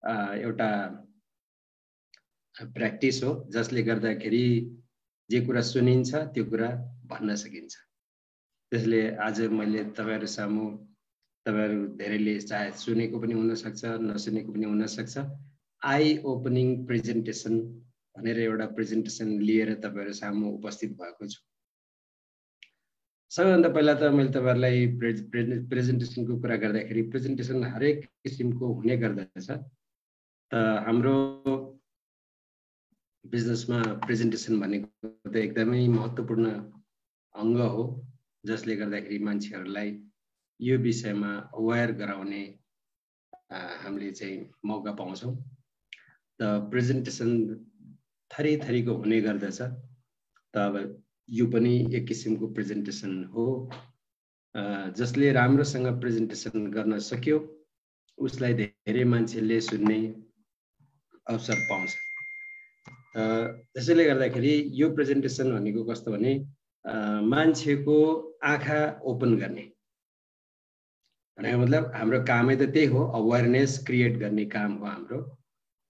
एउटा प्र्याक्टिस हो जसले गर्दाखेरि जे कुरा सुनिन्छ त्यो कुरा भन्न सकिन्छ। त्यसले आज मैले तपाईहरु सामु तपाईहरु धेरैले चाहे सुनेको पनि हुन सक्छ नसुनेको पनि हुन सक्छ आई ओपनिङ प्रेजेन्टेसन भनेर एउटा प्रेजेन्टेसन लिएर तपाईहरु सामु उपस्थित भएको छु। सबैभन्दा पहिला त मैले तपाईहरुलाई प्रेजेन्टेसनको कुरा गर्दाखेरि प्रेजेन्टेसन हरेक किसिमको हुने गर्दछ। त हाम्रो बिजनेसमा प्रेजेन्टेसन भनेको त एकदमै महत्त्वपूर्ण अंग हो जसले गर्दाखेरि मान्छेहरुलाई यो विषयमा अवेयर गराउने हामीले चाहिँ मौका पाउँछौं। त प्रेजेन्टेसन थरी-थरीको हुने गर्दछ। त अब यो पनि एक किसिमको प्रेजेन्टेसन हो। जसले राम्रोसँग प्रेजेन्टेसन गर्न सक्यो उसलाई धेरै मान्छेले सुन्ने अवसर पाउँछ। त्यसैले गर्दाखेरि यो प्रेजेन्टेसन भनेको कस्तो भने मान्छेको आँखा ओपन गर्ने भनेको मतलब हाम्रो कामै त त्यही हो, अवेयरनेस क्रिएट गर्ने काम हो हाम्रो।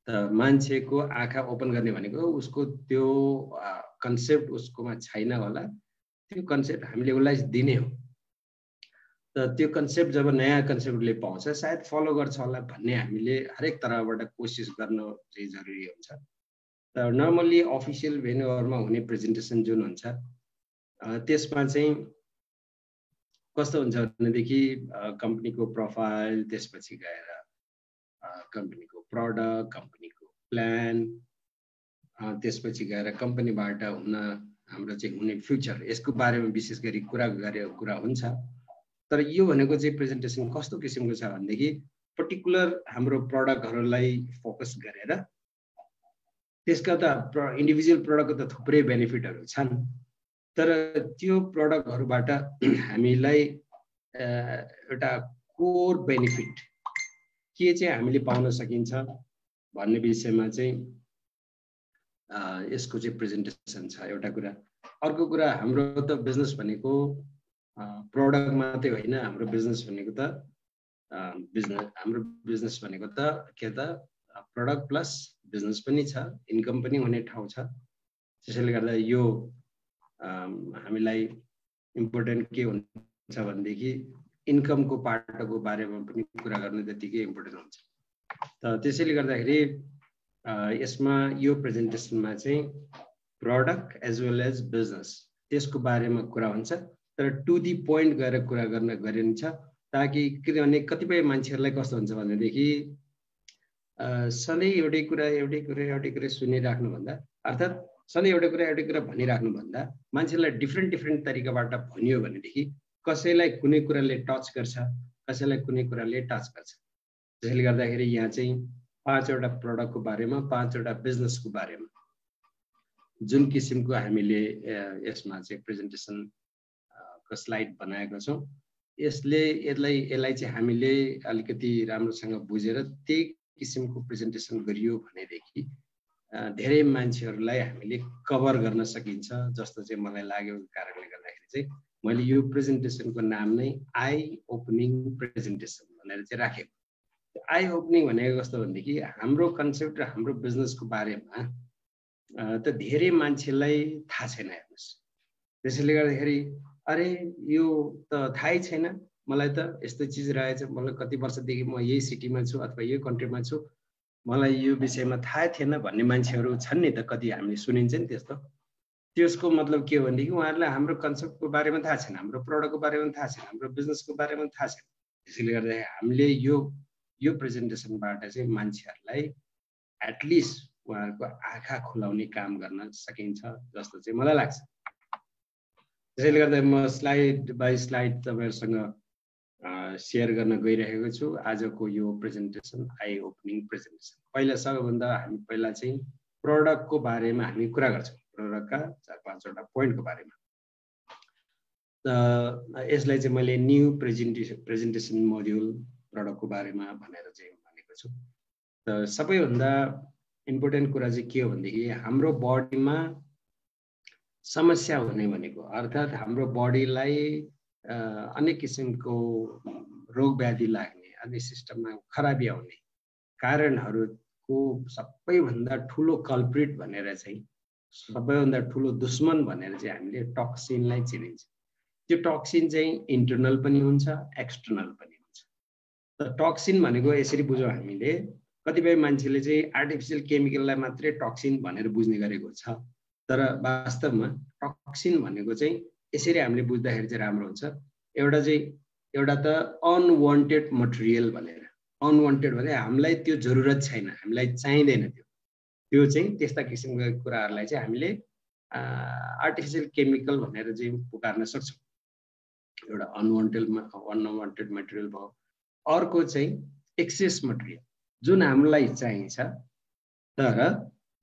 त मान्छेको आँखा ओपन गर्ने भनेको उसको त्यो कन्सेप्ट उसकोमा छैन होला, त्यो कन्सेप्ट हामीले उसलाई दिने हो। त त्यो कन्सेप्ट जब नयाँ कन्सेप्टले पाउँछ सायद फलो गर्छ होला भन्ने हामीले हरेक तर्फबाट कोसिस गर्न चाहिँ जरुरी हुन्छ। त नर्मली अफिसियल भेन्यूहरुमा हुने प्रेजेन्टेसन जुन हुन्छ त्यसमा चाहिँ कस्तो हुन्छ भनेदेखि कम्पनीको प्रोफाइल, त्यसपछि गएर कम्पनीको प्रोडक्ट, कम्पनीको प्लान, त्यसपछि गएर कम्पनीबाट हुन हाम्रो चाहिँ हुने फ्युचर यसको बारेमा विशेष गरी कुरा हुन्छ। तर यो भनेको चाहिँ प्रेजेन्टेसन कस्तो किसिमको छ भनेदेखि पर्टिकुलर हाम्रो प्रोडक्टहरुलाई फोकस गरेर त्यसका त इन्डिभिजुअल प्रोडक्टको त थुप्रै बेनिफिटहरु छन्, तर त्यो प्रोडक्टहरुबाट हामीलाई एउटा कोर बेनिफिट के चाहिँ हामीले पाउन सकिन्छ भन्ने विषयमा चाहिँ यसको चाहिँ प्रेजेन्टेसन छ एउटा कुरा। अर्को कुरा हाम्रो त बिजनेस भनेको प्रोडक्ट मात्रै होइन, हाम्रो बिजनेस भनेको त के त प्रोडक्ट प्लस बिजनेस पनि छ, इन्कम पनि हुने ठाउँ छ। त्यसैले गर्दा यो हामीलाई इम्पोर्टेन्ट के हुन्छ भनेदेखि इन्कमको पार्टको बारेमा पनि कुरा गर्ने त्यतिकै इम्पोर्टेन्ट हुन्छ। त त्यसैले गर्दाखेरि यसमा यो प्रेजेन्टेसनमा चाहिँ product as well as business त्यसको बारेमा कुरा हुन्छ, तर टु दी पोइन्ट गएर कुरा गर्न गरिन्छ ताकि किनभने कतिपय मान्छेहरुलाई कस्तो हुन्छ भनेदेखि सधैँ एउटै कुरा सुनिराख्नु भन्दा अर्थात् सधैँ एउटै कुरा भनिराख्नु भन्दा मान्छेलाई डिफ्रेन्ट तरिकाबाट भनियो भनेदेखि कसैलाई कुनै कुराले टच गर्छ, कसैलाई कुनै कुराले टच गर्छ। त्यसैले गर्दाखेरि यहाँ चाहिँ 5 वटा प्रोडक्टको बारेमा 5 वटा बिजनेसको बारेमा जुन किसिमको हामीले यसमा चाहिँ प्रेजेन्टेसन को स्लाइड बनाएको छौं यसलाई चाहिँ हामीले अलिकति राम्रोसँग बुझेर त्यही किसिमको प्रेजेन्टेसन गरियो भनेदेखि धेरै मान्छेहरुलाई हामीले कभर गर्न सकिन्छ जस्तो चाहिँ मलाई लागेको कारणले गर्दाखेरि चाहिँ मैले यो प्रेजेन्टेसनको नाम नै आई ओपनिङ प्रेजेन्टेसन भनेर चाहिँ राखेको। आई ओपनिङ भनेको कस्तो भनेदेखि हाम्रो कन्सेप्ट र हाम्रो बिजनेसको बारेमा त धेरै मान्छेलाई थाहा छैन हेर्नुस्। त्यसैले गर्दाखेरि अरे यो त थाहै छैन मलाई त यस्तो चीज रहेछ, मलाई कति वर्षदेखि म यही सिटीमा छु अथवा यही कन्ट्रीमा छु, मलाई यो विषयमा थाहा थिएन भन्ने मान्छेहरु छन् नि त, कति हामीले सुनिन्छ नि त्यस्तो। त्यसको मतलब के हो भनेदेखि उहाँहरुलाई हाम्रो कन्सेप्टको बारेमा थाहा छैन, हाम्रो प्रोडक्टको बारेमा थाहा छैन, हाम्रो बिजनेसको बारेमा थाहा छैन। त्यसैले गर्दा हामीले यो प्रेजेन्टेसनबाट चाहिँ मान्छेहरुलाई एटलिस्ट उहाँहरुको आँखा खुलाउने काम गर्न सकिन्छ जस्तो चाहिँ मलाई लाग्छ। त्यसैले गर्दा म स्लाइड बाइ स्लाइड तपाईहरुसँग शेयर गर्न गइरहेको छु आजको यो प्रेजेन्टेसन आई ओपनिङ प्रेजेन्टेसन। सबैभन्दा हामी पहिला चाहिँ प्रोडक्टको बारेमा हामी कुरा गर्छौं, प्रोडक्टका 4-5 वटा पोइन्टको बारेमा। यसलाई चाहिँ मैले न्यू प्रेजेन्टेसन मोड्युल प्रोडक्टको बारेमा भनेर चाहिँ भनेको छु। त सबैभन्दा इम्पोर्टेन्ट कुरा चाहिँ के हो भनेदेखि हाम्रो बडीमा समस्या हुने भनेको अर्थात् हाम्रो बडीलाई अनेक किसिमको रोग व्याधि लाग्ने, अन्य सिस्टममा खराबी आउने कारणहरूको सबैभन्दा ठुलो कल्प्रिट भनेर चाहिँ सबैभन्दा ठुलो दुश्मन भनेर चाहिँ हामीले टक्सिनलाई चिनिन्छ। त्यो टक्सिन चाहिँ इन्टर्नल पनि हुन्छ, एक्सटर्नल पनि हुन्छ। त टक्सिन भनेको यसरी बुझौँ हामीले, कतिपय मान्छेले चाहिँ आर्टिफिसियल केमिकललाई मात्रै टक्सिन भनेर बुझ्ने गरेको छ, तर वास्तवमा टक्सिन भनेको चाहिँ यसरी हामीले बुझ्दाखेरि चाहिँ राम्रो हुन्छ। एउटा त अनवान्टेड मटेरियल भनेर, अनवान्टेड भने हामीलाई त्यो जरुरत छैन, हामीलाई चाहिँदैन, त्यो चाहिँ त्यस्ता किसिमका कुराहरूलाई चाहिँ हामीले आर्टिफिसियल केमिकल भनेर चाहिँ पुकार्न सक्छौँ। एउटा अनवान्टेड मटेरियल भयो। अर्को चाहिँ एक्सेस मटेरियल, जुन हामीलाई चाहिन्छ तर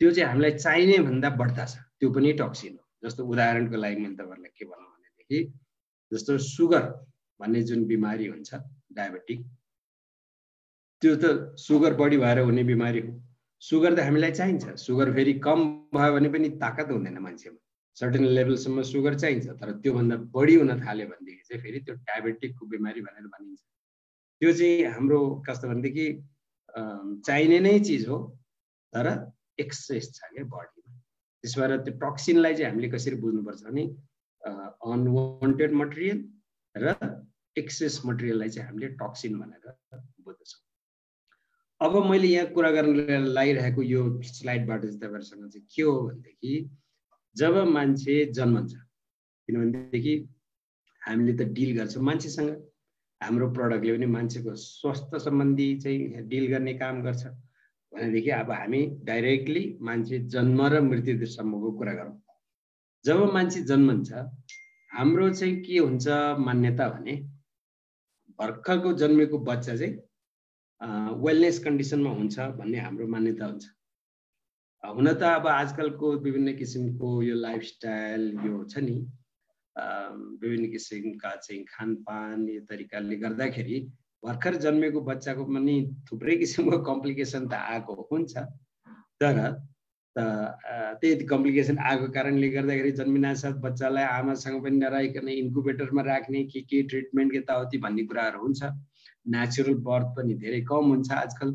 त्यो चाहिँ हामीलाई चाहिने भन्दा बढ्ता छ, त्यो पनि टक्सिन हो। जस्तो उदाहरणको लागि मैले तपाईहरुलाई के भन्नु भनेदेखि, जस्तो सुगर भन्ने जुन बिमारी हुन्छ डायबेटिक, त्यो त सुगर बढी भएर हुने बिमारी हो। सुगर त हामीलाई चाहिन्छ, सुगर फेरि कम भयो भने पनि ताकत हुँदैन मान्छेमा, सर्टेन लेभलसम्म सुगर चाहिन्छ, तर त्योभन्दा बढी हुन थाल्यो भनेदेखि चाहिँ फेरि त्यो डायबेटिकको बिमारी भनेर भनिन्छ। त्यो चाहिँ हाम्रो कस्तो भनेदेखि चाहिने नै चिज हो तर एक्सेस छ क्या बडीमा। त्यस भएर त्यो टक्सिनलाई चाहिँ हामीले कसरी बुझ्नुपर्छ भने अनवान्टेड मटेरियल र एक्सेस मटेरियललाई चाहिँ हामीले टक्सिन भनेर बुझ्दछौँ। अब मैले यहाँ कुरा गर्न लागिरहेको यो स्लाइडबाट चाहिँ तपाईहरुसँग चाहिँ के हो भनेदेखि, जब मान्छे जन्मन्छ, किनभनेदेखि हामीले त डिल गर्छौँ मान्छेसँग, हाम्रो प्रडक्टले पनि मान्छेको स्वास्थ्य सम्बन्धी चाहिँ डिल गर्ने काम गर्छ भनेदेखि अब हामी डाइरेक्टली मान्छे जन्म र मृत्युसम्मको कुरा गरौँ। जब मान्छे जन्मन्छ हाम्रो चाहिँ के हुन्छ मान्यता भने, भर्खरको जन्मेको बच्चा चाहिँ वेलनेस कन्डिसनमा हुन्छ भन्ने हाम्रो मान्यता हुन्छ। हुन त अब आजकलको विभिन्न किसिमको यो लाइफस्टाइल यो छ नि, विभिन्न किसिमका चाहिँ खानपान यो तरिकाले गर्दाखेरि भर्खर जन्मेको बच्चाको पनि थुप्रै किसिमको कम्प्लिकेसन त आएको हुन्छ, तर त्यही कम्प्लिकेसन आएको कारणले गर्दाखेरि जन्मिनासाथ बच्चालाई आमासँग पनि नराखिकन इन्कुबेटरमा राख्ने के ट्रिटमेन्ट यताउति भन्ने कुराहरू हुन्छ। नेचुरल बर्थ पनि धेरै कम हुन्छ आजकल।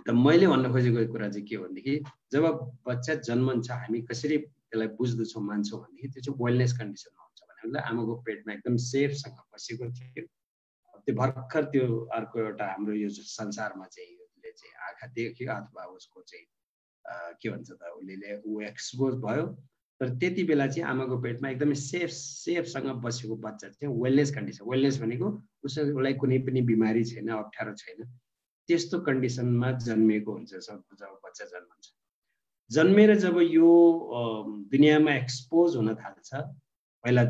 त मैले भन्न खोजेको कुरा चाहिँ के हो भनेदेखि, जब बच्चा जन्मन्छ हामी कसरी त्यसलाई बुझ्दछौँ मान्छौँ भनेदेखि त्यो चाहिँ वेलनेस कन्डिसनमा हुन्छ भने आमाको पेटमा एकदम सेफसँग बसेको थियो। त्यो भर्खर त्यो अर्को एउटा हाम्रो यो संसारमा चाहिँ उसले चाहिँ आँखा देख्यो अथवा उसको चाहिँ के भन्छ त ऊ एक्सपोज भयो, तर त्यति बेला चाहिँ आमाको पेटमा एकदमै सेफसँग बसेको बच्चा चाहिँ वेलनेस कन्डिसन। वेलनेस भनेको उसलाई कुनै पनि बिमारी छैन, अप्ठ्यारो छैन, त्यस्तो कन्डिसनमा जन्मिएको हुन्छ जब बच्चा जन्मन्छ। जन्मेर जब यो दुनियाँमा एक्सपोज हुन थाल्छ, पहिला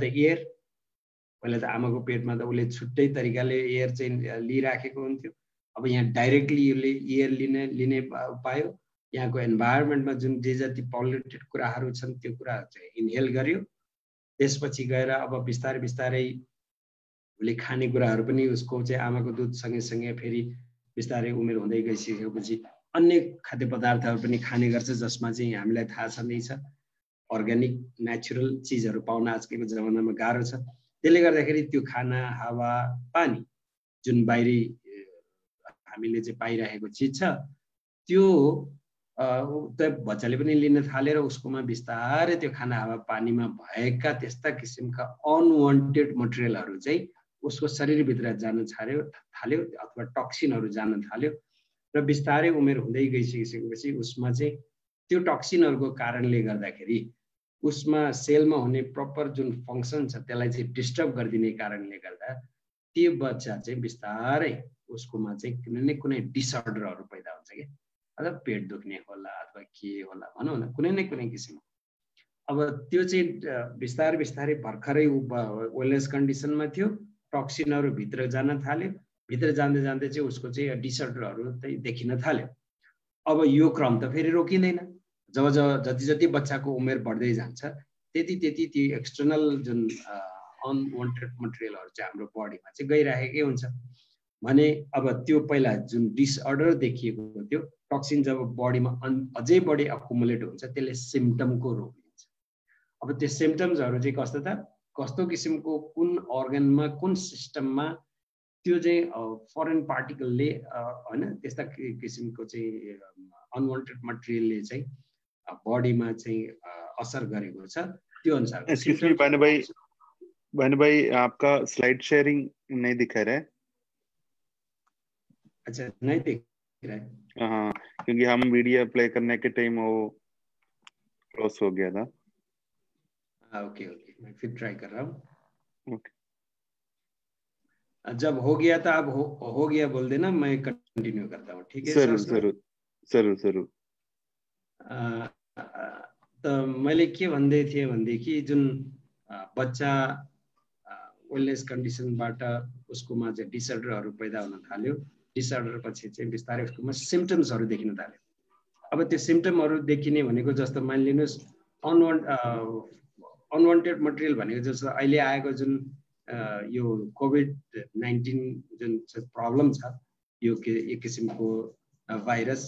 त आमाको पेटमा त उसले छुट्टै तरिकाले एयर चाहिँ लिइराखेको हुन्थ्यो। अब यहाँ डाइरेक्टली उसले एयर लिने पायो, यहाँको इन्भाइरोमेन्टमा जुन जे जति पल्युटेड कुराहरू छन् त्यो कुरा चाहिँ इनहेल गर्यो। त्यसपछि गएर अब बिस्तारै उसले खाने कुराहरू पनि उसको चाहिँ आमाको दुध सँगै फेरि बिस्तारै उमेर हुँदै गइसकेपछि अन्य खाद्य पदार्थहरू पनि खाने गर्छ, जसमा चाहिँ हामीलाई थाहा छँदैछ अर्ग्यानिक नेचुरल चिजहरू पाउन आजकलको जमानामा गाह्रो छ। त्यसले गर्दाखेरि त्यो खाना, हावा, पानी जुन बाहिरी हामीले चाहिँ पाइरहेको चिज छ त्यो बच्चाले पनि लिन थालेर उसकोमा बिस्तारै त्यो खाना, हावा, पानीमा भएका त्यस्ता किसिमका अनवान्टेड मटेरियलहरू चाहिँ उसको शरीरभित्र जान थाल्यो अथवा टक्सिनहरू जान थाल्यो र बिस्तारै उमेर हुँदै गइसकेपछि उसमा चाहिँ त्यो टक्सिनहरूको कारणले गर्दाखेरि उसमा सेलमा हुने प्रपर जुन फङ्सन छ त्यसलाई चाहिँ डिस्टर्ब गरिदिने कारणले गर्दा त्यो बच्चा चाहिँ बिस्तारै उसकोमा चाहिँ कुनै डिसअर्डरहरू पैदा हुन्छ क्या, अथवा पेट दुख्ने होला अथवा के होला भनौँ न कुनै न कुनै किसिमको। अब त्यो चाहिँ बिस्तारै भर्खरै वेलनेस कन्डिसनमा थियो, टक्सिनहरू भित्र जान थाल्यो, भित्र जाँदै चाहिँ उसको चाहिँ डिसअर्डरहरू चाहिँ देखिन थाल्यो। अब यो क्रम त फेरि रोकिँदैन, जति बच्चाको उमेर बढ्दै जान्छ त्यति त्यो एक्सटर्नल जुन अनवान्टेड मटेरियलहरू चाहिँ हाम्रो बडीमा चाहिँ गइरहेकै हुन्छ भने अब त्यो पहिला जुन डिसअर्डर देखिएको थियो टक्सिन जब बडीमा अझै बढी अकुमुलेट हुन्छ त्यसले सिम्पटमको रूप लिन्छ। अब त्यो सिम्पटम्सहरू चाहिँ कस्तो किसिमको कुन अर्गनमा कुन सिस्टममा त्यो चाहिँ फरेन पार्टिकलले हैन त्यस्ता किसिमको चाहिँ अनवान्टेड मटेरियलले चाहिँ बडीमा चाहिँ असर गरेको छ त्यो अनुसार। एक्सक्यूज मी भानु भाई आपका स्लाइड शेयरिंग नहीं दिखा रहा है। अच्छा नहीं दिख रहा है। हाँ क्योंकि हम वीडियो प्ले करने के टाइम वो क्रॉस हो गया था। ओके ओके मैं फिर ट्राई कर रहा हूँ। ओके जब हो गया था अब हो गया बोल देना, मैं कंटिन्यू करता हूँ। ठीक है जरूर जरूर जरूर जरूर। त मैले के भन्दै थिएँ भनेदेखि जुन बच्चा वेलनेस कन्डिसनबाट उसकोमा चाहिँ डिसअर्डरहरू पैदा हुन थाल्यो, डिसअर्डर पछि चाहिँ बिस्तारै उसकोमा सिम्पटम्सहरू देखिन थाल्यो। अब त्यो सिम्पटमहरू देखिने भनेको जस्तो मानिलिनुहोस् अनवान्टेड मटेरियल भनेको जस्तो अहिले आएको जुन यो कोभिड-19 जुन प्रब्लम छ, यो एक किसिमको भाइरस,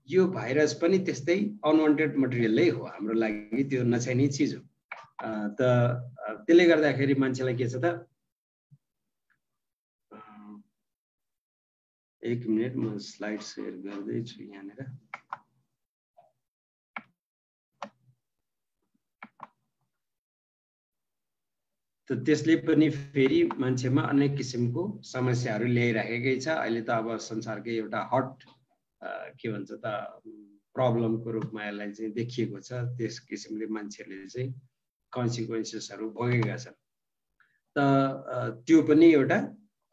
यो भाइरस पनि त्यस्तै अनवान्टेड मटेरियलै हो हाम्रो लागि, त्यो नचाहिने चिज हो। त त्यसले गर्दाखेरि मान्छेलाई के छ त, एक मिनट म स्लाइड शेयर गर्दैछु यहाँनिर। त त्यसले पनि फेरि मान्छेमा अनेक किसिमको समस्याहरू ल्याइराखेकै छ। अहिले त अब संसारकै एउटा हट के भन्छ त प्रब्लमको रूपमा यसलाई चाहिँ देखिएको छ। त्यस किसिमले मान्छेहरूले चाहिँ कन्सिक्वेन्सेसहरू भोगेका छन्। त त्यो पनि एउटा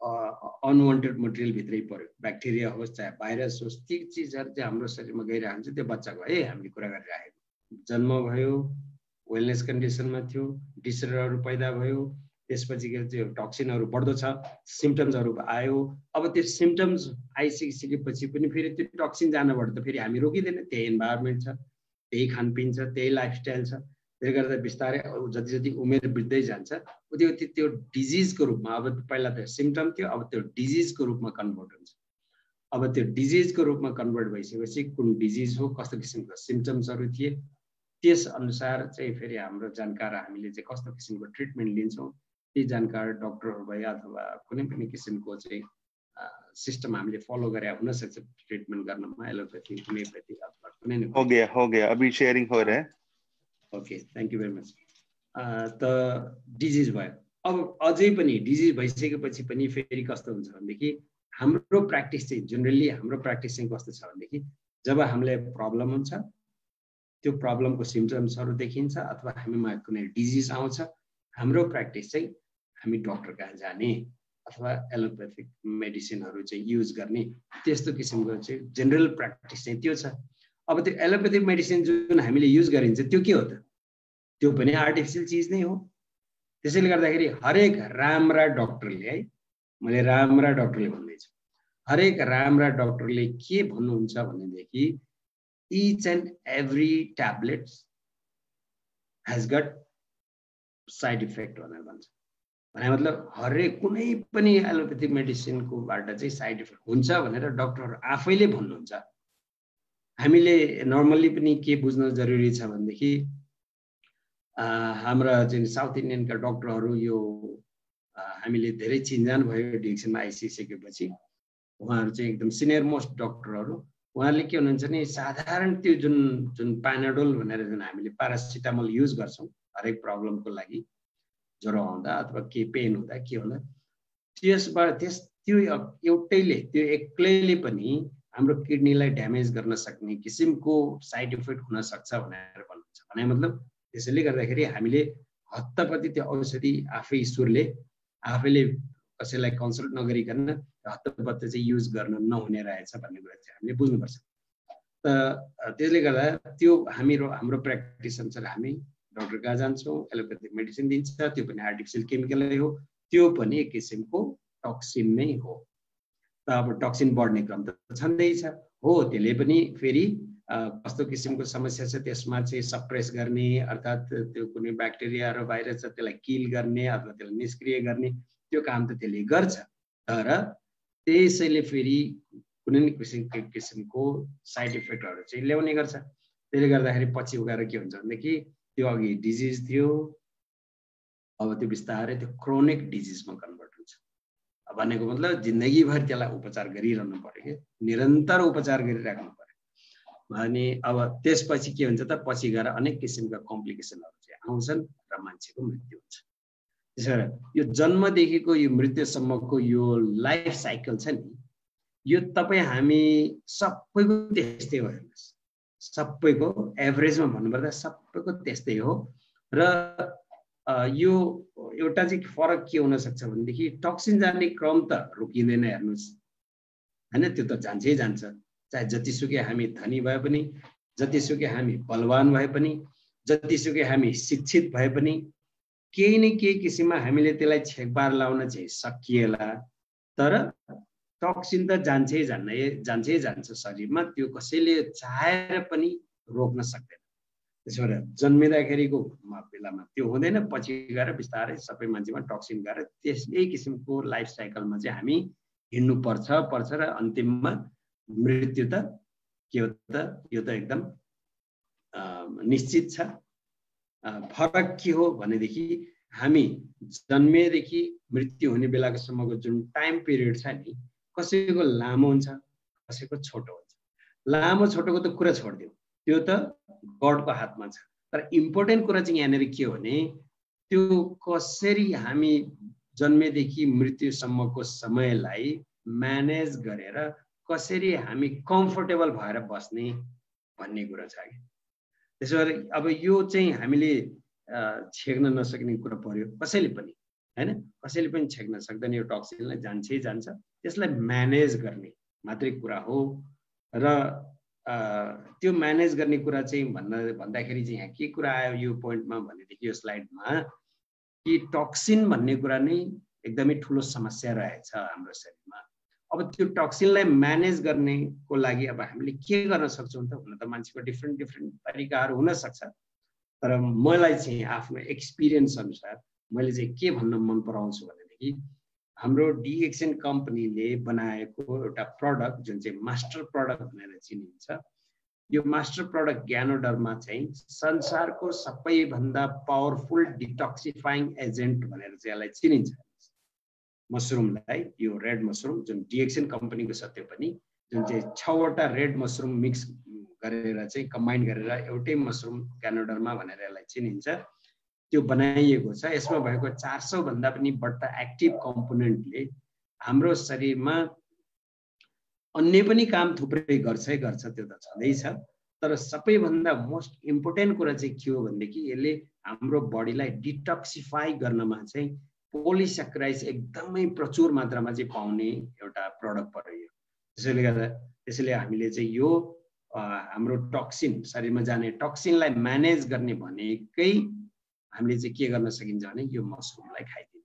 अनवान्टेड मटेरियल भित्रै पर्यो। ब्याक्टेरिया होस् चाहे भाइरस होस्, ती चिजहरू चाहिँ हाम्रो शरीरमा गइरहेको हुन्छ। त्यो बच्चाको है हामीले कुरा गरिराखेको, जन्म भयो, वेलनेस कन्डिसनमा थियो, डिसअर्डरहरू पैदा भयो, त्यसपछि त्यो टक्सिनहरू बढ्दो छ, सिम्पटम्सहरू आयो। अब त्यो सिम्पटम्स आइसकेपछि पनि फेरि त्यो टक्सिन जानबाट त फेरि हामी रोकिँदैन। त्यही इन्भाइरोमेन्ट छ, त्यही खानपिन छ, त्यही लाइफस्टाइल छ। त्यसले गर्दा बिस्तारै जति जति उमेर बढ्दै जान्छ उति उति त्यो डिजिजको रूपमा, अब पहिला त सिम्पटम थियो, अब त्यो डिजिजको रूपमा कन्भर्ट हुन्छ। अब त्यो डिजिजको रूपमा कन्भर्ट भइसकेपछि कुन डिजिज हो, कस्तो किसिमको सिम्पटम्सहरू थिए, त्यस अनुसार चाहिँ फेरि हाम्रो जानकार हामीले चाहिँ कस्तो किसिमको ट्रिटमेन्ट लिन्छौँ, ती जानकार डक्टरहरू भए अथवा कुनै पनि किसिमको चाहिँ सिस्टम हामीले फलो गरे हुन सक्छ ट्रिटमेन्ट गर्नमा, एलोपैथी, होमियोपैथी अथवा कुनै न। हो गया अभी शेयरिंग हो रहा है। Okay thank you very much. त डिजिज भयो। अब अझै पनि डिजिज भइसकेपछि पनि फेरि कस्तो हुन्छ भनेदेखि हाम्रो प्र्याक्टिस चाहिँ जेनरली हाम्रो प्र्याक्टिस चाहिँ कस्तो छ भनेदेखि जब हामीलाई प्रब्लम हुन्छ, त्यो प्रब्लमको सिम्पटम्सहरू देखिन्छ अथवा हामीमा कुनै डिजिज आउँछ, हाम्रो प्र्याक्टिस चाहिँ हामी डक्टर कहाँ जाने अथवा एलोपैथिक मेडिसिनहरू चाहिँ युज गर्ने, त्यस्तो किसिमको चाहिँ जेनरल प्र्याक्टिस चाहिँ त्यो छ। अब त्यो एलोपैथिक मेडिसिन जुन हामीले युज गरिन्छ त्यो के हो त, त्यो पनि आर्टिफिसियल चिज नै हो। त्यसैले गर्दाखेरि हरेक राम्रा डक्टरले, है मैले राम्रा डक्टरले भन्दैछु, हरेक राम्रा डक्टरले के भन्नुहुन्छ भनेदेखि each and every tablet has got side effect भनेर भन्छ। भने मतलब हरेक कुनै पनि एलोपैथिक मेडिसिनको बाट चाहिँ साइड इफेक्ट हुन्छ भनेर डक्टरहरू आफैले भन्नुहुन्छ। हामीले नर्मल्ली पनि के बुझ्न जरुरी छ भनेदेखि हाम्रा चाहिँ साउथ इन्डियनका डक्टरहरू यो हामीले धेरै चिनजान भयो डिक्सनमा आइसकेपछि, उहाँहरू चाहिँ एकदम सिनियर मोस्ट डक्टरहरू, उहाँले के हुनुहुन्छ नि साधारण त्यो जुन जुन प्यानाडोल भनेर जुन हामीले प्यारासिटामोल युज गर्छौँ हरेक प्रब्लमको लागि, ज्वरो आउँदा अथवा के पेन हुँदा के हुँदा, त्यसबाट त्यो एउटैले त्यो एक्लैले पनि हाम्रो किडनीलाई ड्यामेज गर्न सक्ने किसिमको साइड इफेक्ट हुन सक्छ भनेर भन्नुहुन्छ। भने मतलब त्यसैले गर्दाखेरि हामीले हत्तपत्ती त्यो औषधि आफै ईश्वरले आफैले कसैलाई कन्सल्ट नगरिकन हत्तपत्त चाहिँ युज गर्न नहुने रहेछ भन्ने कुरा चाहिँ हामीले बुझ्नुपर्छ। त त्यसले गर्दा त्यो हाम्रो प्र्याक्टिस अनुसार हामी डक्टर कहाँ जान्छौँ, एलोपैथिक मेडिसिन दिन्छ, त्यो पनि आर्टिफिसियल केमिकलै हो, त्यो पनि एक किसिमको टक्सिन नै हो। त अब टक्सिन बढ्ने क्रम त छँदैछ हो, त्यसले पनि फेरि कस्तो किसिमको समस्या छ त्यसमा चाहिँ सप्रेस गर्ने, अर्थात् त्यो कुनै ब्याक्टेरिया र भाइरस छ त्यसलाई किल गर्ने अथवा त्यसलाई निष्क्रिय गर्ने त्यो काम त त्यसले गर्छ। तर त्यसैले फेरि कुनै न किसिमको साइड इफेक्टहरू चाहिँ ल्याउने गर्छ। त्यसले गर्दाखेरि पछि गएर के हुन्छ भनेदेखि त्यो अघि डिजिज थियो, अब त्यो बिस्तारै त्यो क्रोनिक डिजिजमा कन्भर्ट हुन्छ। भनेको मतलब जिन्दगीभर त्यसलाई उपचार गरिरहनु पर्यो कि निरन्तर उपचार गरिराख्नु पर्यो। अनि अब त्यसपछि के हुन्छ त पछि गएर अनेक किसिमका कम्प्लिकेसनहरू चाहिँ आउँछन् र मान्छेको मृत्यु हुन्छ। त्यसैले यो जन्मदेखिको यो मृत्युसम्मको यो लाइफ साइकल छ नि यो तपाईँ हामी सबैको त्यस्तै हो। हेर्नुहोस् सबैको एभरेजमा भन्नुपर्दा सबैको त्यस्तै हो। र यो एउटा चाहिँ फरक के हुन सक्छ भनेदेखि टक्सिन जाने क्रम त रोकिँदैन। हेर्नुहोस् हैन त्यो त जान्छै जान्छ। चाहे जतिसुकै हामी धनी भए पनि, जतिसुकै हामी बलवान भए पनि, जतिसुकै हामी शिक्षित भए पनि केही न केही किसिममा हामीले त्यसलाई छेकबार लाउन चाहिँ सकिएला। तर टक्सिन त जान्छै जान्छ शरीरमा। त्यो कसैले चाहेर पनि रोक्न सक्दैन। त्यसो भएर जन्मिँदाखेरिको बेलामा त्यो हुँदैन, पछि गएर बिस्तारै सबै मान्छेमा टक्सिन गएर त्यस्तै किसिमको लाइफ साइकलमा चाहिँ हामी हिँड्नु पर्छ र अन्तिममा मृत्यु त के हो त यो त एकदम निश्चित छ। फरक के हो भनेदेखि हामी जन्मेदेखि मृत्यु हुने बेलासम्मको जुन टाइम पिरियड छ नि कसैको लामो हुन्छ कसैको छोटो हुन्छ। लामो छोटोको त कुरा छोडिदिउँ, त्यो त गडको हातमा छ। तर इम्पोर्टेन्ट कुरा चाहिँ यहाँनिर के हो भने त्यो कसरी हामी जन्मेदेखि मृत्युसम्मको समयलाई म्यानेज गरेर कसरी हामी कम्फर्टेबल भएर बस्ने भन्ने कुरा छ कि। त्यसो भएर अब यो चाहिँ हामीले छेक्न नसक्ने कुरा पर्यो कसैले पनि, हैन कसैले पनि छेक्न सक्दैन। यो टक्सिनलाई जान्छै जान्छ, त्यसलाई म्यानेज गर्ने मात्रै कुरा हो। र त्यो म्यानेज गर्ने कुरा चाहिँ भन्दाखेरि चाहिँ यहाँ के कुरा आयो यो पोइन्टमा भनेदेखि यो स्लाइडमा कि टक्सिन भन्ने कुरा नै एकदमै ठुलो समस्या रहेछ हाम्रो शरीरमा। अब त्यो टक्सिनलाई म्यानेज गर्नेको लागि अब हामीले के गर्न सक्छौँ त? हुन त मान्छेको डिफ्रेन्ट तरिकाहरू हुन सक्छ। तर मलाई चाहिँ आफ्नो एक्सपिरियन्स अनुसार मैले चाहिँ के भन्न मन पराउँछु भनेदेखि हाम्रो डिएक्सन कम्पनीले बनाएको एउटा प्रडक्ट जुन चाहिँ मास्टर प्रडक्ट भनेर चिनिन्छ। यो मास्टर प्रडक्ट ज्ञानोडर्मा चाहिँ संसारको सबैभन्दा पावरफुल डिटक्सिफाइङ एजेन्ट भनेर चाहिँ यसलाई चिनिन्छ। मसरुमलाई यो रेड मसरुम जुन डिएक्सन कम्पनीको छ त्यो पनि जुन चाहिँ 6वटा रेड मसरुम मिक्स गरेर चाहिँ कम्बाइन गरेर एउटै मसरुम ज्ञानोडर्मा भनेर यसलाई चिनिन्छ त्यो बनाइएको छ। यसमा भएको 400 भन्दा पनि बढ्ता एक्टिभ कम्पोनेन्टले हाम्रो शरीरमा अन्य पनि काम थुप्रै गर्छ त्यो त छँदैछ। तर सबैभन्दा मोस्ट इम्पोर्टेन्ट कुरा चाहिँ के हो भनेदेखि यसले हाम्रो बडीलाई डिटक्सिफाई गर्नमा चाहिँ पोलिस्याक्राइड्स एकदमै प्रचुर मात्रामा चाहिँ पाउने एउटा प्रडक्ट पर्यो। त्यसैले हामीले चाहिँ यो हाम्रो टक्सिन शरीरमा जाने टक्सिनलाई म्यानेज गर्ने भनेकै हामीले चाहिँ के गर्न सकिन्छ भने यो मसरुमलाई खाइदिने।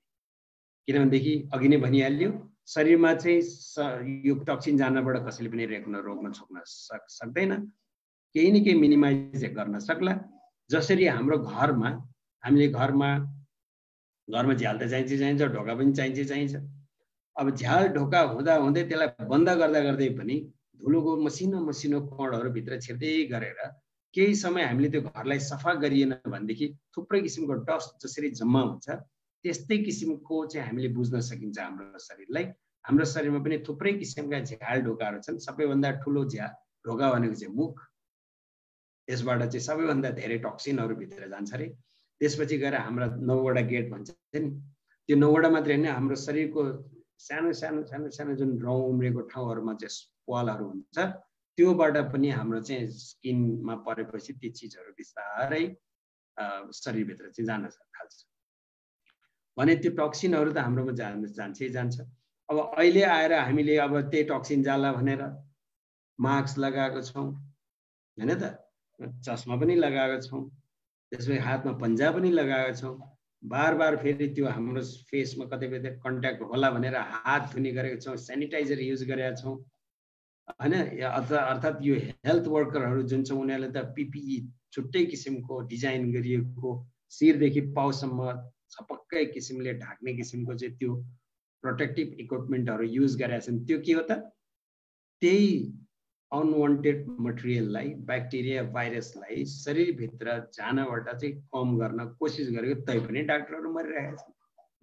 किनभनेदेखि अघि नै भनिहाल्यो शरीरमा चाहिँ यो टक्सिन जानबाट कसैले पनि रोक्न छोक्न सक्दैन, केही न केही मिनिमाइज गर्न सक्ला। जसरी हाम्रो घरमा हामीले घरमा झ्याल त चाहिन्छ, ढोका पनि चाहिन्छ। अब झ्याल ढोका हुँदै त्यसलाई बन्द गर्दै पनि धुलोको मसिनो कणहरू भित्र छिर्दै गरेर केही समय हामीले त्यो घरलाई सफा गरिएन भनेदेखि थुप्रै किसिमको डस्ट जसरी जम्मा हुन्छ त्यस्तै किसिमको चाहिँ हामीले बुझ्न सकिन्छ हाम्रो शरीरलाई। हाम्रो शरीरमा पनि थुप्रै किसिमका झ्याल ढोकाहरू छन्। सबैभन्दा ठुलो ढोका भनेको चाहिँ मुख। यसबाट चाहिँ सबैभन्दा धेरै टक्सिनहरू भित्र जान्छ रे। त्यसपछि गएर हाम्रा 9वटा गेट भन्छ नि, त्यो 9वटा मात्रै होइन हाम्रो शरीरको सानो जुन रौँ उम्रेको ठाउँहरूमा चाहिँ प्वालहरू हुन्छ त्योबाट पनि हाम्रो चाहिँ स्किनमा परेपछि ती चिजहरू बिस्तारै शरीरभित्र चाहिँ जान थाल्छ। भने त्यो टक्सिनहरू त हाम्रोमा जान्छै जान्छ। अब अहिले आएर हामीले अब त्यही टक्सिन जाला भनेर मास्क लगाएको छौँ, हैन त, चस्मा पनि लगाएको छौँ, त्यसपछि हातमा पन्जा पनि लगाएको छौँ। बार फेरि त्यो हाम्रो फेसमा कतै कन्ट्याक्ट होला भनेर हात धुने गरेको छौँ, सेनिटाइजर युज गरेका छौँ, हैन। अर्थात् यो हेल्थ वर्करहरू जुन छ उनीहरूले त पिपिई छुट्टै किसिमको डिजाइन गरिएको शिरदेखि पाउसम्म छपक्कै किसिमले ढाक्ने किसिमको चाहिँ त्यो प्रोटेक्टिभ इक्विपमेन्टहरू युज गरेका छन्। त्यो के हो त? त्यही अनवान्टेड मटेरियललाई, ब्याक्टेरिया भाइरसलाई शरीरभित्र जानबाट चाहिँ कम गर्न कोसिस गरेको तैपनि डाक्टरहरू मरिरहेका छन्,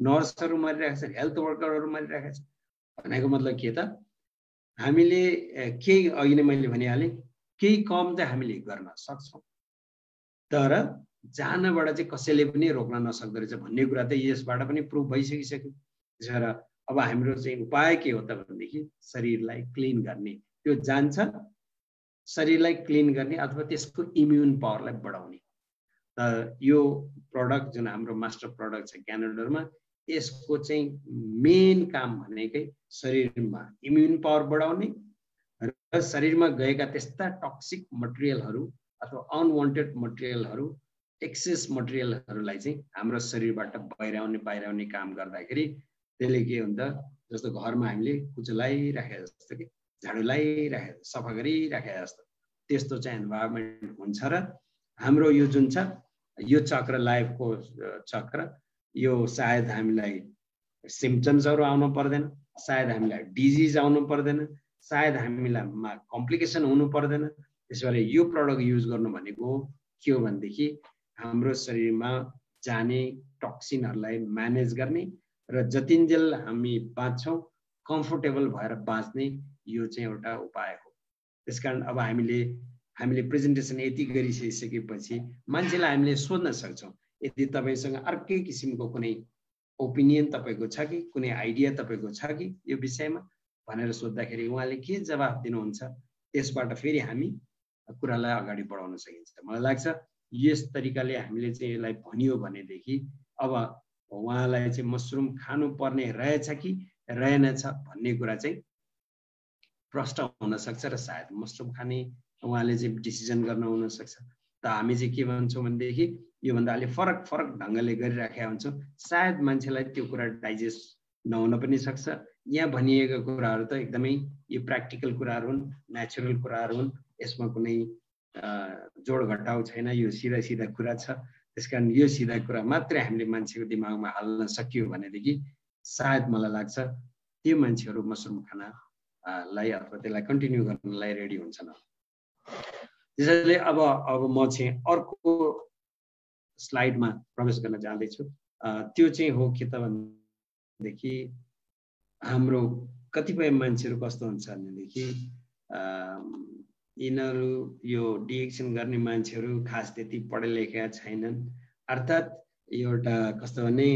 नर्सहरू मरिरहेका छन्, हेल्थ वर्करहरू मरिरहेका छन्। भनेको मतलब के त, हामीले केही अघि नै मैले भनिहालेँ केही कम चाहिँ हामीले गर्न सक्छौँ, तर जानबाट चाहिँ कसैले पनि रोक्न नसक्दो रहेछ भन्ने कुरा त यसबाट पनि प्रुभ भइसकिसक्यो। त्यसो भएर अब हाम्रो चाहिँ उपाय के हो त भनेदेखि शरीरलाई क्लिन गर्ने, त्यो जान्छ शरीरलाई क्लिन गर्ने अथवा त्यसको इम्युन पावरलाई बढाउने। यो प्रडक्ट जुन हाम्रो मास्टर प्रडक्ट छ क्यानाडरमा, यसको चाहिँ मेन काम भनेकै शरीरमा इम्युन पावर बढाउने र शरीरमा गएका त्यस्ता टक्सिक मटेरियलहरू अथवा अनवान्टेड मटेरियलहरू, एक्सेस मटेरियलहरूलाई चाहिँ हाम्रो शरीरबाट बाहिराउने काम गर्दाखेरि त्यसले के हुन्छ, जस्तो घरमा हामीले कुचलाइराखे जस्तो कि झाडु लगाइराखे सफा गरिराखे जस्तो त्यस्तो चाहिँ इन्भाइरोमेन्ट हुन्छ र हाम्रो यो जुन छ यो चक्र, लाइफको चक्र, यो सायद हामीलाई सिम्पटम्सहरू आउनु पर्दैन, सायद हामीलाई डिजिज आउनु पर्दैन, सायद हामीलाई कम्प्लिकेसन हुनु पर्दैन। त्यसैले यो प्रडक्ट युज गर्नु भनेको के हो भनेदेखि हाम्रो शरीरमा जाने टक्सिनहरूलाई म्यानेज गर्ने र जतिन्जेल हामी बाँच्छौँ कम्फोर्टेबल भएर बाँच्ने यो चाहिँ एउटा उपाय हो। त्यसकारण अब हामीले प्रेजेन्टेसन यति गरिसकेपछि मान्छेलाई हामीले सोध्न सक्छौँ, यदि तपाईसँग अर्कै किसिमको कुनै ओपिनियन तपाईँको छ कि कुनै आइडिया तपाईँको छ कि यो विषयमा भनेर सोद्धाखेरि उहाँले के जवाफ दिनुहुन्छ, त्यसबाट फेरि हामी कुरालाई अगाडि बढाउन सकिन्छ। मलाई लाग्छ यस तरिकाले हामीले चाहिँ यसलाई भनियो भनेदेखि अब उहाँलाई चाहिँ मसरुम खानुपर्ने रहेछ कि रहेनछ भन्ने कुरा चाहिँ प्रष्ट हुन सक्छ र सायद मसरुम खाने उहाँले चाहिँ डिसिजन गर्न हुन सक्छ। त हामी चाहिँ के भन्छौँ भनेदेखि योभन्दा अलि फरक ढङ्गले गरिराखेका हुन्छौँ, सायद मान्छेलाई त्यो कुरा डाइजेस्ट नहुन पनि सक्छ। यहाँ भनिएका कुराहरू त एकदमै यो प्र्याक्टिकल कुराहरू हुन्, नेचुरल कुराहरू हुन्, यसमा कुनै जोड घटाउ छैन, यो सिधा कुरा छ। त्यसकारण यो सिधा कुरा मात्रै हामीले मान्छेको दिमागमा हाल्न सकियो भनेदेखि सायद मलाई लाग्छ त्यो मान्छेहरू मसरुम खानालाई अथवा त्यसलाई कन्टिन्यू गर्नलाई रेडी हुन्छन्। त्यसैले अब म चाहिँ अर्को स्लाइडमा प्रवेश गर्न जाँदैछु। त्यो चाहिँ हो के त भनेदेखि हाम्रो कतिपय मान्छेहरू कस्तो हुन्छ भनेदेखि यिनीहरू यो डिएक्सन गर्ने मान्छेहरू खास त्यति पढे लेखेका छैनन्, अर्थात् एउटा कस्तो भने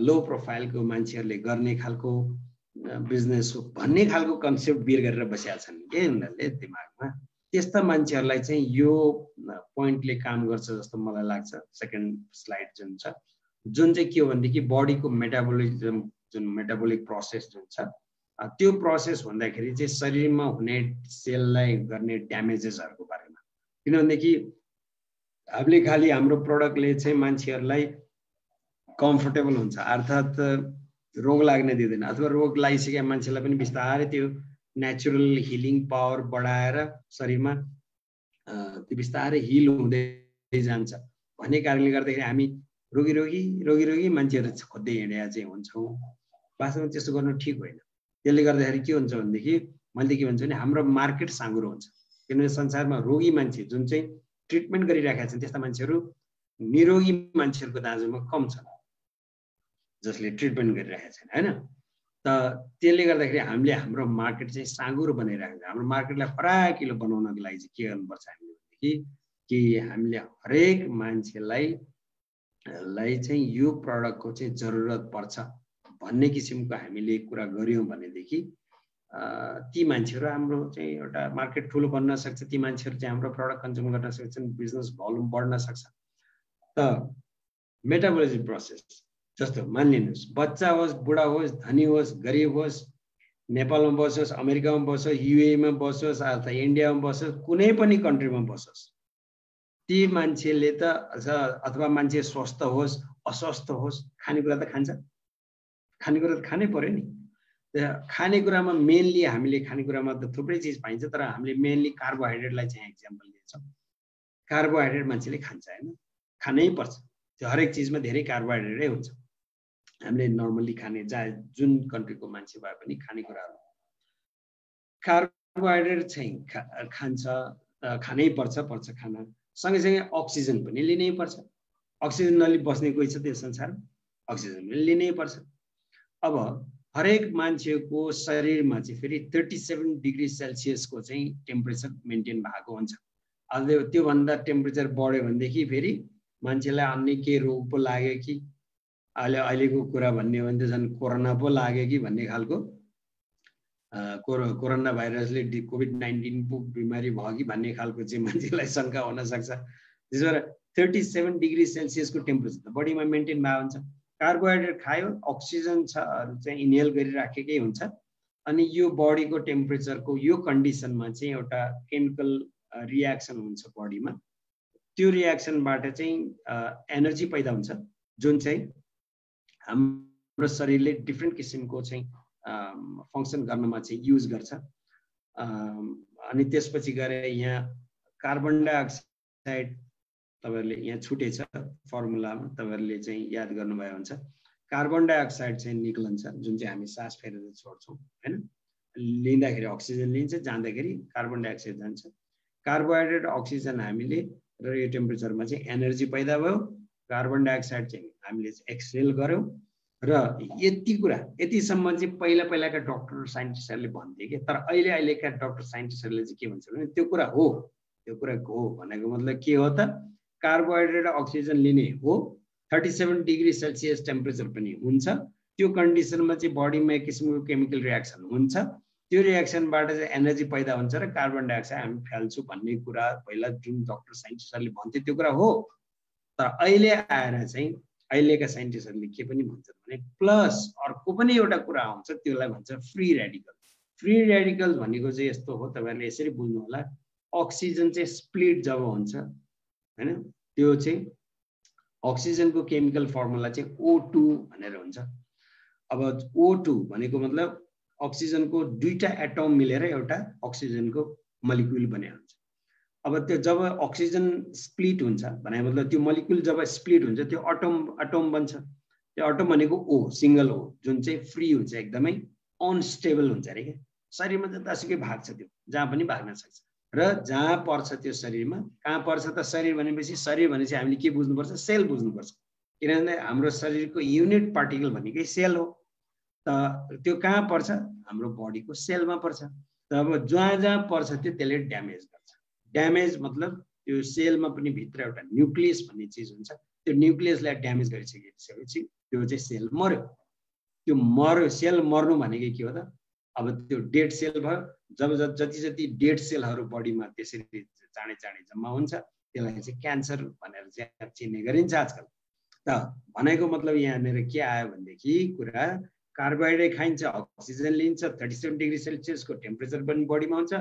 लो प्रोफाइलको मान्छेहरूले गर्ने खालको बिजनेस हो भन्ने खालको कन्सेप्ट बिर गरेर बसेका छन् के उनीहरूले दिमागमा। त्यस्ता मान्छेहरूलाई चाहिँ यो पोइन्टले काम गर्छ जस्तो मलाई लाग्छ। सेकेन्ड स्लाइड जुन छ, जुन चाहिँ के हो भनेदेखि बडीको मेटाबोलिजम, जुन मेटाबोलिक प्रोसेस जुन छ, त्यो प्रोसेस भन्दाखेरि चाहिँ शरीरमा हुने सेललाई गर्ने ड्यामेजेसहरूको बारेमा। किनभनेदेखि हामीले खालि हाम्रो प्रडक्टले चाहिँ मान्छेहरूलाई कम्फोर्टेबल हुन्छ, अर्थात् रोग लाग्न दिँदैन, अथवा रोग लागिसकेका मान्छेलाई पनि बिस्तारै त्यो नेचुरल हिलिङ पावर बढाएर शरीरमा त्यो बिस्तारै हिल हुँदै जान्छ भन्ने कारणले गर्दाखेरि हामी रोगी मान्छेहरू खोज्दै हिँडेका चाहिँ हुन्छौँ। वास्तवमा त्यस्तो गर्नु ठिक होइन। त्यसले गर्दाखेरि के हुन्छ भनेदेखि मैले के भन्छु भने हाम्रो मार्केट साँगुरो हुन्छ, किनभने संसारमा रोगी मान्छे जुन चाहिँ ट्रिटमेन्ट गरिरहेका छन् त्यस्ता मान्छेहरू निरोगी मान्छेहरूको दाजुमा कम छन् जसले ट्रिटमेन्ट गरिरहेका छन्, होइन त। त्यसले गर्दाखेरि हामीले हाम्रो मार्केट चाहिँ साँगुरो बनाइरहेको छ। हाम्रो मार्केटलाई फराकिलो बनाउनको लागि चाहिँ के गर्नुपर्छ हामीले भनेदेखि कि हामीले हरेक मान्छेलाई चाहिँ यो प्रडक्टको चाहिँ जरुरत पर्छ भन्ने किसिमको हामीले कुरा गऱ्यौँ भनेदेखि ती मान्छेहरू हाम्रो चाहिँ एउटा मार्केट ठुलो बन्न सक्छ, ती मान्छेहरू चाहिँ हाम्रो प्रडक्ट कन्ज्युम गर्न सक्छन्, बिजनेस भोल्युम बढ्न सक्छ। त मेटाबोलिजम प्रोसेस जस्तो मानिलिनुहोस् बच्चा होस्, बुढा होस्, धनी होस्, गरिब होस्, नेपालमा बसोस्, अमेरिकामा बसोस्, युएमा बसोस् अथवा इन्डियामा बसोस्, कुनै पनि कन्ट्रीमा बसोस्, ती मान्छेले त अथवा मान्छे स्वस्थ होस् अस्वस्थ होस् खानेकुरा त खान्छ, खानेकुरा त खानै पर्यो नि। खानेकुरामा मेनली हामीले खानेकुरामा त थुप्रै चिज पाइन्छ, तर हामीले मेनली कार्बोहाइड्रेटलाई चाहिँ एक्जाम्पल दिन्छौँ। कार्बोहाइड्रेट मान्छेले खान्छ, होइन, खानै पर्छ। त्यो हरेक चिजमा धेरै कार्बोहाइड्रेटै हुन्छ। हामीले नर्मली खाने जुन कन्ट्रीको मान्छे भए पनि खानेकुराहरू कार्बोहाइड्रेट चाहिँ खान्छ, खानै पर्छ खाना। सँगैसँगै अक्सिजन पनि लिनै पर्छ। अक्सिजन नलि बस्ने कोही छ त्यो संसारमा? अक्सिजन पनि लिनै पर्छ। अब हरेक मान्छेको शरीरमा चाहिँ फेरि 37 डिग्री सेल्सियसको चाहिँ टेम्परेचर मेन्टेन भएको हुन्छ। अझ त्योभन्दा टेम्परेचर बढ्यो भनेदेखि फेरि मान्छेलाई अन्य के रोग पो लाग्यो कि अहिलेको कुरा भन्ने हो भने त झन् कोरोना पो लाग्यो कि भन्ने खालको कोरोना भाइरसले कोभिड-19 पो बिमारी भयो कि भन्ने खालको चाहिँ मान्छेलाई शङ्का हुन सक्छ। त्यसो भएर 37 डिग्री सेल्सियसको टेम्परेचर बडीमा मेन्टेन भएको हुन्छ। कार्बोहाइड्रेट खायो, अक्सिजन चाहिँ इनहेल गरिराखेकै हुन्छ। अनि यो बडीको टेम्परेचरको यो कन्डिसनमा चाहिँ एउटा केमिकल रियाक्सन हुन्छ बडीमा। त्यो रियाक्सनबाट चाहिँ एनर्जी पैदा हुन्छ, जुन चाहिँ हाम्रो शरीरले डिफ्रेन्ट किसिमको चाहिँ फङ्सन गर्नमा चाहिँ युज गर्छ। अनि त्यसपछि गएर यहाँ कार्बन डाइअक्साइड तपाईहरुले यहाँ छुटेछ फर्मुलामा, तपाईहरुले चाहिँ याद गर्नुभयो हुन्छ। कार्बन डाइअक्साइड चाहिँ निक्लन्छ, जुन चाहिँ हामी सास फेरेर छोड्छौँ हैन। लिँदाखेरि अक्सिजन लिन्छ, जाँदाखेरि कार्बन डाइअक्साइड जान्छ। कार्बोहाइड्रेट अक्सिजन हामीले र यो टेम्परेचरमा चाहिँ एनर्जी पैदा भयो। कार्बन डाइअक्साइड चाहिँ हामीले एक्सहेल गर्यौं र यति कुरा यतिसम्म चाहिँ पहिलाका डाक्टर साइन्टिस्टहरुले भन्थे के। तर अहिलेका डाक्टर साइन्टिस्टहरुले चाहिँ के भन्छ भने त्यो कुरा हो, त्यो कुरा हो भनेको मतलब के हो त, कार्बोहाइड्रेट अक्सिजन लिने हो, 37 डिग्री सेल्सियस टेम्परेचर पनि हुन्छ। त्यो कन्डिसनमा चाहिँ बडीमा एक किसिमको केमिकल रियाक्सन हुन्छ। त्यो रियाक्सनबाट चाहिँ एनर्जी पैदा हुन्छ र कार्बन डाइअक्साइड हामी फाल्छौँ भन्ने कुरा पहिला जुन डाक्टर साइन्टिस्टहरुले भन्थे त्यो कुरा हो। तर अहिले आएर चाहिँ अहिलेका साइन्टिस्टहरुले के पनि भन्छन् भने प्लस अर्को पनि एउटा कुरा आउँछ, त्यसलाई भन्छ फ्री रेडिकल। फ्री रेडिकल भनेको चाहिँ यस्तो हो, तपाईहरुले यसरी बुझ्नु होला। अक्सिजन चाहिँ स्प्लिट जब हुन्छ हैन, त्यो चाहिँ अक्सिजनको केमिकल फर्मुला चाहिँ O2 भनेर हुन्छ। अब O2 भनेको मतलब अक्सिजनको दुईटा एटम मिलेर एउटा अक्सिजनको मोलिक्युल बने हुन्छ। अब त्यो जब अक्सिजन स्प्लिट हुन्छ भने मतलब त्यो मोलिक्युल जब स्प्लिट हुन्छ त्यो एटम बन्छ। त्यो एटम भनेको O, सिंगल O, जुन चाहिँ फ्री हुन्छ, एकदमै अनस्टेबल हुन्छ अरे के। शरीरमा जतासुकै भाग्छ, त्यो जहाँ पनि भाग्न सक्छ र जहाँ पर्छ त्यो शरीरमा। कहाँ पर्छ त शरीर भनेपछि, शरीर भनेपछि हामीले के बुझ्नुपर्छ, सेल बुझ्नुपर्छ। किनभने हाम्रो शरीरको युनिट पार्टिकल भनेकै सेल हो। त त्यो कहाँ पर्छ, हाम्रो बडीको सेलमा पर्छ। तब जहाँ जहाँ पर्छ त्यो त्यसले ड्यामेज गर्छ। ड्यामेज मतलब त्यो सेलमा पनि भित्र एउटा न्युक्लियस भन्ने चिज हुन्छ। त्यो न्युक्लियसलाई ड्यामेज गरिसकेपछि त्यो चाहिँ सेल मर्यो। त्यो मर्यो, सेल मर्नु भनेको के हो त, अब त्यो डेड सेल भयो। जब जति डेड सेलहरू बडीमा त्यसरी चाँडै चाँडै जम्मा हुन्छ त्यसलाई चाहिँ क्यान्सर भनेर चाहिँ चिन्ने गरिन्छ आजकल। त भनेको मतलब यहाँनिर के आयो भनेदेखि कुरा, कार्बोहाइड्रेट खाइन्छ, अक्सिजन लिन्छ, 37 डिग्री सेल्सियसको टेम्परेचर पनि बडीमा हुन्छ,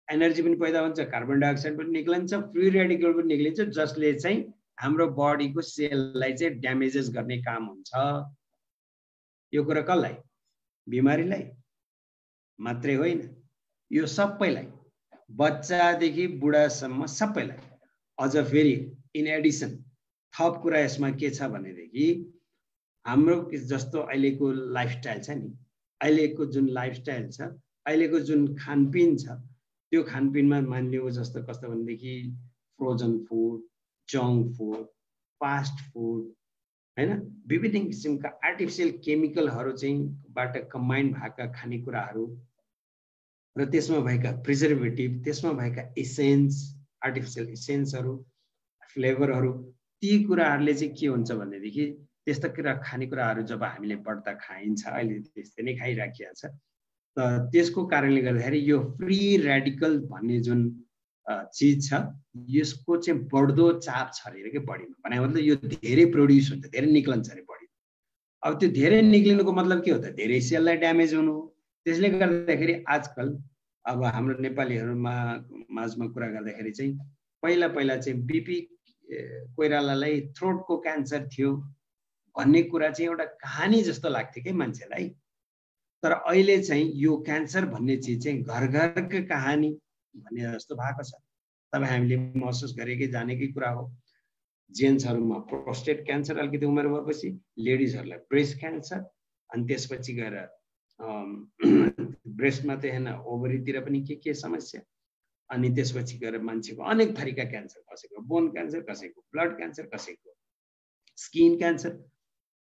एनर्जी पनि पैदा हुन्छ, कार्बन डाइअक्साइड पनि निक्लिन्छ, फ्री रेडिकल पनि निक्लिन्छ, जसले चाहिँ हाम्रो बडीको सेललाई चाहिँ ड्यामेजेस गर्ने काम हुन्छ। यो कुरा कसलाई, बिमारीलाई मात्रै होइन, यो सबैलाई, बच्चादेखि बुढासम्म सबैलाई। अझ फेरि इन एडिसन थप कुरा यसमा के छ भनेदेखि हाम्रो जस्तो अहिलेको लाइफस्टाइल छ नि, अहिलेको जुन लाइफस्टाइल छ, अहिलेको जुन खानपिन छ, त्यो खानपिनमा मानिलियो जस्तो कस्तो भनेदेखि frozen food, junk food, fast food हैन, विभिन्न किसिमका आर्टिफिसियल केमिकलहरू चाहिँ बाट कम्बाइन भएका खानेकुराहरू र त्यसमा भएका प्रिजर्भेटिभ, त्यसमा भएका एसेन्स, आर्टिफिसियल एसेन्सहरू, फ्लेभरहरू, ती कुराहरूले चाहिँ के हुन्छ भनेदेखि त्यस्ता कुरा खानेकुराहरू जब हामीले बढ्ता खाइन्छ, अहिले त्यस्तै नै खाइराखिएको छ, त त्यसको कारणले गर्दाखेरि यो फ्री रेडिकल भन्ने जुन चिज छ यसको चाहिँ बढ्दो चाप छ अरे के बडीमा। भने मतलब यो धेरै प्रोड्युस हुन्छ, धेरै निक्लन्छ अरे बडी। अब त्यो धेरै निक्लिनुको मतलब के हो त, धेरै सेललाई ड्यामेज हुनु हो। त्यसले गर्दाखेरि आजकल अब हाम्रो नेपालीहरूमा माझमा कुरा गर्दाखेरि चाहिँ पहिला चाहिँ बीपी कोइरालालाई थ्रोटको क्यान्सर थियो भन्ने कुरा चाहिँ एउटा कहानी जस्तो लाग्थ्यो के मान्छेलाई। तर अहिले चाहिँ यो क्यान्सर भन्ने चिज चाहिँ घर घरको कहानी भन्ने जस्तो भएको छ। तब हामीले महसुस गरेकै जानेकै कुरा हो। जेन्ट्सहरूमा प्रोस्टेट क्यान्सर अलिकति उमेर भएपछि, लेडिजहरूलाई ब्रेस्ट क्यान्सर, अनि त्यसपछि गएर ब्रेस्टमा त होइन ओभरीतिर पनि के समस्या, अनि त्यसपछि गएर मान्छेको अनेक थरीका क्यान्सर, कसैको बोन क्यान्सर, कसैको ब्लड क्यान्सर, कसैको स्किन क्यान्सर,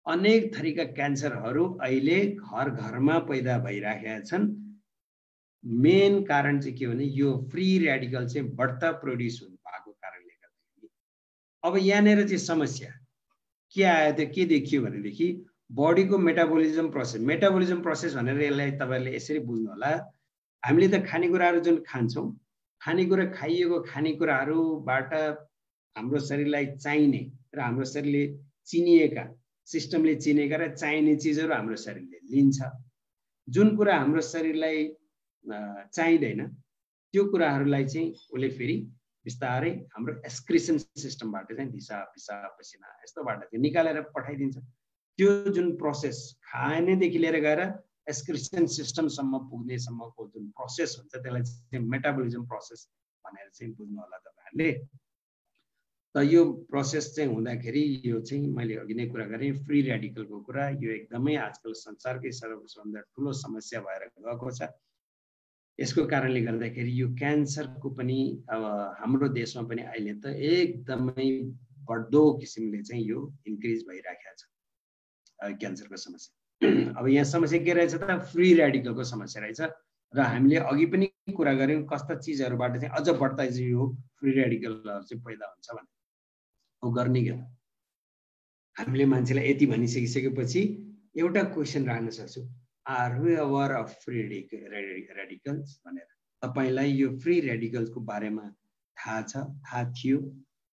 अनेक थरीका क्यान्सरहरू अहिले घर घरमा पैदा भइराखेका छन्। मेन कारण चाहिँ के हो भने यो फ्री रेडिकल चाहिँ बढ्ता प्रोड्युस हुनु भएको कारणले गर्दाखेरि। अब यहाँनिर चाहिँ समस्या के आयो त, के देखियो भनेदेखि बडीको मेटाबोलिजम प्रोसेस भनेर यसलाई तपाईहरुले यसरी बुझ्नु होला। हामीले त खानेकुराहरू जुन खान्छौं, खानेकुरा खाइएको खानेकुराहरूबाट हाम्रो शरीरलाई चाहिने र हाम्रो शरीरले चिनिएका सिस्टमले चिनेका र चाहिने चिजहरू हाम्रो शरीरले लिन्छ। जुन कुरा हाम्रो शरीरलाई चाहिँदैन त्यो कुराहरूलाई चाहिँ उसले फेरि बिस्तारै हाम्रो एक्सक्रिसन सिस्टमबाट चाहिँ दिशा पिसाब पसिना यस्तोबाट चाहिँ निकालेर पठाइदिन्छ। त्यो जुन प्रोसेस खानेदेखि लिएर गएर एक्सक्रिसन सिस्टमसम्म पुग्नेसम्मको जुन प्रोसेस हुन्छ त्यसलाई चाहिँ मेटाबोलिजम प्रोसेस भनेर चाहिँ बुझ्नु होला तपाईहरुले। त यो प्रोसेस चाहिँ हुँदाखेरि यो चाहिँ मैले अघि नै कुरा गरेँ फ्री रेडिकलको कुरा, यो एकदमै आजकल संसारकै सबभन्दा ठुलो समस्या भएर गएको छ। यसको कारणले गर्दाखेरि यो क्यान्सरको पनि अब हाम्रो देशमा पनि अहिले त एकदमै बढ्दो किसिमले चाहिँ यो इन्क्रिज भइराखेको छ क्यान्सरको समस्या। अब यहाँ समस्या के रहेछ त, फ्री रेडिकलको समस्या रहेछ र हामीले अघि पनि कुरा गर्यौं कस्ता चिजहरुबाट चाहिँ अझ बढ्ता चाहिँ यो फ्री रेडिकलहरु चाहिँ पैदा हुन्छ भने हो गर्ने के त। हामीले मान्छेलाई यति भनिसकिसकेपछि एउटा क्वेशन राख्न सक्छौं, are we aware of free radicals भनेर। तपाईलाई यो फ्री रेडिकल्सको बारेमा थाहा छ, थाहा थियो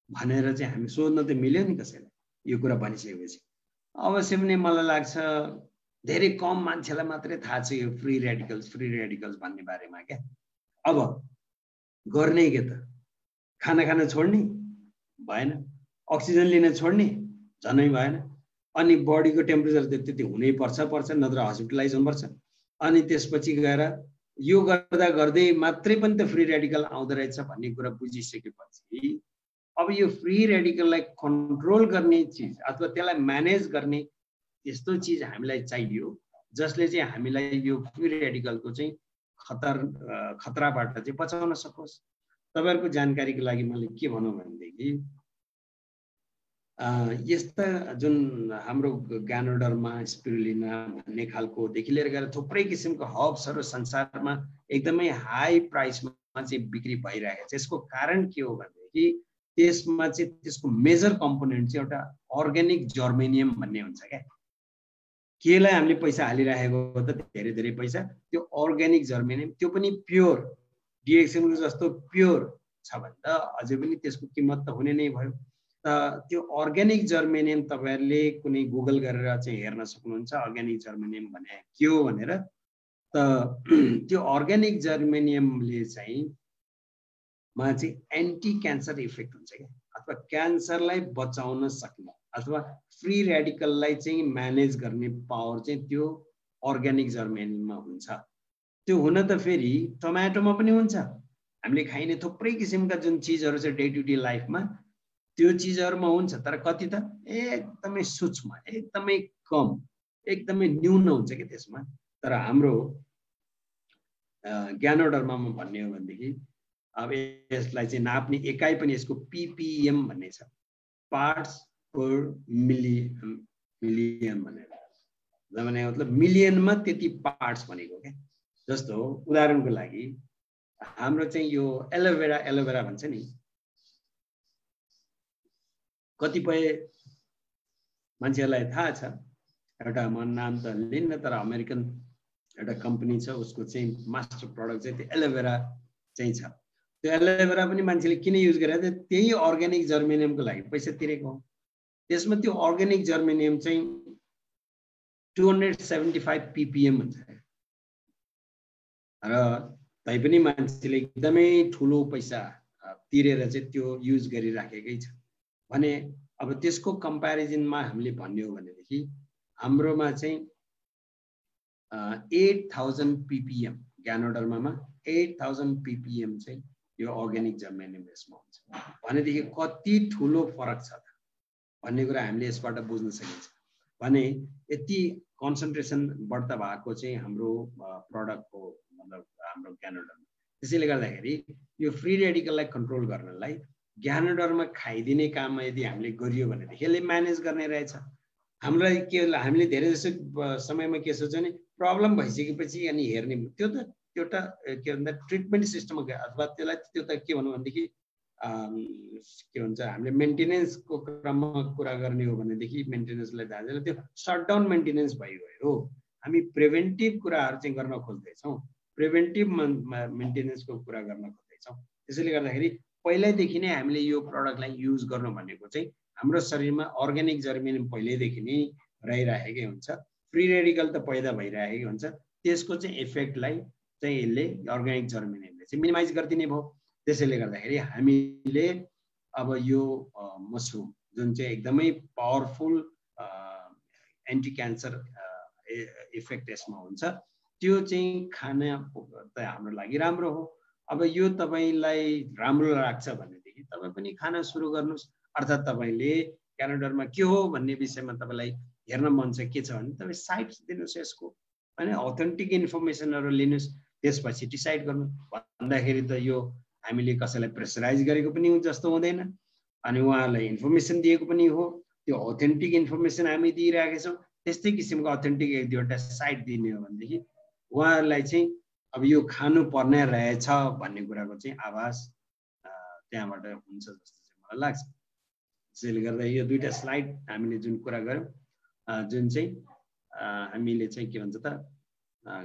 भनेर चाहिँ हामी सोध्न त मिल्यो नि कसैलाई यो कुरा भनिसकेपछि। अवश्य पनि मलाई लाग्छ धेरै कम मान्छेलाई मात्रै थाहा छ यो फ्री रेडिकल्स भन्ने बारेमा क्या। अब गर्ने के त, खाना खान छोड्ने भएन, अक्सिजन लिन छोड्ने झनै भएन, अनि बडीको टेम्परेचर त्यति हुनै पर्छ नत्र हस्पिटलाइज हुनुपर्छ। अनि त्यसपछि गएर यो गर्दा गर्दै मात्रै पनि त फ्री रेडिकल आउँदो रहेछ भन्ने कुरा बुझिसकेपछि अब यो फ्री रेडिकललाई कन्ट्रोल गर्ने चिज अथवा त्यसलाई म्यानेज गर्ने यस्तो चिज हामीलाई चाहियो जसले चाहिँ हामीलाई यो फ्री रेडिकलको चाहिँ खतराबाट चाहिँ बचाउन सकोस्। तपाईहरुको जानकारीको लागि मैले के भनौं भनेदेखि यस्ता जुन हाम्रो ग्यानोडर्मा स्पिरुलिना भन्ने खालको देखि लिएर गएर थुप्रै किसिमको हर्ब्सहरु संसारमा एकदमै हाई प्राइसमा चाहिँ बिक्री भइरहेको छ। यसको कारण के हो भनेदेखि त्यसमा चाहिँ त्यसको मेजर कम्पोनेन्ट चाहिँ एउटा अर्ग्यानिक जर्मेनियम भन्ने हुन्छ क्या। केलाई हामीले पैसा हालिरहेको हो त धेरै धेरै पैसा, त्यो अर्ग्यानिक जर्मेनियम त्यो पनि प्योर डिएक्सएनको जस्तो प्योर छ भने त अझै पनि त्यसको किम्मत त हुने नै भयो। त त्यो अर्ग्यानिक जर्मेनियम तपाईहरुले कुनै गुगल गरेर चाहिँ हेर्न सक्नुहुन्छ अर्ग्यानिक जर्मेनियम भने के हो भनेर। त त्यो अर्ग्यानिक जर्मेनियमले चाहिँ मा चाहिँ एन्टी क्यान्सर इफेक्ट हुन्छ क्या, अथवा क्यान्सरलाई बचाउन सक्ने अथवा फ्री रेडिकललाई चाहिँ म्यानेज गर्ने पावर चाहिँ त्यो अर्ग्यानिक जर्मेनियममा हुन्छ। त्यो हुन त फेरि टमाटोमा पनि हुन्छ, हामीले खाइने थुप्रै किसिमका जुन चिजहरु छ डे टु डे लाइफमा त्यो चिजहरुमा हुन्छ, तर कति त एकदमै सूक्ष्म एकदमै कम एकदमै न्यून हुन्छ के त्यसमा। तर हाम्रो ग्यानोडर्मामा भन्ने हो भनेदेखि अब यसलाई चाहिँ नाप्ने एकाइ पनि यसको पीपीएम भन्ने छ, पार्ट्स पर मिलियन भनेर, जमाने मतलब मिलियनमा त्यति पार्ट्स भनेको क्या। जस्तो उदाहरणको लागि हाम्रो चाहिँ यो एलोभेरा भन्छ नि, कतिपय मान्छेहरूलाई थाहा छ, एउटा म नाम त लिन्न तर अमेरिकन एउटा कम्पनी छ उसको चाहिँ मास्टर प्रोडक्ट चाहिँ त्यो एलोभेरा चाहिँ छ। त्यो एलोभेरा पनि मान्छेले किन युज गरेर त्यही अर्ग्यानिक जर्मेनियमको लागि पैसा तिरेको हो। त्यसमा त्यो अर्ग्यानिक जर्मेनियम चाहिँ 275 ppm हुन्छ र तैपनि मान्छेले एकदमै ठुलो पैसा तिरेर चाहिँ त्यो युज गरिराखेकै छ भने अब त्यसको कम्प्यारिजनमा हामीले भन्ने हो भनेदेखि हाम्रोमा चाहिँ 8000 ppm ग्यानोडर्मामा 8000 ppm चाहिँ यो अर्ग्यानिक जर्मेनियम यसमा हुन्छ भनेदेखि कति ठुलो फरक छ त भन्ने कुरा हामीले यसबाट बुझ्न सकिन्छ। भने यति कन्सन्ट्रेसन बढ्ता भएको चाहिँ हाम्रो प्रोडक्टको मतलब हाम्रो ग्यानोडर्मा। त्यसैले गर्दाखेरि यो फ्री रेडिकललाई कन्ट्रोल गर्नलाई ग्यानोडर्मा खाइदिने काममा यदि हामीले गरियो भनेदेखि यसले म्यानेज गर्ने रहेछ। हामीलाई के हामीले धेरै जसो समयमा के सोच्छौँ भने प्रब्लम भइसकेपछि अनि हेर्ने त्यो त एउटा के भन्दा ट्रिटमेन्ट सिस्टममा गयो अथवा त्यसलाई त्यो त के भनौँ भनेदेखि के भन्छ हामीले मेन्टेनेन्सको क्रममा कुरा गर्ने हो भनेदेखि मेन्टेनेन्सलाई दार्जिलिङ त्यो सटडाउन मेन्टेनेन्स भइगयो। हामी प्रिभेन्टिभ कुराहरू चाहिँ गर्न खोज्दैछौँ, प्रिभेन्टिभ मेन्टेनेन्सको कुरा गर्न खोज्दैछौँ। त्यसैले गर्दाखेरि पहिल्यैदेखि नै हामीले यो प्रडक्टलाई युज गर्नु भनेको चाहिँ हाम्रो शरीरमा अर्ग्यानिक जर्मिन पहिल्यैदेखि नै रहिरहेकै हुन्छ, फ्री रेडिकल त पैदा भइरहेकै हुन्छ, त्यसको चाहिँ इफेक्टलाई चाहिँ यसले अर्ग्यानिक जर्मिनले चाहिँ मिनिमाइज गरिदिने भयो। त्यसैले गर्दाखेरि हामीले अब यो मसरुम जुन चाहिँ एकदमै पावरफुल एन्टी क्यान्सर इफेक्ट यसमा हुन्छ, त्यो चाहिँ खाना त हाम्रो लागि राम्रो हो। अब यो तपाईलाई राम्रो लाग्छ भनेदेखि तपाईँ पनि खाना सुरु गर्नुहोस्। अर्थात् तपाईँले क्यानाडामा के हो भन्ने विषयमा तपाईँलाई हेर्न मन छ के छ भने तपाईँ साइट्स दिनुहोस् यसको, होइन अथेन्टिक इन्फर्मेसनहरू लिनुहोस्, त्यसपछि डिसाइड गर्नु। भन्दाखेरि त यो हामीले कसैलाई प्रेसराइज गरेको पनि जस्तो हुँदैन अनि उहाँहरूलाई इन्फर्मेसन दिएको पनि हो, त्यो अथेन्टिक इन्फर्मेसन हामी दिइरहेका छौँ। त्यस्तै किसिमको अथेन्टिक एक दुईवटा साइट दिने हो भनेदेखि उहाँहरूलाई चाहिँ अब यो खानु पर्ने रहेछ भन्ने कुराको चाहिँ आभास त्यहाँबाट हुन्छ जस्तो चाहिँ मलाई लाग्छ। त्यसैले गर्दा यो दुईटा स्लाइड हामीले जुन कुरा गऱ्यौँ, जुन चाहिँ हामीले चाहिँ के भन्छ त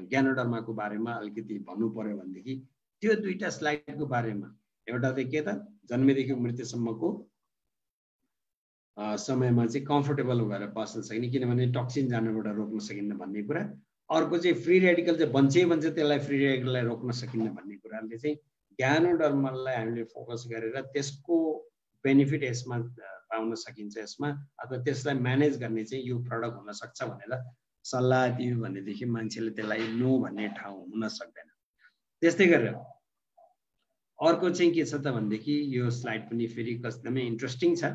ज्ञानोडर्माको बारेमा अलिकति भन्नु पर्यो भनेदेखि त्यो दुईटा स्लाइडको बारेमा एउटा चाहिँ के त जन्मेदेखि मृत्युसम्मको समयमा चाहिँ कम्फर्टेबल भएर बस्न सकिने, किनभने टक्सिन जानबाट रोक्न सकिन्न भन्ने कुरा। अर्को चाहिँ फ्री रेडिकल चाहिँ बन्छ त्यसलाई फ्री रेडिकललाई रोक्न सकिन्न भन्ने कुराले चाहिँ ज्ञानोडर्मालाई हामीले फोकस गरेर त्यसको बेनिफिट यसमा पाउन सकिन्छ यसमा, अथवा त्यसलाई म्यानेज गर्ने चाहिँ यो प्रडक्ट हुन सक्छ भनेर सल्लाह दियो भनेदेखि मान्छेले त्यसलाई नो भन्ने ठाउँ हुन सक्दैन। त्यस्तै गरेर अर्को चाहिँ के छ त भनेदेखि यो स्लाइड पनि फेरि एकदमै इन्ट्रेस्टिङ छ,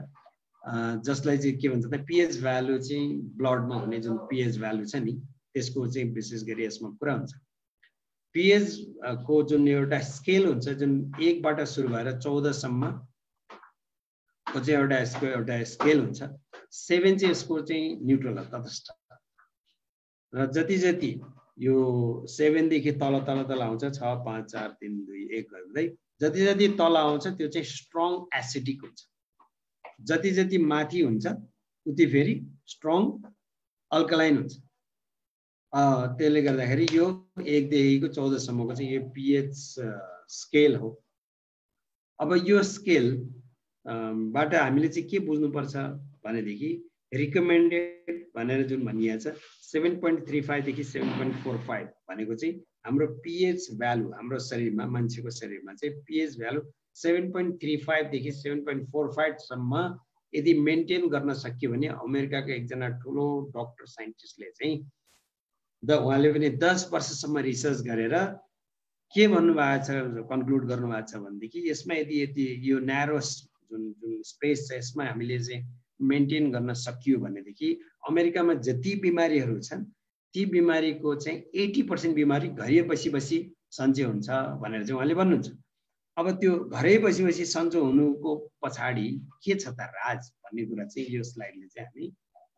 जसलाई चाहिँ के भन्छ त पिएच भ्यालु चाहिँ ब्लडमा हुने जुन पिएच भ्यालु छ नि त्यसको चाहिँ विशेष गरी यसमा कुरा हुन्छ। पिएच को जुन एउटा स्केल हुन्छ जुन 1 बाट सुरु भएर 14 सम्म को चाहिँ एउटा स्केल हुन्छ। 7 चाहिँ यसको चाहिँ न्युट्रल हो, तटस्थ, र जति जति यो 7 देखि तल तल तल आउँछ 6 5 4 3 2 1 गर्दै जति जति तल आउँछ त्यो चाहिँ स्ट्रङ एसिडिक हुन्छ, जति जति माथि हुन्छ उति फेरि स्ट्रङ अल्कलाइन हुन्छ। त्यसले गर्दाखेरि यो 1 देखिको 14 सम्मको चाहिँ यो पिएच स्केल हो। अब यो स्केल बाट हामीले चाहिँ के बुझ्नुपर्छ भनेदेखि रिकमेन्डेड भनेर जुन भनिएको छ 7.35 देखि 7.45 भनेको चाहिँ हाम्रो पिएच भ्यालु हाम्रो शरीरमा मान्छेको शरीरमा चाहिँ पिएच भ्यालु 7.35 देखि 7.45 सम्म यदि मेन्टेन गर्न सकियो भने अमेरिकाको एकजना ठुलो डक्टर साइन्टिस्टले चाहिँ उहाँले पनि 10 वर्षसम्म रिसर्च गरेर के भन्नुभएको छ कन्क्लुड गर्नुभएको छ भनेदेखि यसमा यदि यो न्यारो जुन स्पेस छ यसमा हामीले चाहिँ मेन्टेन गर्न सकियो भनेदेखि अमेरिकामा जति बिमारीहरू छन् ती बिमारीको चाहिँ 80% बिमारी घरै बसी सन्चो हुन्छ भनेर चाहिँ उहाँले भन्नुहुन्छ। अब त्यो घरै बसी सन्चो हुनुको पछाडि के छ त राज भन्ने कुरा चाहिँ यो स्लाइडले चाहिँ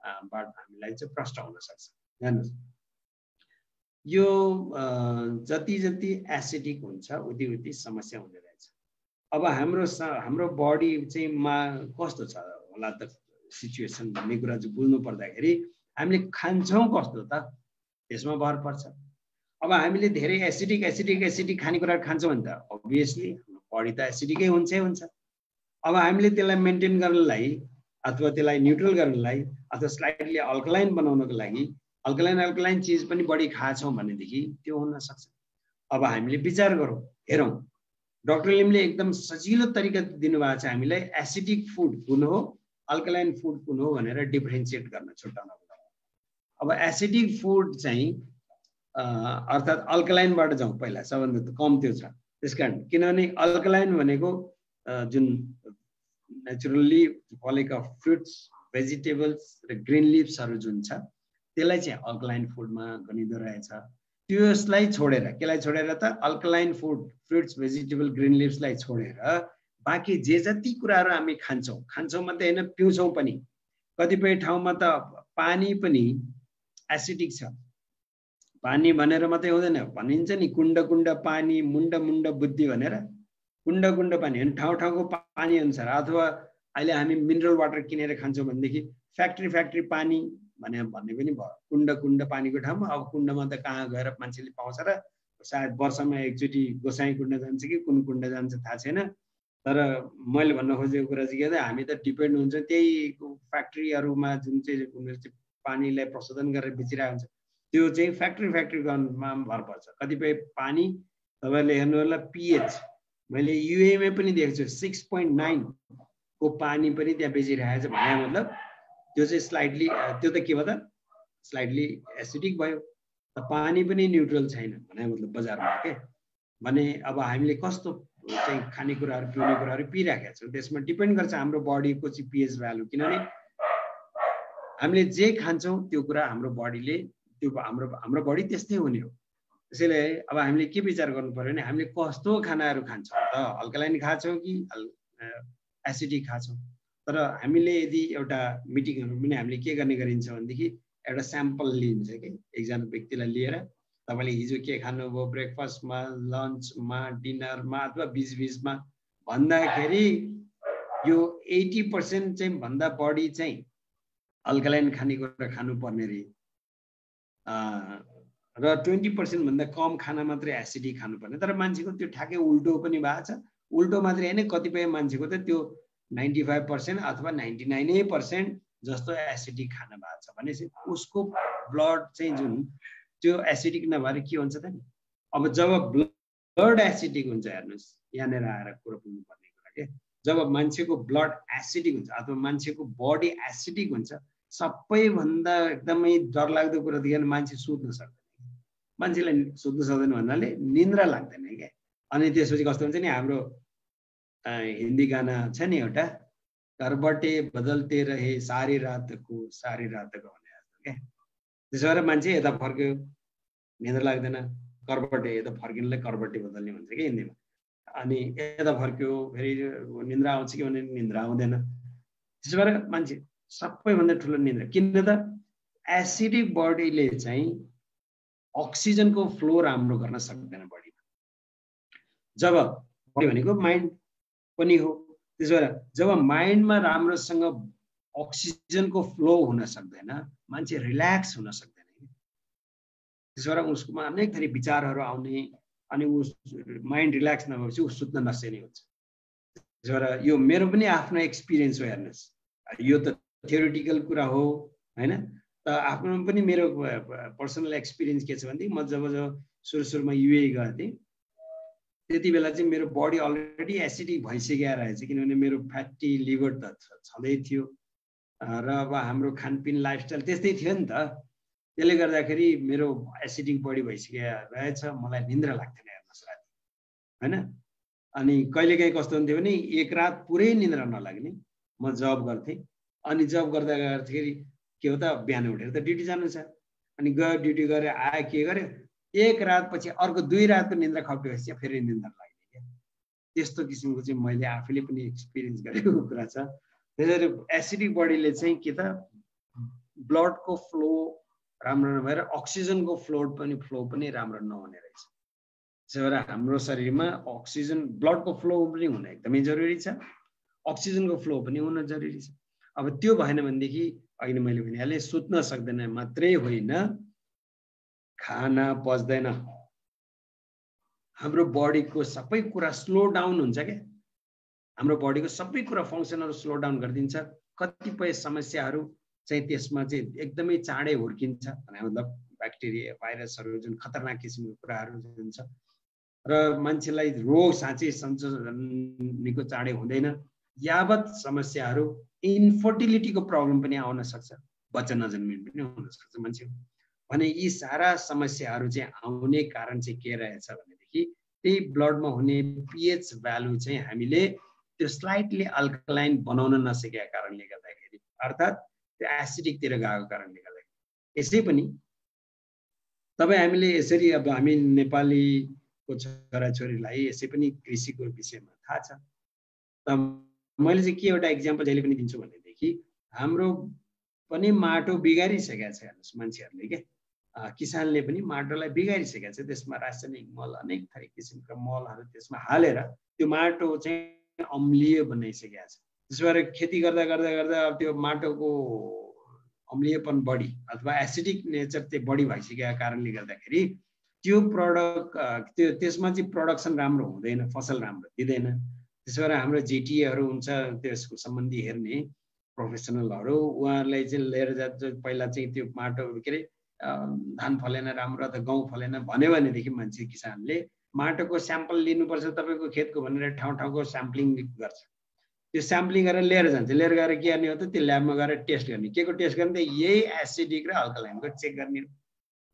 हामीलाई चाहिँ प्रश्न हुन सक्छ। हेर्नुहोस् यो जति जति एसिडिक हुन्छ उति उति समस्या हुँदै रहेछ। अब हाम्रो बडी चाहिँ मा कस्तो छ होला त सिचुएसन भन्ने कुरा चाहिँ बुझ्नु पर्दाखेरि हामीले खान्छौँ कस्तो त त्यसमा भर पर्छ। अब हामीले धेरै एसिडिक खानेकुराहरू खान्छौँ भने त अभियसली बडी त एसिडिकै हुन्छ। अब हामीले त्यसलाई मेन्टेन गर्नलाई अथवा त्यसलाई न्युट्रल गर्नलाई अथवा स्लाइडली अल्कलाइन बनाउनको लागि अल्कलाइन चिज पनि बढी खाछौँ भनेदेखि त्यो हुन सक्छ। अब हामीले विचार गरौँ, हेरौँ, डाक्टर लिमले एकदम सजिलो तरिका दिनुभएको छ हामीलाई एसिडिक फुड कुन हो अल्कलाइन फुड कुन हो भनेर डिफरेन्सिएट गर्न छुट्याउन। अब एसिडिक फुड चाहिँ अर्थात् अल्कलाइनबाट जाउँ पहिला, सबभन्दा कम त्यो छ। त्यसकारण किनभने अल्कलाइन भनेको जुन नेचुरली फलेका फ्रुट्स भेजिटेबल्स र ग्रिन लिभ्सहरू जुन छ त्यसलाई चाहिँ अल्कलाइन फुडमा गनिँदो रहेछ। त्यसलाई छोडेर केलाई छोडेर त alkaline food fruits vegetable green लिभ्सलाई छोडेर बाँकी जे जति कुराहरू हामी खान्छौँ मात्रै होइन पिउँछौँ पनि। कतिपय ठाउँमा त पानी पनि एसिडिक छ। पानी भनेर मात्रै हुँदैन, भनिन्छ नि कुण्ड कुण्ड पानी मुण्ड मुण्ड बुद्धि भनेर। कुण्ड कुण्ड पानी होइन, ठाउँ ठाउँको पानी अनुसार। अथवा अहिले हामी मिनरल वाटर किनेर खान्छौँ भनेदेखि फ्याक्ट्री पानी भन्ने पनि भयो। कुण्ड कुण्ड पानीको ठाउँमा अब कुण्डमा त कहाँ गएर मान्छेले पाउँछ र, सायद वर्षमा एकचोटि गोसाई कुण्ड जान्छ कि कुन कुण्ड जान्छ थाहा छैन। तर मैले भन्न खोजेको कुरा चाहिँ के हो, हामी त डिपेन्ड हुन्छ त्यही फ्याक्ट्रीहरूमा जुन चाहिँ उनीहरू चाहिँ पानीलाई प्रशोधन गरेर बेचिरहेको हुन्छ, त्यो चाहिँ फ्याक्ट्रीमा भर पर्छ। कतिपय पानी तपाईँहरूले हेर्नु होला पिएच, मैले युएमा पनि देखेको छु 6.9 को पानी पनि त्यहाँ बेचिरहेको छ भने मतलब त्यो चाहिँ स्लाइडली, त्यो त के भयो त स्लाइडली एसिडिक भयो। पानी पनि न्युट्रल छैन भने मतलब बजारमा के भने अब हामीले कस्तो चाहिँ खानेकुराहरू पिउने कुराहरू पिइराखेका छौँ त्यसमा डिपेन्ड गर्छ हाम्रो बडीको चाहिँ पिएच भ्यालु। किनभने हामीले जे खान्छौँ त्यो कुरा हाम्रो बडीले, त्यो हाम्रो बडी त्यस्तै हुने हो। त्यसैले अब हामीले के विचार गर्नु पर्यो भने हामीले कस्तो खानाहरू खान्छौँ त, अल्कालाइन खान्छौँ कि एसिडिक खान्छौँ। तर हामीले यदि एउटा मिटिङहरू पनि हामीले के गर्ने गरिन्छ भनेदेखि एउटा स्याम्पल लिन्छ कि एकजना व्यक्तिलाई लिएर तपाईँले हिजो के खानुभयो ब्रेकफास्टमा, लन्चमा, डिनरमा अथवा बिचबिचमा भन्दाखेरि यो 80% चाहिँ भन्दा बढी चाहिँ अल्कालाइन खानेकुरा खानुपर्ने रे र 20% भन्दा कम खाना मात्रै एसिडिक खानुपर्ने। तर मान्छेको त्यो ठ्याक्कै उल्टो पनि भएको छ। उल्टो मात्रै होइन, कतिपय मान्छेको त त्यो 95% अथवा 99% जस्तो एसिडिक खाना भएको छ भनेपछि उसको ब्लड चाहिँ जुन त्यो एसिडिक नभएर के हुन्छ त नि। अब जब ब्लड एसिडिक हुन्छ, हेर्नुहोस् यहाँनिर आएर कुरो बुझ्नुपर्ने कुरा के, जब मान्छेको ब्लड एसिडिक हुन्छ अथवा मान्छेको बडी एसिडिक हुन्छ, सबैभन्दा एकदमै डरलाग्दो कुरा देखेर मान्छे सुत्न सक्दैन। मान्छेलाई सुत्न सक्दैन भन्नाले निन्द्रा लाग्दैन क्या। अनि त्यसपछि कस्तो हुन्छ नि, हाम्रो हिन्दी गाना छ नि एउटा, करबटे बदलते रहे सारी रातको भने जस्तो क्या। त्यसो भएर मान्छे यता फर्क्यो निन्द्रा लाग्दैन, करबटे यता फर्किनुलाई करबटे बदल्ने भन्छ कि हिन्दीमा। अनि यता फर्क्यो फेरि निन्द्रा आउँछ कि भने निन्द्रा आउँदैन। त्यसो भएर मान्छे सबैभन्दा ठुलो निन्द्रा। किन त एसिडिक बडीले चाहिँ अक्सिजनको फ्लो राम्रो गर्न सक्दैन बडीमा। जब बडी भनेको माइन्ड पनि हो, त्यसो भएर जब माइन्डमा राम्रोसँग अक्सिजनको फ्लो हुन सक्दैन, मान्छे रिल्याक्स हुन सक्दैन। त्यसो भएर उसकोमा अनेक थरी विचारहरू आउने अनि उस माइन्ड रिल्याक्स नभएपछि ऊ सुत्न नसक्ने हुन्छ। त्यसो भएर यो मेरो पनि आफ्नो एक्सपिरियन्स हो। हेर्नुहोस् यो त थ्योरिटिकल कुरा हो होइन, त आफ्नो पनि मेरो पर्सनल एक्सपिरियन्स के छ भनेदेखि म जब सुरुमा युए गएको थिएँ त्यति बेला चाहिँ मेरो बडी अलरेडी एसिडिक भइसकेको रहेछ। किनभने मेरो फ्याटी लिभर त छँदै थियो र अब हाम्रो खानपिन लाइफस्टाइल त्यस्तै थियो नि त। त्यसले गर्दाखेरि मेरो एसिडिक बडी भइसकेको रहेछ, मलाई निन्द्रा लाग्थेन हेर्नुहोस् राति होइन। अनि कहिलेकाहीँ कस्तो हुन्थ्यो भने एक रात पुरै निन्द्रा नलाग्ने। म जब गर्थेँ, अनि जब गर्दाखेरि के हो त बिहान उठेर त ड्युटी जानु छ, अनि गयो ड्युटी गरेर आयो के गर्यो, एक रात पछि अर्को 2 रातको निन्द्रा खप्योपछि फेरि निन्द्रा लाग्ने क्या। त्यस्तो किसिमको चाहिँ मैले आफैले पनि एक्सपिरियन्स गरेको कुरा छ। त्यसैले एसिडिक बडीले चाहिँ के त ब्लडको फ्लो राम्रो नभएर अक्सिजनको फ्लो पनि राम्रो नहुने रहेछ। त्यसो भएर हाम्रो शरीरमा अक्सिजन ब्लडको फ्लो पनि हुन एकदमै जरुरी छ, अक्सिजनको फ्लो पनि हुन जरुरी छ। अब त्यो भएन भनेदेखि अघि मैले भनिहालेँ सुत्न सक्दैन मात्रै होइन, खाना पच्दैन, हाम्रो बडीको सबै कुरा स्लो डाउन हुन्छ क्या। हाम्रो बडीको सबै कुरा फङ्सनहरू स्लो डाउन गरिदिन्छ। कतिपय समस्याहरू चाहिँ त्यसमा चाहिँ एकदमै चाँडै हुर्किन्छ भने मतलब ब्याक्टेरिया भाइरसहरू जुन खतरनाक किसिमको कुराहरू जुन छ र मान्छेलाई रोग साँच्चै निको चाँडै हुँदैन। यावत समस्याहरू इन्फर्टिलिटीको प्रब्लम पनि आउन सक्छ, बच्चा नजन्मिने पनि हुन सक्छ मान्छेको। भने यी सारा समस्याहरू चाहिँ आउने कारण चाहिँ के रहेछ भनेदेखि त्यही ब्लडमा हुने पिएच भ्यालु चाहिँ हामीले त्यो स्लाइटली अल्कालाइन बनाउन नसकेका कारणले गर्दाखेरि, अर्थात् त्यो एसिडिकतिर गएको कारणले गर्दाखेरि। यसै पनि तपाईँ हामीले यसरी अब हामी नेपालीको छोराछोरीलाई यसै पनि कृषिको विषयमा थाहा छ। त मैले चाहिँ के एउटा इक्जाम्पल जहिले पनि दिन्छु भनेदेखि हाम्रो पनि माटो बिगारिसकेको छ हेर्नुहोस् मान्छेहरूले के किसानले पनि माटोलाई बिगारिसकेको छ। त्यसमा रासायनिक मल अनेक थरी किसिमका मलहरू त्यसमा हालेर त्यो माटो चाहिँ अम्लीय बनाइसकेको छ। त्यसो भएर खेती गर्दा गर्दा गर्दा अब त्यो माटोको अम्लीयपन बढी अथवा एसिडिक नेचर चाहिँ बढी भइसकेको कारणले गर्दाखेरि त्यो प्रडक्ट त्यसमा चाहिँ प्रोडक्सन राम्रो हुँदैन, फसल राम्रो दिँदैन। त्यसो भएर हाम्रो जिटिएहरू हुन्छ त्यसको सम्बन्धी हेर्ने प्रोफेसनलहरू, उहाँहरूलाई चाहिँ लिएर जान्छ। पहिला चाहिँ त्यो माटो के अरे धान फलेन राम्रो अथवा गहुँ फलेन भन्यो भनेदेखि मान्छे किसानले माटोको स्याम्पल लिनुपर्छ तपाईँको खेतको भनेर ठाउँ ठाउँको स्याम्पलिङ गर्छ। त्यो स्याम्पलिङ गरेर लिएर जान्छ। लिएर गएर के गर्ने हो त, त्यो ल्याबमा गएर टेस्ट गर्ने। के को टेस्ट गर्ने त, यही एसिडिक र अल्कलाइनको चेक गर्ने।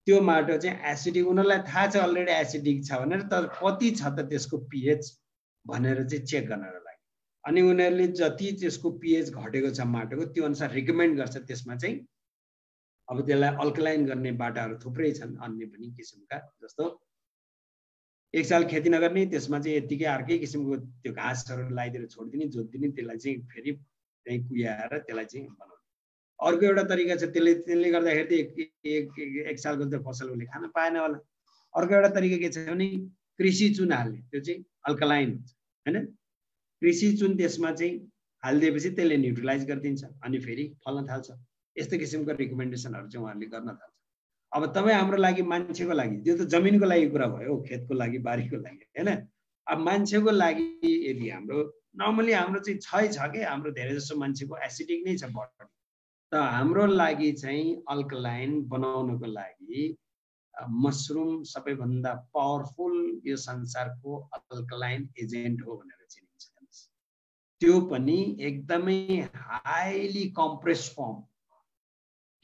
त्यो माटो चाहिँ एसिडिक, उनीहरूलाई थाहा छ अलरेडी एसिडिक छ भनेर, तर कति छ त त्यसको पिएच भनेर चाहिँ चेक गर्नको लागि। अनि उनीहरूले जति त्यसको पिएच घटेको छ माटोको त्यो अनुसार रिकमेन्ड गर्छ। त्यसमा चाहिँ अब त्यसलाई अल्कलाइन गर्ने बाटाहरू थुप्रै छन् अन्य पनि किसिमका, जस्तो एक साल खेती नगर्ने, त्यसमा चाहिँ यतिकै अर्कै किसिमको त्यो घाँसहरू लगाइदिएर छोडिदिने, जोतिदिने, त्यसलाई चाहिँ फेरि त्यहीँ कुहाएर त्यसलाई चाहिँ बनाउने। अर्को एउटा तरिका छ, त्यसले गर्दाखेरि एक सालको त फसल उसले खान पाएन होला। अर्को एउटा तरिका के छ भने कृषि चुन हाल्ने, त्यो चाहिँ अल्कलाइन हुन्छ हैन। कृषि चुन त्यसमा चाहिँ हालिदिएपछि त्यसले न्युट्रलाइज गरिदिन्छ अनि फेरि फल्न थाल्छ। यस्तो किसिमको रिकमेन्डेसनहरू चाहिँ उहाँहरूले गर्न थाल्छ। अब तपाईँ हाम्रो लागि मान्छेको लागि, त्यो त जमिनको लागि कुरा भयो, खेतको लागि बारीको लागि हैन। अब मान्छेको लागि यदि हाम्रो नर्मली हाम्रो चाहिँ छ कि हाम्रो धेरै जसो मान्छेको एसिडिक नै छ बडी, त हाम्रो लागि चाहिँ अल्कलाइन बनाउनको लागि मसरुम सबैभन्दा पावरफुल यो संसारको अल्कलाइन एजेन्ट हो भनेर चिनिन्छ। त्यो पनि एकदमै हाइली कम्प्रेस फर्म।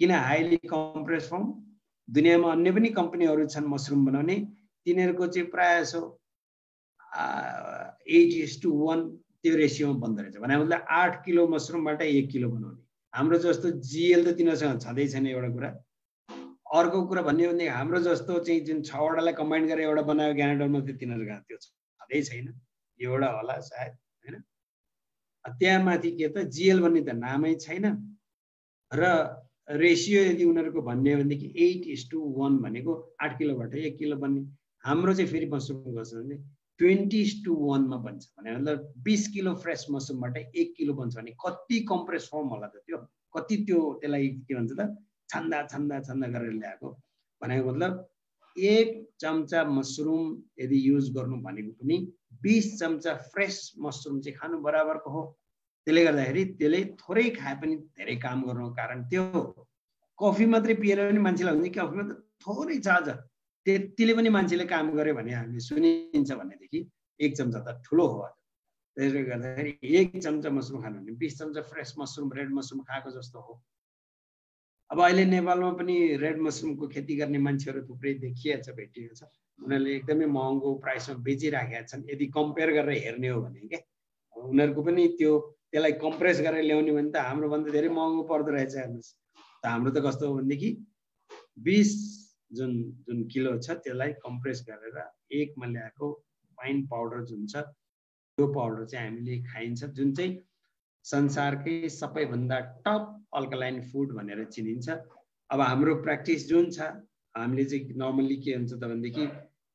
किन हाइली कम्प्रेस फर्म? दुनियाँमा अन्य पनि कम्पनीहरू छन् मसरुम बनाउने, तिनीहरूको चाहिँ प्रायः सो 8:1 त्यो रेसियोमा बन्दो रहेछ। भने मतलब 8 किलो मसरुमबाट 1 किलो बनाउने। हाम्रो जस्तो जिएल त तिनीहरूसँग छँदै छैन एउटा कुरा। अर्को कुरा भन्ने हो भने हाम्रो जस्तो चाहिँ जुन 6 वटालाई कम्बाइन गरेर एउटा बनायो क्यानाडामा, त्यो तिनीहरूसँग त्यो छँदै छैन। एउटा होला सायद हैन। त्यहाँ माथि के त जिएल भन्ने त नामै छैन र रेसियो यदि उनीहरूको भन्ने हो भनेदेखि 8:1 भनेको 8 किलोबाट 1 किलो बन्ने। हाम्रो चाहिँ फेरि मसरुम गर्छ भने 20:1 मा बन्छ। भने मतलब 20 किलो फ्रेस मसरुमबाट 1 किलो बन्छ भने कति कम्प्रेस फर्म होला त त्यो, कति त्यो त्यसलाई के भन्छ त छन्दा छन्दा छन्दा गरेर ल्याएको। भनेको मतलब 1 चम्चा मसरुम यदि युज गर्नु भनेको पनि 20 चम्चा फ्रेस मसरुम चाहिँ खानु बराबरको हो। त्यसले गर्दाखेरि त्यसले थोरै खाए पनि धेरै काम गर्नुको कारण त्यो। कफी मात्रै पिएर पनि मान्छेलाई हुन्छ कि कफीमा त थोरै छ अझ, त्यतिले पनि मान्छेले काम गर्यो भने हामीले सुनिन्छ भनेदेखि 1 चम्चा त ठुलो हो। त्यसले गर्दाखेरि 1 चम्चा मसरुम खानु भने 20 चम्चा फ्रेस मसरुम रेड मसरुम खाएको जस्तो हो। अब अहिले नेपालमा पनि रेड मसरुमको खेती गर्ने मान्छेहरू थुप्रै देखिएको छ, भेटिएको छ। उनीहरूले एकदमै महँगो प्राइसमा बेचिराखेका छन्। यदि कम्पेयर गरेर हेर्ने हो भने के उनीहरूको पनि त्यो त्यसलाई कम्प्रेस गरेर ल्याउने भने त हाम्रो भन्दा धेरै महँगो पर्दो रहेछ। हेर्नुहोस् त हाम्रो त कस्तो हो भनेदेखि 20 जुन किलो छ त्यसलाई कम्प्रेस गरेर 1 मा ल्याएको फाइन पाउडर जुन छ त्यो पाउडर चाहिँ हामीले खाइन्छ, जुन चाहिँ संसारकै सबैभन्दा टप अल्कलाइन फुड भनेर चिनिन्छ। अब हाम्रो प्र्याक्टिस जुन छ हामीले चाहिँ नर्मली के हुन्छ त भनेदेखि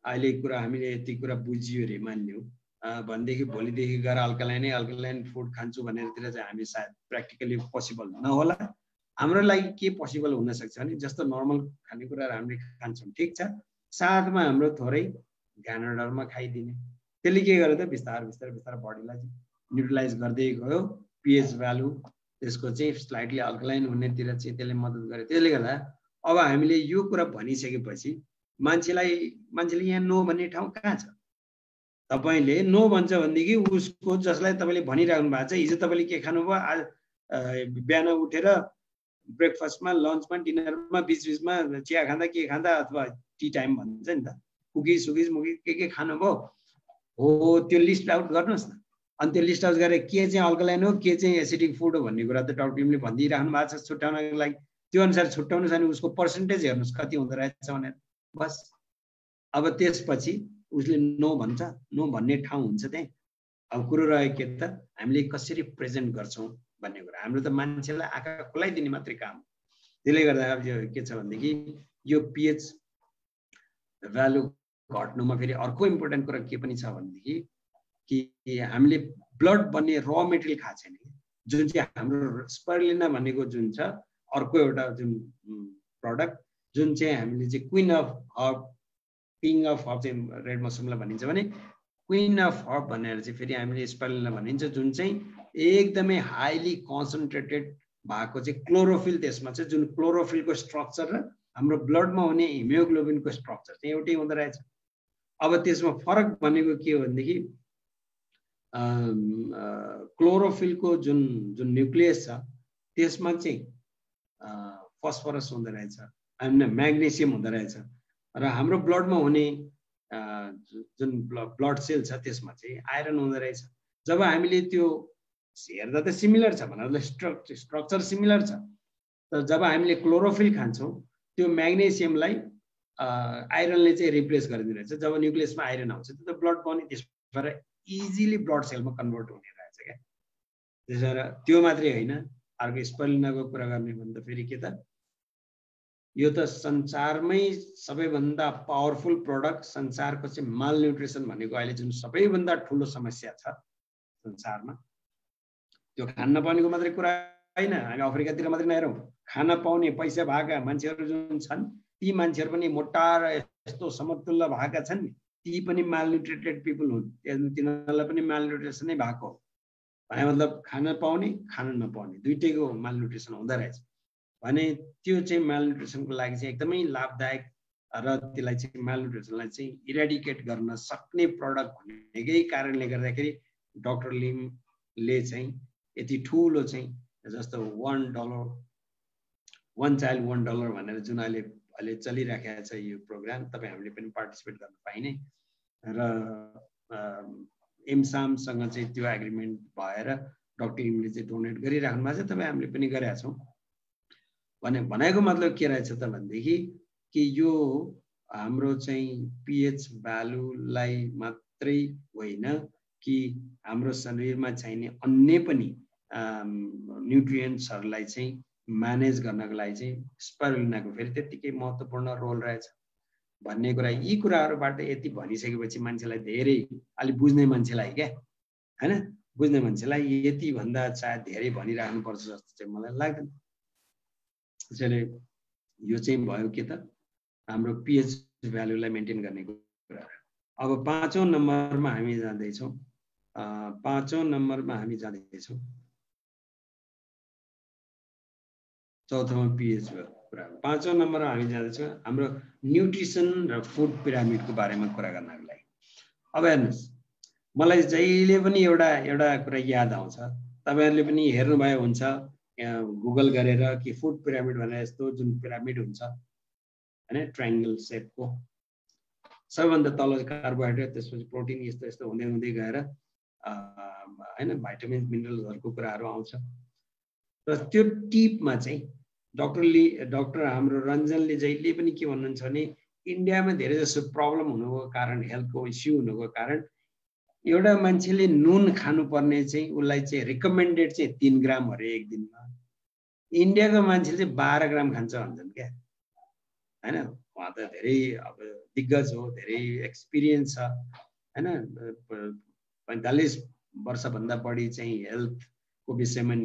अहिले कुरा हामीले यति कुरा बुझियो रे मान्यौ भनेदेखि भोलिदेखि गएर अल्कलाइन फुड खान्छु भनेरतिर चाहिँ हामी सायद प्र्याक्टिकली पोसिबल नहोला। हाम्रो लागि के पोसिबल हुन सक्छ भने जस्तो नर्मल खानेकुराहरू हामीले खान्छौँ ठिक छ, साथमा हाम्रो थोरै घ्यानडरमा खाइदिने। त्यसले के गर्यो त बिस्तारै बिस्तारै बडीलाई न्युट्रलाइज गर्दै गयो। पिएच भ्यालु त्यसको चाहिँ स्लाइटली अल्कलाइन हुनेतिर चाहिँ त्यसले मद्दत गर्यो। त्यसले गर्दा अब हामीले यो कुरा भनिसकेपछि मान्छेले यहाँ नो भन्ने ठाउँ कहाँ छ? तपाईले नो भन्छ भनेदेखि उसको जसलाई तपाईँले भनिराख्नु भएको छ हिजो तपाईँले के खानुभयो, आज बिहान उठेर ब्रेकफास्टमा लन्चमा डिनरमा बिचबिचमा चिया खाँदा के खाँदा अथवा टी टाइम भन्छ नि त, कुकिज मुकिज के खानुभयो हो त्यो लिस्ट आउट गर्नुहोस् न। अनि त्यो लिस्ट आउट गरेर के चाहिँ अल्कलाइन हो के चाहिँ एसिडिक फुड हो भन्ने कुरा त डाक्टर टिमले भनिदिइराख्नु भएको छ छुट्याउनको लागि। त्यो अनुसार छुट्याउनु छ भने उसको पर्सेन्टेज हेर्नुहोस् कति हुँदो रहेछ भनेर बस। अब त्यसपछि उसले नो भन्छ, नो भन्ने ठाउँ हुन्छ त्यहाँ। अब कुरो रह्यो के त हामीले कसरी प्रेजेन्ट गर्छौँ भन्ने कुरा। हाम्रो त मान्छेलाई आँखा खुलाइदिने मात्रै काम। त्यसले गर्दा अब यो के छ भनेदेखि यो पीएच भ्यालु घट्नुमा फेरि अर्को इम्पोर्टेन्ट कुरा के पनि छ भनेदेखि कि हामीले ब्लड बन्ने र मेटेरियल खाएको छैन, जुन चाहिँ हाम्रो स्पाइरुलिना भनेको जुन छ अर्को एउटा जुन प्रडक्ट जुन चाहिँ हामीले चाहिँ queen of herb, king of herb चाहिँ रेड मसरुमलाई भनिन्छ भने क्वीन अफ हर्ब भनेर चाहिँ फेरि हामीले स्पाइरुलिना भनिन्छ, जुन चाहिँ एकदमै हाइली कन्सन्ट्रेटेड भएको चाहिँ क्लोरोफिल, त्यसमा चाहिँ जुन क्लोरोफिलको स्ट्रक्चर र हाम्रो ब्लडमा हुने हिमोग्लोबिनको स्ट्रक्चर चाहिँ एउटै हुँदो रहेछ। अब त्यसमा फरक भनेको के हो भनेदेखि क्लोरोफिलको जुन जुन न्युक्लियस छ त्यसमा चाहिँ फस्फरस हुँदो रहेछ, म्याग्नेसियम हुँदो रहेछ, र हाम्रो ब्लडमा हुने जुन ब्लड सेल छ त्यसमा चाहिँ आइरन हुँदो रहेछ। जब हामीले त्यो हेर्दा त सिमिलर छ भनेर स्ट्रक्चर सिमिलर छ, तर जब हामीले क्लोरोफिल खान्छौँ त्यो म्याग्नेसियमलाई आइरनले चाहिँ रिप्लेस गरिदिने रहेछ। जब न्युक्लियसमा आइरन आउँछ त्यो ब्लड पनि त्यसबाट इजिली ब्लड सेलमा कन्भर्ट हुने रहेछ क्या। त्यसो भएर त्यो मात्रै होइन, अर्को स्पाइरुलिनाको कुरा गर्ने भने त फेरि के त यो त संसारमै सबैभन्दा पावरफुल प्रडक्ट, संसारको चाहिँ माल न्युट्रिसन भनेको अहिले जुन सबैभन्दा ठुलो समस्या छ संसारमा, त्यो खान नपाउनेको मात्रै कुरा होइन। हामी अफ्रिकातिर मात्रै नहेरौँ, खान पाउने पैसा भएका मान्छेहरू जुन छन् ती मान्छेहरू पनि मोटा र यस्तो समतुल्य भएका छन् नि, ती पनि मालन्युट्रिटेड पिपल हुन्, तिनीहरूलाई पनि मालन्युट्रिसनै भएको हो भने मतलब खान पाउने खान नपाउने दुइटैको मालन्युट्रिसन हुँदो रहेछ भने त्यो चाहिँ मालन्युट्रिसनको लागि चाहिँ एकदमै लाभदायक र त्यसलाई चाहिँ मालन्युट्रिसनलाई चाहिँ इरेडिकेट गर्न सक्ने प्रडक्ट भनेकै कारणले गर्दाखेरि डाक्टर लिमले चाहिँ यति ठुलो चाहिँ जस्तो $1 1 चाइल्ड $1 भनेर जुन अहिले चलिराखेको छ यो प्रोग्राम, तपाईँ हामीले पनि पार्टिसिपेट गर्न पाइने र एमसामसँग चाहिँ त्यो एग्रिमेन्ट भएर डाक्टर लिमले चाहिँ डोनेट गरिराख्नु भएको छ, तपाईँ हामीले पनि गरेका छौँ। भनेको मतलब के रहेछ त भनेदेखि कि यो हाम्रो चाहिँ पीएच भ्यालुलाई मात्रै होइन कि हाम्रो शरीरमा चाहिने अन्य पनि न्युट्रिएन्ट्सहरूलाई चाहिँ म्यानेज गर्नको लागि चाहिँ स्पाइरुलिनाको फेरि त्यत्तिकै महत्त्वपूर्ण रोल रहेछ भन्ने कुरा। यी कुराहरूबाट यति भनिसकेपछि मान्छेलाई धेरै अलि बुझ्ने मान्छेलाई क्या हैन, बुझ्ने मान्छेलाई यति भन्दा सायद धेरै भनिराख्नुपर्छ जस्तो चाहिँ मलाई लाग्दैन। त्यसैले यो चाहिँ भयो के त हाम्रो पीएच भ्यालुलाई मेन्टेन गर्ने कुरा। अब 5औं नम्बरमा हामी जाँदैछौँ, 5औं नम्बरमा हामी जाँदैछौँ, चौथोमा पीएच कुरा। 5औं नम्बरमा हामी जाँदैछौँ हाम्रो न्युट्रिसन र फुड पिरामिडको बारेमा कुरा गर्नको लागि। अब हेर्नुहोस्, मलाई जहिले पनि एउटा कुरा याद आउँछ, तपाईँहरूले पनि हेर्नुभयो हुन्छ गुगल गरेर कि फुड पिरामिड भनेर यस्तो जुन पिरामिड हुन्छ हैन ट्रायंगल शेपको, सबैभन्दा तल कार्बोहाइड्रेट, त्यसपछि प्रोटिन, यस्तो यस्तो हुँदै हुँदै गएर हैन भाइटामिन मिनरल्सहरूको कुराहरू आउँछ। र त्यो टिपमा चाहिँ डाक्टर हाम्रो रञ्जनले जहिले पनि के भन्नुहुन्छ भने इन्डियामा धेरै जसो प्रब्लम हुनुको कारण, हेल्थको इस्यु हुनुको कारण एउटा मान्छेले नुन खानुपर्ने चाहिँ उसलाई चाहिँ रिकमेन्डेड चाहिँ 3 ग्राम हरेक दिनमा, इन्डियाको मान्छेले चाहिँ 12 ग्राम खान्छ भन्छन् क्या हैन। उहाँ त धेरै अब दिग्गज हो, धेरै एक्सपिरियन्स छ हैन, 45 वर्षभन्दा बढी चाहिँ हेल्थको विषयमा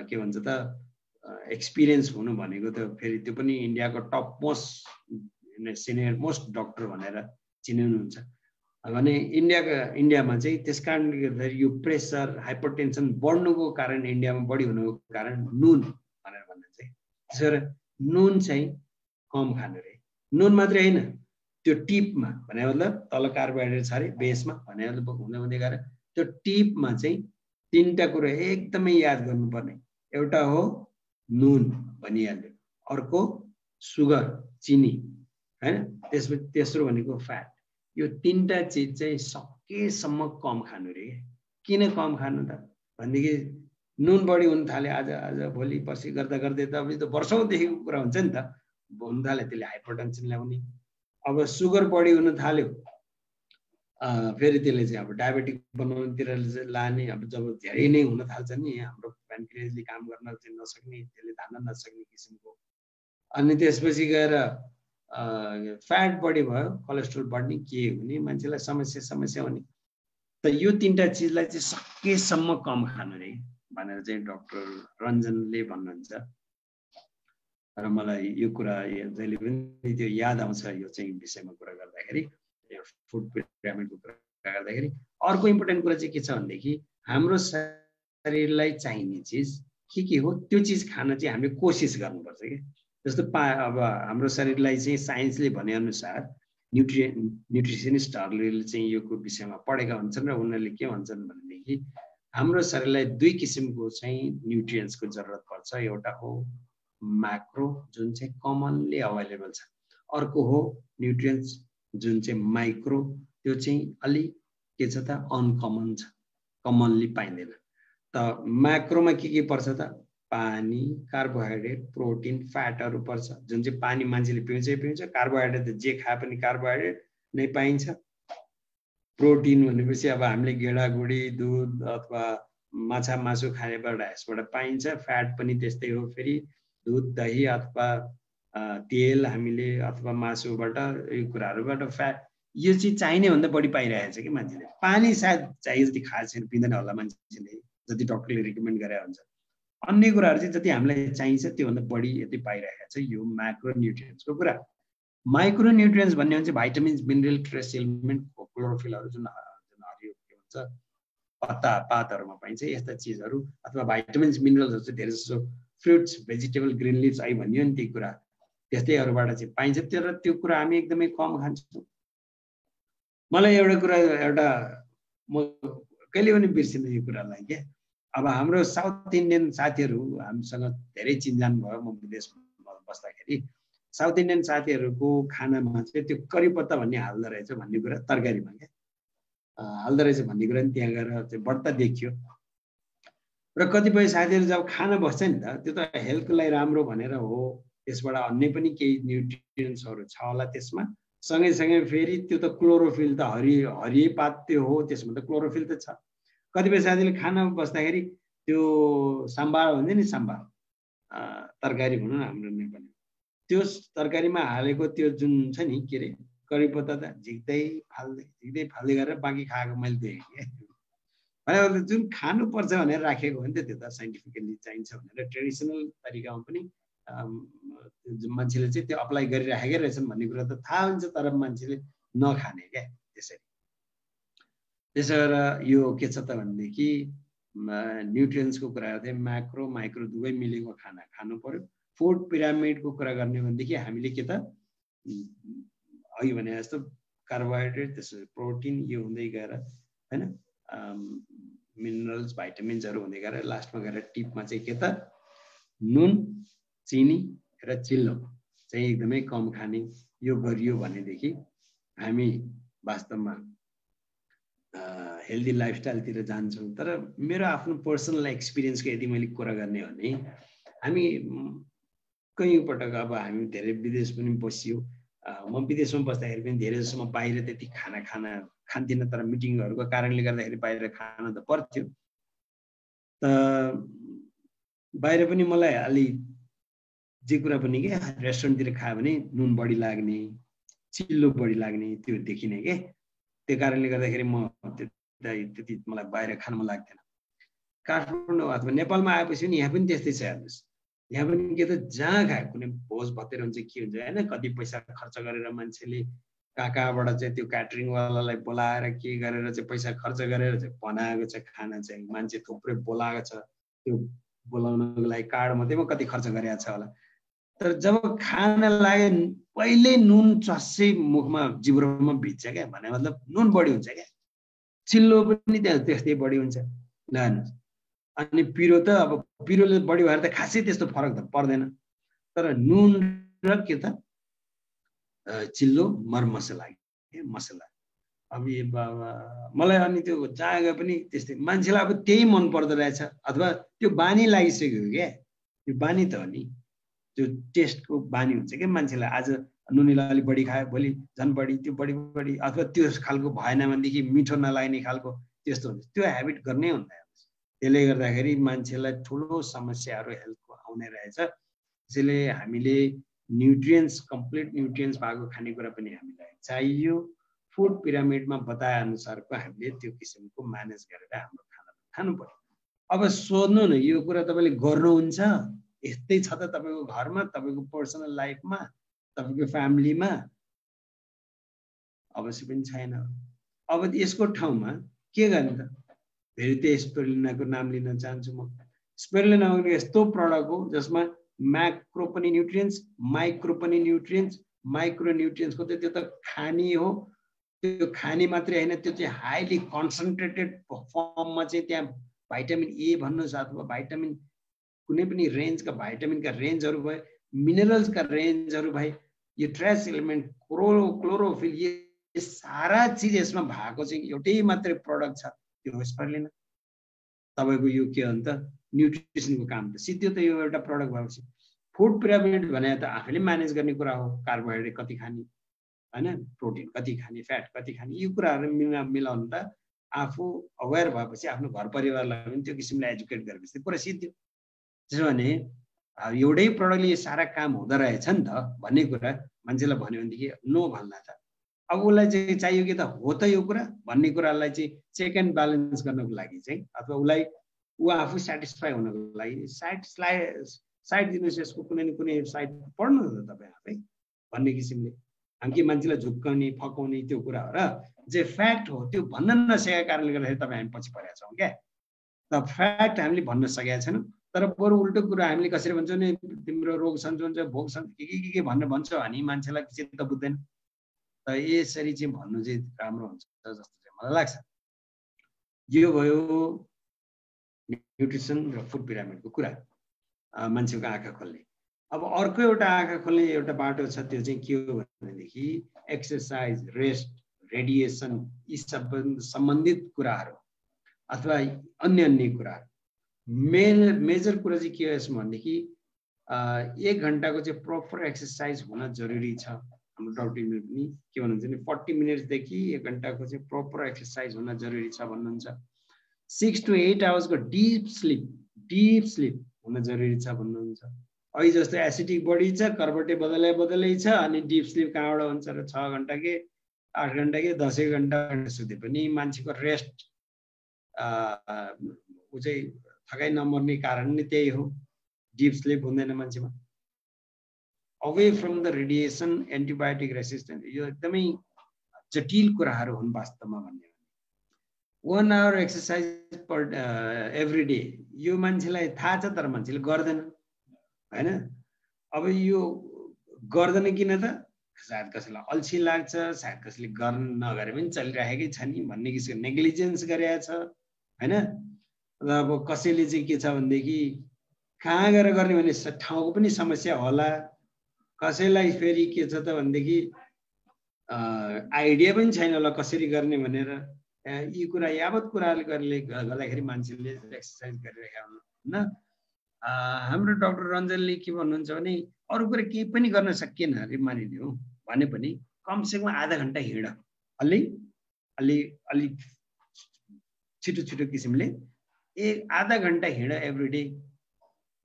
के भन्छ त एक्सपिरियन्स हुनु भनेको त फेरि त्यो पनि इन्डियाको top most senior most doctor भनेर चिनिनुहुन्छ भने इन्डियामा चाहिँ त्यस कारणले गर्दाखेरि यो प्रेसर हाइपरटेन्सन बढ्नुको कारण, इन्डियामा बढी हुनुको कारण नुन भनेर भनिन्छ। त्यसो भएर नुन चाहिँ कम खानु रे, नुन मात्रै होइन त्यो टिपमा भने मतलब तल कार्बोहाइड्रेट छ अरे बेसमा भने मतलब हुँदै हुँदै गएर त्यो टिपमा चाहिँ 3टा कुरा एकदमै याद गर्नुपर्ने, एउटा हो नुन भनिहाल्यो, अर्को सुगर चिनी हैन, त्यसपछि तेस्रो भनेको फ्याट। यो 3टा चिज चाहिँ सकेसम्म कम खानु रे। किन कम खानु त भनेदेखि नुन बढी हुन थाल्यो आज भोलि पर्सि गर्दा गर्दै त अब यो त वर्षौँदेखिको कुरा हुन्छ नि त, हुन थाल्यो त्यसले हाइपरटेन्सन ल्याउने। अब सुगर बढी हुन थाल्यो फेरि त्यसले चाहिँ अब डायबेटिक बनाउनेतिर लाने। अब जब धेरै नै हुन थाल्छ नि हाम्रो प्यानक्रियाजले काम गर्न चाहिँ नसक्ने, त्यसले धान्न नसक्ने किसिमको। अनि त्यसपछि गएर फ्याट बढी भयो, कोलेस्ट्रोल बढ्ने, के हुने, मान्छेलाई समस्या हुने। त यो तीनटा चिजलाई चाहिँ सकेसम्म कम खानु रे भनेर चाहिँ डाक्टर रञ्जनले भन्नुहुन्छ। र मलाई यो कुरा जहिले पनि त्यो याद आउँछ यो चाहिँ विषयमा कुरा गर्दाखेरि, फुड पिरामिडको कुरा गर्दाखेरि। अर्को इम्पोर्टेन्ट कुरा चाहिँ के छ भनेदेखि हाम्रो शरीरलाई चाहिने चिज के हो त्यो चिज खान चाहिँ हामीले कोसिस गर्नुपर्छ कि। जस्तो अब हाम्रो शरीरलाई चाहिँ साइन्सले भने अनुसार न्युट्रिसनिस्टहरूले चाहिँ यो विषयमा पढेका हुन्छन् र उनीहरूले के भन्छन् भनेदेखि हाम्रो शरीरलाई दुई किसिमको चाहिँ न्युट्रियन्ट्सको जरुरत पर्छ। एउटा हो म्याक्रो जुन चाहिँ कमनली अभाइलेबल छ, अर्को हो न्युट्रियन्ट्स जुन चाहिँ माइक्रो, त्यो चाहिँ अलिक के छ त अनकमन छ, कमनली पाइँदैन। त म्याक्रोमा के पर्छ त पानी, कार्बोहाइड्रेट, प्रोटिन, फ्याटहरू पर्छ। जुन चाहिँ पानी मान्छेले पिउँछ, कार्बोहाइड्रेट त जे खाए पनि कार्बोहाइड्रेट नै पाइन्छ। प्रोटिन भनेपछि अब हामीले गेडागुडी, दुध अथवा माछा मासु खानेबाट यसबाट पाइन्छ। फ्याट पनि त्यस्तै हो, फेरि दुध, दही अथवा तेल हामीले अथवा मासुबाट यो कुराहरूबाट फ्याट, यो चाहिँ चाहिने भन्दा बढी पाइरहेको छ कि मान्छेले। पानी सायद चाहिए जति खाएको छैन, पिँदैन होला मान्छेले, जति डक्टरले रिकमेन्ड गरेर हुन्छ। अन्य कुराहरू चाहिँ जति हामीलाई चाहिन्छ त्योभन्दा बढी यति पाइरहेको छ। यो म्याक्रो न्युट्रियन्ट्सको कुरा। माइक्रो न्युट्रियन्ट्स भन्ने हुन्छ भाइटामिन्स, मिनरल, ट्रेस एलिमेन्ट, क्लोरोफिलहरू जुन हरियो के भन्छ पातहरूमा पाइन्छ यस्ता चिजहरू, अथवा भाइटामिन्स, मिनरल्सहरू चाहिँ धेरै जसो फ्रुट्स, भेजिटेबल, ग्रिन लिभ्स आई भन्यो नि, ती कुरा त्यस्तैहरूबाट चाहिँ पाइन्छ। त्यो कुरा हामी एकदमै कम खान्छौँ। मलाई एउटा म कहिले पनि बिर्सिँदैन यो कुरालाई के। अब हाम्रो साउथ इन्डियन साथीहरू हामीसँग धेरै चिनजान भयो, म विदेशमा बस्दाखेरि साउथ इन्डियन साथीहरूको खानामा चाहिँ त्यो करी पत्ता भन्ने हाल्दो रहेछ भन्ने कुरा, तरकारीमा क्या हाल्दो रहेछ भन्ने कुरा नि त्यहाँ गएर चाहिँ बढ्ता देखियो। र कतिपय साथीहरू जब खाना बस्छ नि त, त्यो त हेल्थको लागि राम्रो भनेर हो, त्यसबाट अन्य पनि केही न्युट्रियन्ट्सहरू छ होला त्यसमा। सँगै फेरि त्यो त क्लोरोफिल त हरियो पात त्यो हो, त्यसमा त क्लोरोफिल त छ। कतिपय साथीले खाना बस्दाखेरि त्यो साम्बार हुन्छ नि, साम्बार तरकारी भनौँ न हाम्रो नेपाली, त्यो तरकारीमा हालेको त्यो जुन छ नि के अरे करी पत्ता त झिक्दै फाल्दै गरेर बाँकी खाएको मैले देखेँ। भनेर जुन खानुपर्छ भनेर राखेको हो नि त, त्यो त साइन्टिफिकली चाहिन्छ भनेर ट्रेडिसनल तरिकामा पनि मान्छेले चाहिँ त्यो अप्लाई गरिराखेकै रहेछन् भन्ने कुरा त थाहा हुन्छ, तर मान्छेले नखाने क्या। त्यसो गरेर यो के छ त भनेदेखि न्युट्रियन्ट्सको कुरा गर्दै म्याक्रो माइक्रो दुवै मिलेको खाना खानु पर्यो। फुड पिरामिडको कुरा गर्ने भनेदेखि हामीले के त अघि भने जस्तो कार्बोहाइड्रेट, त्यसपछि प्रोटिन, यो हुँदै गएर हैन मिनरल्स, भाइटामिन्सहरू हुँदै गएर लास्टमा गएर टिपमा चाहिँ के त नुन, चिनी र चिल्लो चाहिँ एकदमै कम खाने। यो गरियो भनेदेखि हामी वास्तवमा हेल्दी लाइफस्टाइलतिर जान्छौँ। तर मेरो आफ्नो पर्सनल एक्सपिरियन्सको यदि मैले कुरा गर्ने हो भने हामी कहीँ पटक अब हामी धेरै विदेश पनि बसियो। म विदेशमा बस्दाखेरि पनि धेरै जसो म बाहिर त्यति खाना खान्थिनँ, तर मिटिङहरूको कारणले गर्दाखेरि बाहिर खान त पर्थ्यो। त बाहिर पनि मलाई अलि जे कुरा पनि के रेस्टुरेन्टतिर खायो भने नुन बढी लाग्ने, चिल्लो बढी लाग्ने त्यो देखिने के। त्यो कारणले गर्दाखेरि म त्यति मलाई बाहिर खान मन लाग्दैन। काठमाडौँ अथवा नेपालमा आएपछि पनि यहाँ पनि त्यस्तै छ हेर्नुहोस्। यहाँ पनि के त जहाँ खायो कुनै भोज भतेर हुन्छ के हुन्छ होइन, कति पैसा खर्च गरेर मान्छेले कहाँबाट चाहिँ त्यो क्याटरिङवालालाई बोलाएर के गरेर चाहिँ पैसा खर्च गरेर चाहिँ बनाएको छ खाना चाहिँ, मान्छे थुप्रै बोलाएको छ। त्यो बोलाउनको लागि कार्ड मात्रै कति खर्च गरेको छ होला। तर जब खान लाग्यो पहिल्यै नुन चस्सै मुखमा जिब्रोमा भिज्छ क्या, भने मतलब नुन बढी हुन्छ क्या। चिल्लो पनि त्यस्तै बढी हुन्छ हेर्नुहोस्। अनि पिरो त अब पिरोले बढी भएर त खासै त्यस्तो फरक त पर्दैन, तर नुन र के त चिल्लो मरमसला मसला अब मलाई अनि त्यो जहाँ गए पनि त्यस्तै मान्छेलाई अब त्यही मन पर्दो रहेछ, अथवा त्यो बानी लागिसक्यो क्या। त्यो बानी त हो नि, त्यो टेस्टको बानी हुन्छ क्या मान्छेलाई। आज नुनिला अलिक बढी खायो, भोलि झन् बढी, त्यो बढी अथवा त्यो खालको भएन भनेदेखि मिठो नलाग्ने खालको त्यस्तो हुन्छ। त्यो हेबिट गर्नै हुँदैन। त्यसले गर्दाखेरि मान्छेलाई ठुलो समस्याहरू हेल्थको आउने रहेछ। त्यसैले हामीले न्युट्रिएन्ट्स कम्प्लिट न्युट्रिएन्ट्स भएको खानेकुरा पनि हामीलाई चाहियो। फुड पिरामिडमा बताए अनुसारको हामीले त्यो किसिमको म्यानेज गरेर हाम्रो खाना खानु पर्यो। अब सोध्नु न यो कुरा तपाईँले गर्नुहुन्छ? यस्तै छ त तपाईँको घरमा, तपाईँको पर्सनल लाइफमा, तपाईँको फ्यामिलीमा? अवश्य पनि छैन। अब यसको ठाउँमा के गर्ने त? फेरि त्यो स्पिरुलिनाको नाम लिन चाहन्छु म। स्पिरुलिना यस्तो प्रडक्ट हो जसमा म्याक्रो पनि न्युट्रिएन्ट्स, माइक्रो पनि न्युट्रिएन्ट्स। माइक्रो न्युट्रिएन्ट्सको त त्यो त खानी हो, त्यो खानी मात्रै होइन, त्यो चाहिँ हाइली कन्सन्ट्रेटेड फर्ममा चाहिँ त्यहाँ भाइटामिन ए भन्नुहोस् अथवा भाइटामिन कुनै पनि रेन्जका भाइटामिनका रेन्जहरू भए, मिनरल्सका रेन्जहरू भए, यो ट्रेस एलिमेन्ट, क्लोरोफिल, ये सारा चिज यसमा भएको चाहिँ एउटै मात्रै प्रडक्ट छ, त्यो हो स्पिरुलिना। तपाईँको यो के हो त न्युट्रिसनको काम त सिधै त यो एउटा प्रडक्ट भएपछि फुड पिरामिड भने त आफैले म्यानेज गर्ने कुरा हो। कार्बोहाइड्रेट कति खाने, हैन, प्रोटिन कति खाने, फ्याट कति खाने, यो कुराहरू मिलाउनु त आफू अवेर भएपछि आफ्नो घर परिवारलाई पनि त्यो किसिमले एजुकेट गरेपछि कुरा सिद्धि। त्यसो भने एउटै प्रडक्टले सारा काम हुँदो रहेछ नि त भन्ने कुरा मान्छेलाई भन्यो भनेदेखि नो भन्ला त। अब उसलाई चाहिँ चाहियो कि त हो त यो कुरा भन्ने कुरालाई चाहिँ चेक एन्ड ब्यालेन्स गर्नको लागि चाहिँ अथवा उसलाई ऊ आफू सेटिस्फाई हुनको लागि साइड दिनुहोस्, यसको कुनै न कुनै साइड पढ्नु न तपाईँ आफै भन्ने किसिमले। हामी मान्छेलाई झुक्काउने फकाउने त्यो कुरा हो र जे फ्याक्ट हो त्यो भन्न नसकेका कारणले गर्दाखेरि तपाईँ हामी पछि परेका छौँ क्या। त फ्याक्ट हामीले भन्न सकेका छैनौँ, तर बरु उल्टो कुरा हामीले कसरी भन्छौँ नि तिम्रो रोग सन्चो हुन्छ, भोग सन्चो के भनेर भन्छौँ अनि मान्छेलाई चित्त बुझ्दैन। त यसरी चाहिँ भन्नु चाहिँ राम्रो हुन्छ जस्तो चाहिँ मलाई लाग्छ। यो भयो न्युट्रिसन र फुड पिरामिडको कुरा, मान्छेको आँखा खोल्ने। अब अर्को एउटा आँखा खोल्ने एउटा बाटो छ, त्यो चाहिँ के हो भनेदेखि एक्सर्साइज, रेस्ट, रेडिएसन, यी सम्बन्धित कुराहरू अथवा अन्य कुराहरू। मेजर कुरा चाहिँ के हो यसमा भनेदेखि 1 घन्टाको चाहिँ प्रपर एक्सर्साइज हुन जरुरी छ। हाम्रो डक्टरले पनि के भन्नुहुन्छ भने 40 मिनट्सदेखि 1 घन्टाको चाहिँ प्रपर एक्सर्साइज हुन जरुरी छ भन्नुहुन्छ। 6 to 8 आवर्सको डिप स्लिप हुन जरुरी छ भन्नुहुन्छ। अहिले जस्तो एसिडिक बडी छ, कर्बटे बदलै छ, अनि डिप स्लिप कहाँबाट हुन्छ र 6 घन्टा के 8 घन्टा के 10 घन्टा सुते पनि मान्छेको रेस्ट ऊ चाहिँ थकाइ नमर्ने कारण नै त्यही हो, डिप स्लिप हुँदैन मान्छेमा। Away from the radiation, antibiotic resistant, यो एकदमै जटिल कुराहरू हुन् वास्तवमा भन्ने। 1 hour exercise per every day, यो मान्छेलाई थाहा छ तर मान्छेले गर्दैन, हैन। अब यो गर्दैन किन त? सायद कसैलाई अल्छी लाग्छ, सायद कसैले गर्न नगरे पनि चलिरहेकै छ नि भन्ने किसिमको नेग्लिजेन्स गरेको छ, हैन। अब कसैले चाहिँ के छ भनेदेखि कहाँ गएर गर्ने भन्ने ठाउँको पनि समस्या होला। कसैलाई फेरि के छ त भनेदेखि आइडिया पनि छैन होला कसरी गर्ने भनेर। यी कुरा यावत कुराले गर्दाखेरि मान्छेले एक्सर्साइज गरिरहेका हुन्। हाम्रो डाक्टर रञ्जनले के भन्नुहुन्छ भने अरू कुरा केही पनि गर्न सकिएन अरे मानिलिउँ भने पनि कमसेकम आधा घन्टा हिँड, अलि छिटो किसिमले आधा घन्टा हिँड एभ्री डे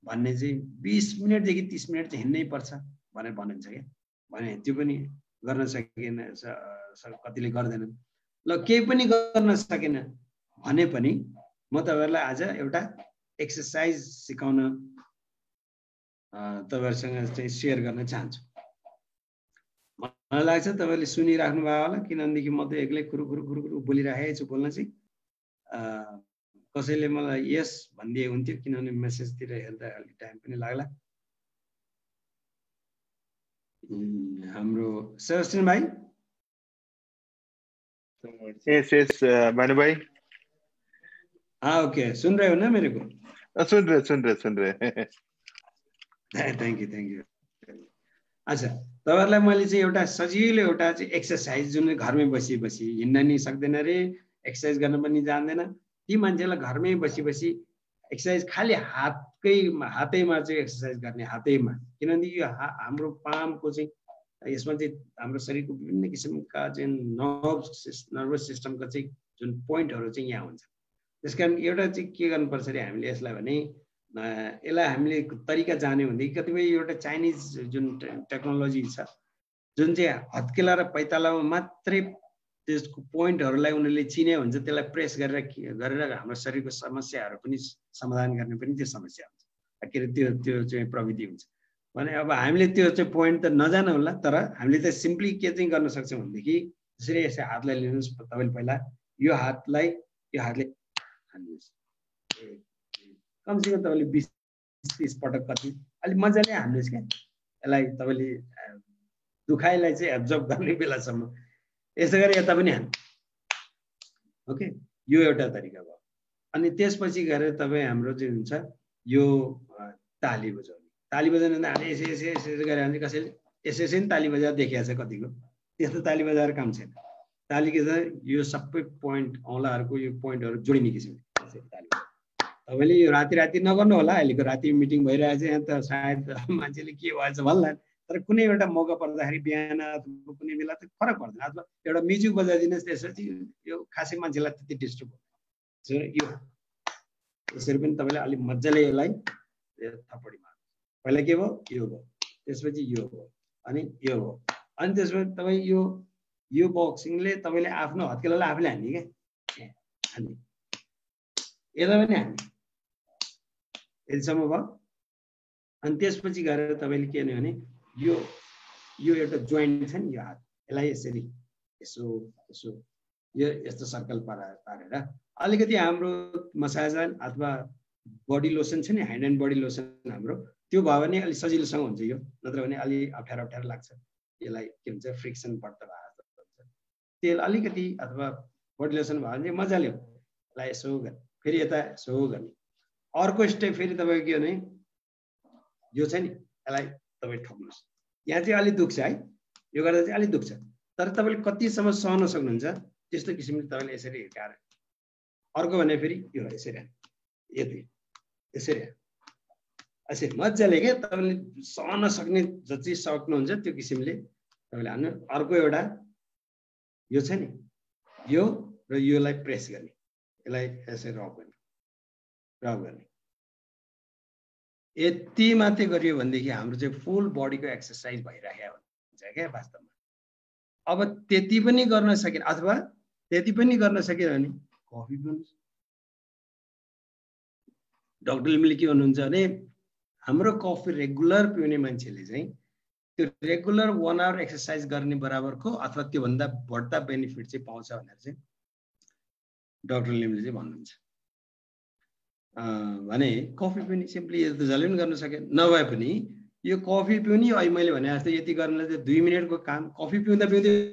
भन्ने चाहिँ 20 मिनटदेखि 30 मिनट चाहिँ हिँड्नै पर्छ भनेर भनिन्छ क्या। भने त्यो पनि गर्न सकिएन, कतिले गर्दैनन्। ल केही पनि गर्न सकेन भने पनि म तपाईहरुलाई आज एउटा एक्सर्साइज सिकाउन तपाईहरुसँग चाहिँ शेयर गर्न चाहन्छु। मलाई लाग्छ तपाईहरुले सुनिराख्नु भयो होला, किनभनेदेखि म त एक्लै खुरु बोलिरहेको छु। बोल्न चाहिँ कसैले मलाई यस भन्दिए हुन्थ्यो, किनभने मेसेजतिर हेर्दा अलि टाइम पनि लाग्ला। हाम्रो सेबास्टियन भाइ, यस भानु भाई, हाँ ओके, सुन रहे हो ना मेरे को? सुन रहे। Thank you. अच्छा, तपाईहरुलाई मैले चाहिँ एउटा सजिलो एउटा चाहिँ एक्सर्साइज जुन घरमै बसी हिँड्न नि सक्दैन रे, एक्सर्साइज गर्न पनि जान्दैन, ती मान्छेलाई घरमै बसी एक्सर्साइज खाली हातैमा चाहिँ एक्सर्साइज गर्ने, हातैमा। किनभने यो हाम्रो पामको चाहिँ यसमा चाहिँ हाम्रो शरीरको विभिन्न किसिमका चाहिँ नर्भस सिस्टमका चाहिँ जुन पोइन्टहरु चाहिँ यहाँ हुन्छ। त्यसकारण एउटा चाहिँ के गर्नुपर्छ अरे हामीले यसलाई भने यसलाई हामीले तरिका जान्यो भनेदेखि कतिपय एउटा चाइनिज जुन टेक्नोलोजी छ जुन चाहिँ हत्केला र पैतालामा मात्रै त्यसको पोइन्टहरूलाई उनीहरूले चिन्यो भने चाहिँ त्यसलाई प्रेस गरेर हाम्रो शरीरको समस्याहरू पनि समाधान गर्ने पनि त्यो समस्या हुन्छ के अरे त्यो चाहिँ प्रविधि हुन्छ भने अब हामीले त्यो चाहिँ पोइन्ट त नजान होला तर हामीले त सिम्पली के चाहिँ गर्न सक्छौँ भनेदेखि त्यसरी यसै हातलाई लिनुहोस् तपाईँले पहिला यो हातले हान्नुहोस् कमसेकम तपाईँले 20-30 पटक कति अलिक मजाले हान्नुहोस् क्या यसलाई तपाईँले दुखाइलाई चाहिँ एब्जर्ब गर्ने बेलासम्म यसो गरी यता पनि हान्नु ओके यो एउटा तरिका भयो अनि त्यसपछि गएर तपाईँ हाम्रो चाहिँ हुन्छ यो ताली बजाउने हामीले यसो गरे भने कसैले यसै नि ताली बजाएर देखिएको छ कतिको त्यस्तो ताली बजाएर काम छैन ताली के छ यो सबै पोइन्ट औँलाहरूको यो पोइन्टहरू जोडिने किसिमले ताली तपाईँले यो राति नगर्नु होला अहिलेको राति मिटिङ भइरहेको छ यहाँ त सायद मान्छेले के भएछ भन्ला तर कुनै एउटा मौका पर्दाखेरि बिहान अथवा कुनै बेला त फरक पर्दैन अथवा एउटा म्युजिक बजाइदिनुहोस् त्यसपछि यो खासै मान्छेलाई त्यति डिस्टर्ब हुँदैन यो यसरी पनि तपाईँले अलिक मजाले यसलाई थपडी मार्नु पहिला के भयो यो भयो त्यसपछि यो भयो अनि यो भयो अनि त्यसपछि तपाईँ यो बक्सिङले तपाईँले आफ्नो हत्केलालाई आफूले हान्ने क्या हान्ने यता पनि हान्ने यतिसम्म भयो अनि त्यसपछि गएर तपाईँले के भने यो एउटा जोइन्ट छ नि यो हात यसलाई यसरी यसो यो यस्तो सर्कल पारेर अलिकति हाम्रो मसाज अथवा बडी लोसन छ नि ह्यान्ड एन्ड बडी लोसन हाम्रो त्यो भयो भने अलिक सजिलोसँग हुन्छ यो नत्र भने अलि अप्ठ्यारो लाग्छ यसलाई के भन्छ फ्रिक्सन बढ्द भएको हुन्छ तेल अलिकति अथवा बडी लोसन भयो भने मजाले हो यसलाई यसो गर्ने फेरि यता यसो गर्ने अर्को स्टेप फेरि तपाईँको के भने यो छ नि यसलाई तपाईँ ठोक्नुहोस् यहाँ चाहिँ अलिक दुख्छ है यो गर्दा चाहिँ अलिक दुख्छ तर तपाईँले कतिसम्म सहन सक्नुहुन्छ त्यस्तो किसिमले तपाईँले यसरी हिर्काएर अर्को भने फेरि यो यसरी यति यसरी यसरी मजाले क्या तपाईँले सहन सक्ने जति सक्नुहुन्छ त्यो किसिमले तपाईँले हान्नु अर्को एउटा यो छ नि यो र योलाई प्रेस गर्ने यसलाई यसरी रब गर्ने यति मात्रै गरियो भनेदेखि हाम्रो चाहिँ फुल बडीको एक्सर्साइज भइरहेको हुन्छ क्या वास्तवमा अब त्यति पनि गर्न सकेन अथवा त्यति पनि गर्न सकेन भने कफी पिउनुहोस् डाक्टर लिमले के भन्नुहुन्छ भने हाम्रो कफी रेगुलर पिउने मान्छेले चाहिँ त्यो रेगुलर 1 आवर एक्सर्साइज गर्ने बराबरको अथवा त्योभन्दा बढ्ता बेनिफिट चाहिँ पाउँछ भनेर चाहिँ डाक्टर लिमले चाहिँ भन्नुहुन्छ भने कफी पिउने सिम्पली यो त जसले पनि गर्न सके नभए पनि यो कफी पिउने अहिले मैले भने जस्तो यति गर्नलाई चाहिँ 2 मिनटको काम कफी पिउँदा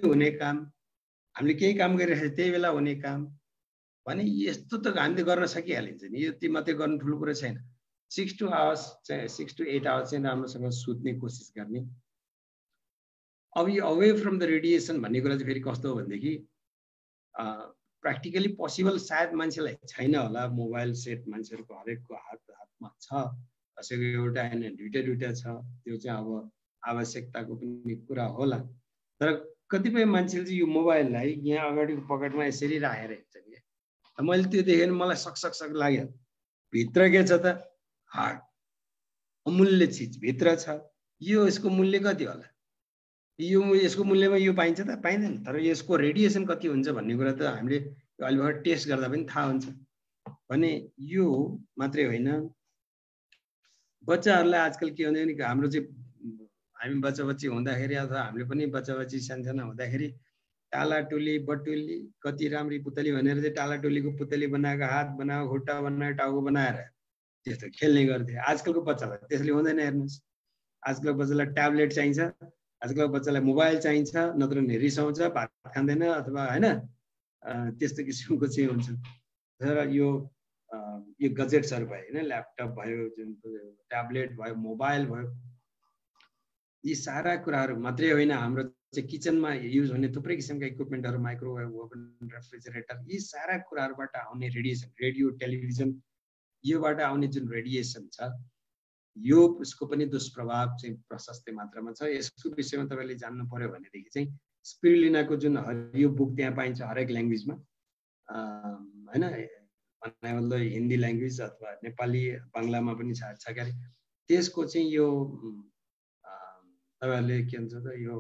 हुने काम हामीले केही काम गरिरहेको त्यही बेला हुने काम भने यस्तो त हामीले गर्न सकिहालिन्छ नि यति मात्रै गर्नु ठुलो कुरो छैन 6 to 8 आवर्स चाहिँ राम्रोसँग सुत्ने कोसिस गर्ने अब यो अवे फ्रम द रेडिएसन भन्ने कुरा चाहिँ फेरि कस्तो हो भनेदेखि प्र्याक्टिकली पोसिबल सायद मान्छेलाई छैन होला मोबाइल सेट मान्छेहरूको हरेकको हातमा छ कसैको एउटा होइन दुईटा छ त्यो चाहिँ अब आवश्यकताको पनि कुरा होला तर कतिपय मान्छेले चाहिँ यो मोबाइललाई यहाँ अगाडिको पकेटमा यसरी राखेर हिँड्छ नि मैले त्यो देखेँ भने मलाई सक लाग्यो भित्र के छ त हार्ट अमूल्य चिज भित्र छ यो यसको मूल्य कति होला यो यसको मूल्यमा यो पाइन्छ त पाइँदैन तर यसको रेडिएसन कति हुन्छ भन्ने कुरा त हामीले अहिले भर्खर टेस्ट गर्दा पनि थाहा हुन्छ भने यो मात्रै होइन बच्चाहरूलाई आजकल के हुन्छ भने हाम्रो चाहिँ हामी बच्चा हुँदाखेरि अथवा हामीले पनि बच्चा सानसाना हुँदाखेरि टालाटुली बटुली कति राम्री पुतली भनेर चाहिँ टालाटुलीको पुतली बनाएको हात बनाएको खुट्टा बनाएको टाउको बनाएर त्यस्तो खेल्ने गर्थे आजकलको बच्चालाई त्यसले हुँदैन हेर्नुहोस् आजकलको बच्चालाई ट्याब्लेट चाहिन्छ आजकलको बच्चालाई मोबाइल चाहिन्छ नत्र भने रिसाउँछ भात खाँदैन अथवा होइन त्यस्तो किसिमको चाहिँ हुन्छ तर यो गजेट्सहरू भयो होइन ल्यापटप भयो जुन ट्याब्लेट भयो मोबाइल भयो यी सारा कुराहरू मात्रै होइन हाम्रो चाहिँ किचनमा युज हुने थुप्रै किसिमका इक्विपमेन्टहरू माइक्रोवेभ ओभन रेफ्रिजरेटर यी सारा कुराहरूबाट आउने रेडिएसन रेडियो टेलिभिजन योबाट आउने जुन रेडिएसन छ यो उसको पनि दुष्प्रभाव चाहिँ प्रशस्त मात्रामा छ यसको विषयमा तपाईँले जान्नु पर्यो भनेदेखि चाहिँ स्पिरुलिनाको जुन हरियो बुक त्यहाँ पाइन्छ हरेक ल्याङ्ग्वेजमा होइन भने मतलब हिन्दी ल्याङ्ग्वेज अथवा नेपाली बङ्गलामा पनि छ के अरे त्यसको चाहिँ यो तपाईहरुले के भन्छ त यो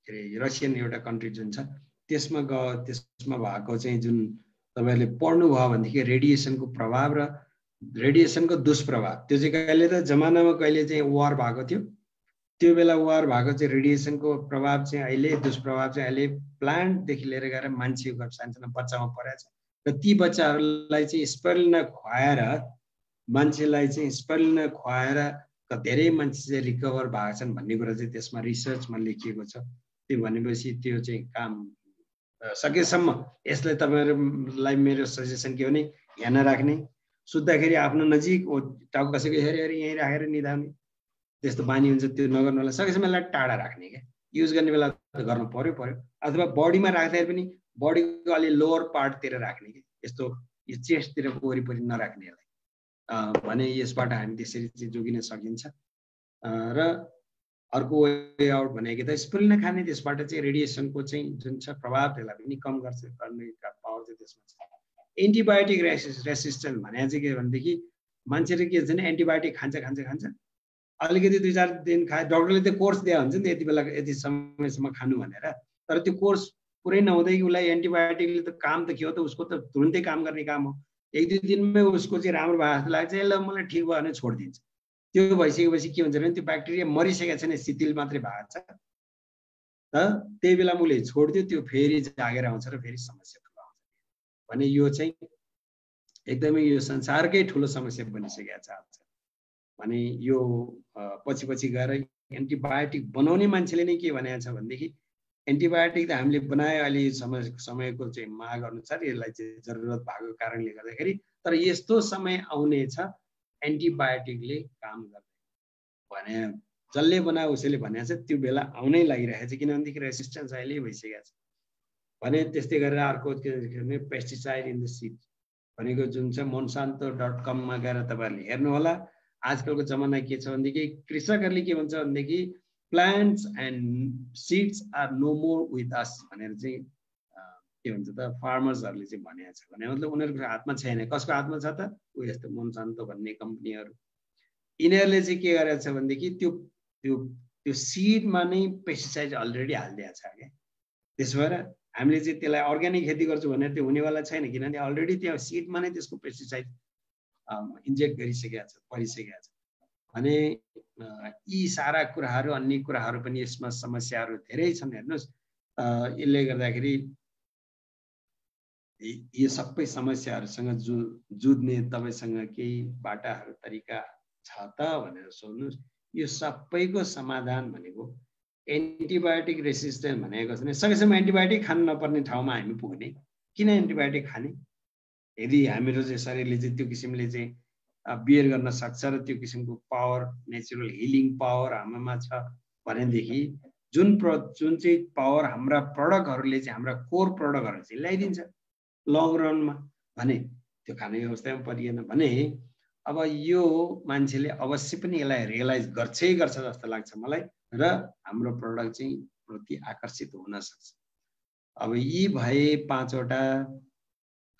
के अरे रसियन एउटा कन्ट्री जुन छ त्यसमा भएको चाहिँ जुन तपाईहरुले पढ्नु भयो भनेदेखि रेडिएसनको प्रभाव र रेडिएसनको दुष्प्रभाव त्यो चाहिँ कहिले त जमानामा कहिले चाहिँ वार भएको थियो त्यो बेला वार भएको चाहिँ रेडिएसनको प्रभाव चाहिँ अहिले दुष्प्रभाव चाहिँ अहिले प्लान्टदेखि लिएर गएर मान्छेको सानसानो बच्चामा परेछ र ती बच्चाहरूलाई चाहिँ स्पेरुलिना खुवाएर मान्छेलाई चाहिँ स्पेरुलिना खुवाएर धेरै मान्छे चाहिँ रिकभर भएको छन् भन्ने कुरा चाहिँ त्यसमा रिसर्चमा लेखिएको छ त्यो भनेपछि त्यो चाहिँ काम सकेसम्म यसलाई तपाईहरुलाई मेरो सजेसन के हो भने यहाँ नराख्ने सुत्दाखेरि आफ्नो नजिक टाउको कसैको हेरी यहीँ राखेर निदाउने त्यस्तो बानी हुन्छ त्यो नगर्नु होला सकेसम्म यसलाई टाढा राख्ने के युज गर्ने बेला गर्नु पर्यो अथवा बडीमा राख्दाखेरि पनि बडीको अलि लोअर पार्टतिर राख्ने के यस्तो यो चेस्टतिरको वरिपरि नराख्ने यसलाई भने यसबाट हामी त्यसरी चाहिँ जोगिन सकिन्छ र अर्को वे आउट भनेको त स्पेरुलिना खाने त्यसबाट चाहिँ रेडिएसनको चाहिँ जुन छ प्रभाव त्यसलाई पनि कम गर्छ गर्ने पावर चाहिँ त्यसमा छ एन्टिबायोटिक रेसिस्टेन्स भने चाहिँ के भनेदेखि मान्छेले के हुन्छ भने एन्टिबायोटिक खान्छ अलिकति 2-4 दिन खाए डाक्टरले त्यो कोर्स दिया हुन्छ नि यति बेला यति समयसम्म खानु भनेर तर त्यो कोर्स पुरै नहुँदै उसलाई एन्टिबायोटिकले त काम त के हो त उसको त तुरुन्तै काम गर्ने काम हो 1-2 दिनमै उसको चाहिँ राम्रो भएको जस्तो लाग्छ ल मलाई ठिक भयो भने छोडिदिन्छ त्यो भइसकेपछि के हुन्छ भने त्यो ब्याक्टेरिया मरिसकेको छैन शिथिल मात्रै भएको छ त त्यही बेला मैले छोडिदियो त्यो फेरि जागेर आउँछ र फेरि समस्या ठुलो आउँछ भने यो चाहिँ एकदमै यो संसारकै ठुलो समस्या बनिसकेको छ भने यो पछि गएर एन्टिबायोटिक बनाउने मान्छेले नै के भनेको छ भनेदेखि एन्टिबायोटिक त हामीले बनाए अलि समयको चाहिँ माग अनुसार यसलाई चाहिँ जरुरत भएको कारणले गर्दाखेरि तर यस्तो समय आउने छ एन्टिबायोटिकले काम गर्दैन भने जसले बनायो उसैले भनेको छ त्यो बेला आउनै लागिरहेको छ किनभनेदेखि रेसिस्टेन्स अहिले भइसकेको छ भने त्यस्तै गरेर अर्को के भने पेस्टिसाइड इन द सीड भनेको जुन चाहिँ monsanto.com मा गएर तपाईहरुले हेर्नु होला आजकलको जमाना के छ भनेदेखि कृषकहरुले के भन्छ भनेदेखि plants and seeds are no more with us भनेर चाहिँ के भन्छ त फार्मर्सहरुले चाहिँ भनेको छ भने मतलब उनीहरुको हातमा छैन कसको हातमा छ त उ यस्तो मोन्सान्तो भन्ने कम्पनीहरु यिनीहरुले चाहिँ के गरेछ भनेदेखि त्यो सीडमा नै पेस्टिसाइड अलरेडी हाल्दिएको छ के त्यसो भएर हामीले चाहिँ त्यसलाई अर्ग्यानिक खेती गर्छु भने त्यो हुनेवाला छैन किनभने अलरेडी त्यो सीडमा नै त्यसको पेस्टिसाइड इन्जेक्ट गरिसकेको छ परिसकेको छ भने यी सारा कुराहरु अन्य कुराहरु पनि यसमा समस्याहरु धेरै छन् हेर्नुस् यसले गर्दाखेरि यो सबै समस्याहरुसँग जुझ्ने तपाईसँग केही बाटाहरु तरिका छ त भनेर सोध्नुस् यो सबैको समाधान भनेको एन्टिबायोटिक रेसिस्टेन्स भनेको छ नि सकेसम्म एन्टिबायोटिक खान नपर्ने ठाउँमा हामी पुग्ने किन एन्टिबायोटिक खाने यदि हाम्रो चाहिँ शरीरले चाहिँ त्यो किसिमले चाहिँ बियर गर्न सक्छ र त्यो किसिमको पावर नेचुरल हिलिङ पावर हाम्रोमा छ भनेदेखि जुन चाहिँ पावर हाम्रा प्रोडक्टहरुले चाहिँ हाम्रा कोर प्रोडक्टहरु चाहिँ ल्याइदिन्छ लङ रनमा भने त्यो खाने व्यवस्थामा परिएन भने अब यो मान्छेले अवश्य पनि यसलाई रियलाइज गर्छ जस्तो लाग्छ मलाई र हाम्रो प्रोडक्ट चाहिँ प्रति आकर्षित हुन सक्छ अब यी भए 5 वटा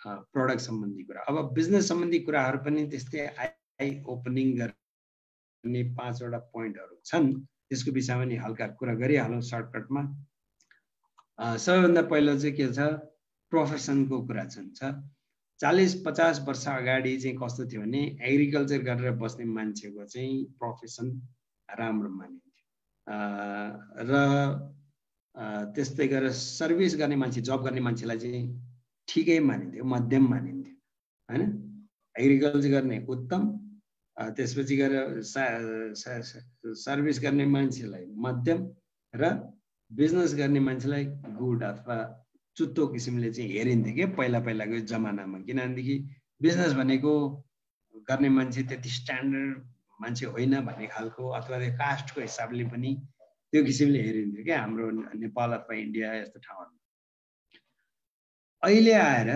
प्रोडक्ट सम्बन्धी कुरा अब बिजनेस सम्बन्धी कुराहरु पनि त्यस्तै आई ओपनिङ गर्ने 5 वटा पोइन्टहरु छन् त्यसको विषयमा नि हल्का कुरा गरिहालौं सर्टकटमा सबैभन्दा पहिलो चाहिँ के छ प्रोफेसनको कुरा छ 40-50 वर्ष अगाडि चाहिँ कस्तो थियो भने एग्रिकल्चर गरेर बस्ने मान्छेको चाहिँ प्रोफेसन राम्रो मानिन्थ्यो र त्यस्तै गरेर सर्भिस गर्ने मान्छे जब गर्ने मान्छेलाई चाहिँ ठिकै मानिन्थ्यो मध्यम मानिन्थ्यो हैन एग्रिकल्चर गर्ने उत्तम त्यसपछि गएर सर्भिस गर्ने मान्छेलाई मध्यम र बिजनेस गर्ने मान्छेलाई गुड अथवा चुत्तो किसिमले चाहिँ हेरिन्थ्यो के पहिलाको जमानामा किनभनेदेखि बिजनेस भनेको गर्ने मान्छे त्यति स्ट्यान्डर्ड मान्छे होइन भन्ने खालको अथवा कास्टको हिसाबले पनि त्यो किसिमले हेरिन्थ्यो के हाम्रो नेपाल अथवा इन्डिया यस्तो ठाउँहरु अहिले आएर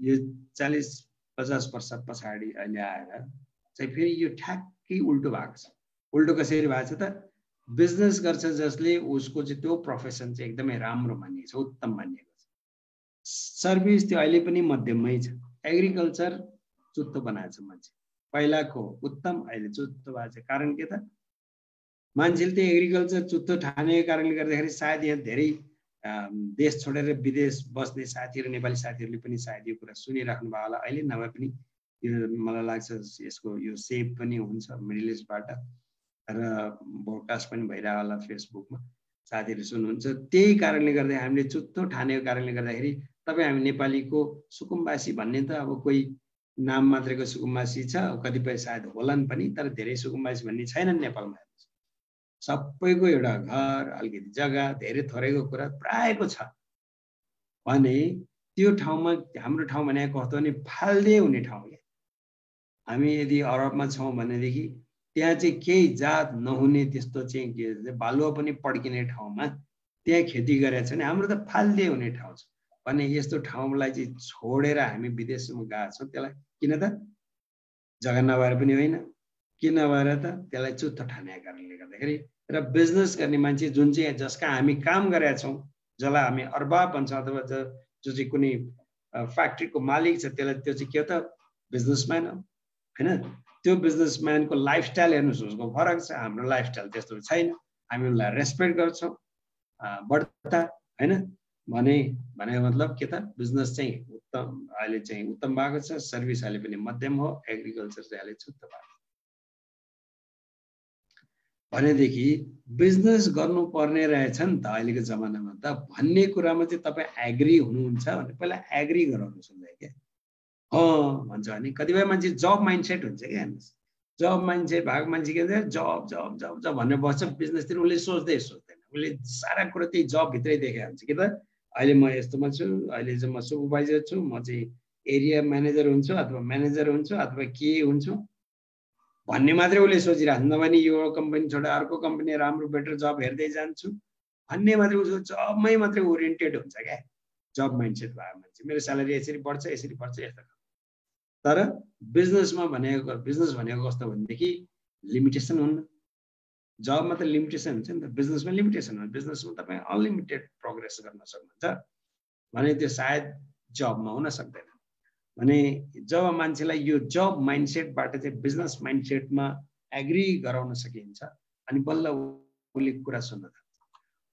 यो 40-50 वर्ष पछाडि अहिले आएर चाहिँ फेरि यो ठ्याक्कै उल्टो भएको छ उल्टो कसरी भएको छ त बिजनेस गर्छ जसले उसको चाहिँ त्यो प्रोफेसन चाहिँ एकदमै राम्रो मानिएको छ उत्तम मानिएको छ सर्भिस त्यो अहिले पनि मध्यममै छ। एग्रिकल्चर चुत्तो बनाएको छ मान्छे, पहिलाको उत्तम अहिले चुत्तो भएको छ। कारण के त, मान्छेले त्यो एग्रिकल्चर चुत्तो ठानेको कारणले गर्दाखेरि सायद यहाँ धेरै देश छोडेर विदेश बस्ने साथीहरू, नेपाली साथीहरूले पनि सायद यो कुरा सुनिराख्नु भयो होला अहिले, नभए पनि यो मलाई लाग्छ यसको यो सेभ पनि हुन्छ मिडल इस्टबाट र ब्रोडकास्ट पनि भइरहेको होला फेसबुकमा, साथीहरू सुन्नुहुन्छ। त्यही कारणले गर्दा हामीले चुत्तो ठानेको कारणले गर्दाखेरि तपाईँ हामी नेपालीको सुकुम्बासी भन्ने त अब कोही नाम मात्रैको सुकुम्बासी छ, कतिपय सायद होलान् पनि, तर धेरै सुकुम्बासी भन्ने छैनन् नेपालमा। सबैको एउटा घर, अलिकति जग्गा, धेरै थोरैको कुरा प्रायको छ भने त्यो ठाउँमा हाम्रो ठाउँ भनेको कस्तो भने फाल्दे हुने ठाउँ क्या। हामी यदि अरबमा छौँ भनेदेखि त्यहाँ चाहिँ केही जात नहुने त्यस्तो चाहिँ के बालुवा पनि पड्किने ठाउँमा त्यहाँ खेती गरेको छ भने हाम्रो त फाल्दे हुने ठाउँ छ भने यस्तो ठाउँलाई चाहिँ छोडेर हामी विदेशमा गएको छौँ। त्यसलाई किन त जग्गा नभएर पनि होइन, किन नभएर त त्यसलाई चुत्तो ठानेको कारणले गर्दाखेरि। र बिजनेस गर्ने मान्छे जुन चाहिँ जसका हामी काम गरेका छौँ, जसलाई हामी अर्बाब भन्छ अथवा जो चाहिँ कुनै फ्याक्ट्रीको मालिक छ, त्यसलाई त्यो चाहिँ के त बिजनेसम्यान हो होइन। त्यो बिजनेसम्यानको लाइफस्टाइल हेर्नुहोस्, उसको फरक छ, हाम्रो लाइफस्टाइल त्यस्तो छैन। हामी उनलाई रेस्पेक्ट गर्छौँ बढ्ता होइन। भनेको मतलब के त, बिजनेस चाहिँ उत्तम अहिले चाहिँ उत्तम भएको छ, सर्भिस अहिले पनि मध्यम हो, एग्रिकल्चर चाहिँ अहिले चुत्तो भएको छ भनेदेखि बिजनेस गर्नुपर्ने रहेछ नि त अहिलेको जमानामा त भन्ने कुरामा चाहिँ तपाईँ एग्री हुनुहुन्छ भने पहिला एग्री गराउनुहोस् उनलाई क्या। भन्छ भने कतिपय मान्छे जब माइन्डसेट हुन्छ क्या। हेर्नुहोस्, जब माइन्डसेट भएको मान्छे के भन्छ, जब जब जब जब भनेर बस्छ, बिजनेसतिर उसले सोच्दैन, उसले सारा कुरा त्यही जबभित्रै देखेको हुन्छ कि त अहिले म यस्तोमा छु, अहिले चाहिँ म सुपरभाइजर छु, म चाहिँ एरिया म्यानेजर हुन्छु अथवा म्यानेजर हुन्छु अथवा के हुन्छु भन्ने मात्रै उसले सोचिरहेको हुन्छ। नभए यो कम्पनी छोडेर अर्को कम्पनी राम्रो बेटर जब हेर्दै जान्छु भन्ने मात्रै उसको जबमै मात्रै ओरिएन्टेड हुन्छ क्या। जब माइन्डसेट भएको मान्छे, मेरो स्यालेरी यसरी बढ्छ यसरी बढ्छ यस्तो। तर बिजनेस भनेको कस्तो भनेदेखि लिमिटेसन हुन्न। जबमा त लिमिटेसन हुन्छ नि त, बिजनेसमा लिमिटेसन हुन्छ। बिजनेसमा तपाईँ अनलिमिटेड प्रोग्रेस गर्न सक्नुहुन्छ भने त्यो सायद जबमा हुन सक्दैन। भने जब मान्छेलाई यो जब माइन्डसेटबाट चाहिँ बिजनेस माइन्डसेटमा एग्री गराउन सकिन्छ अनि बल्ल उसले कुरा सुन्न थाल्छ।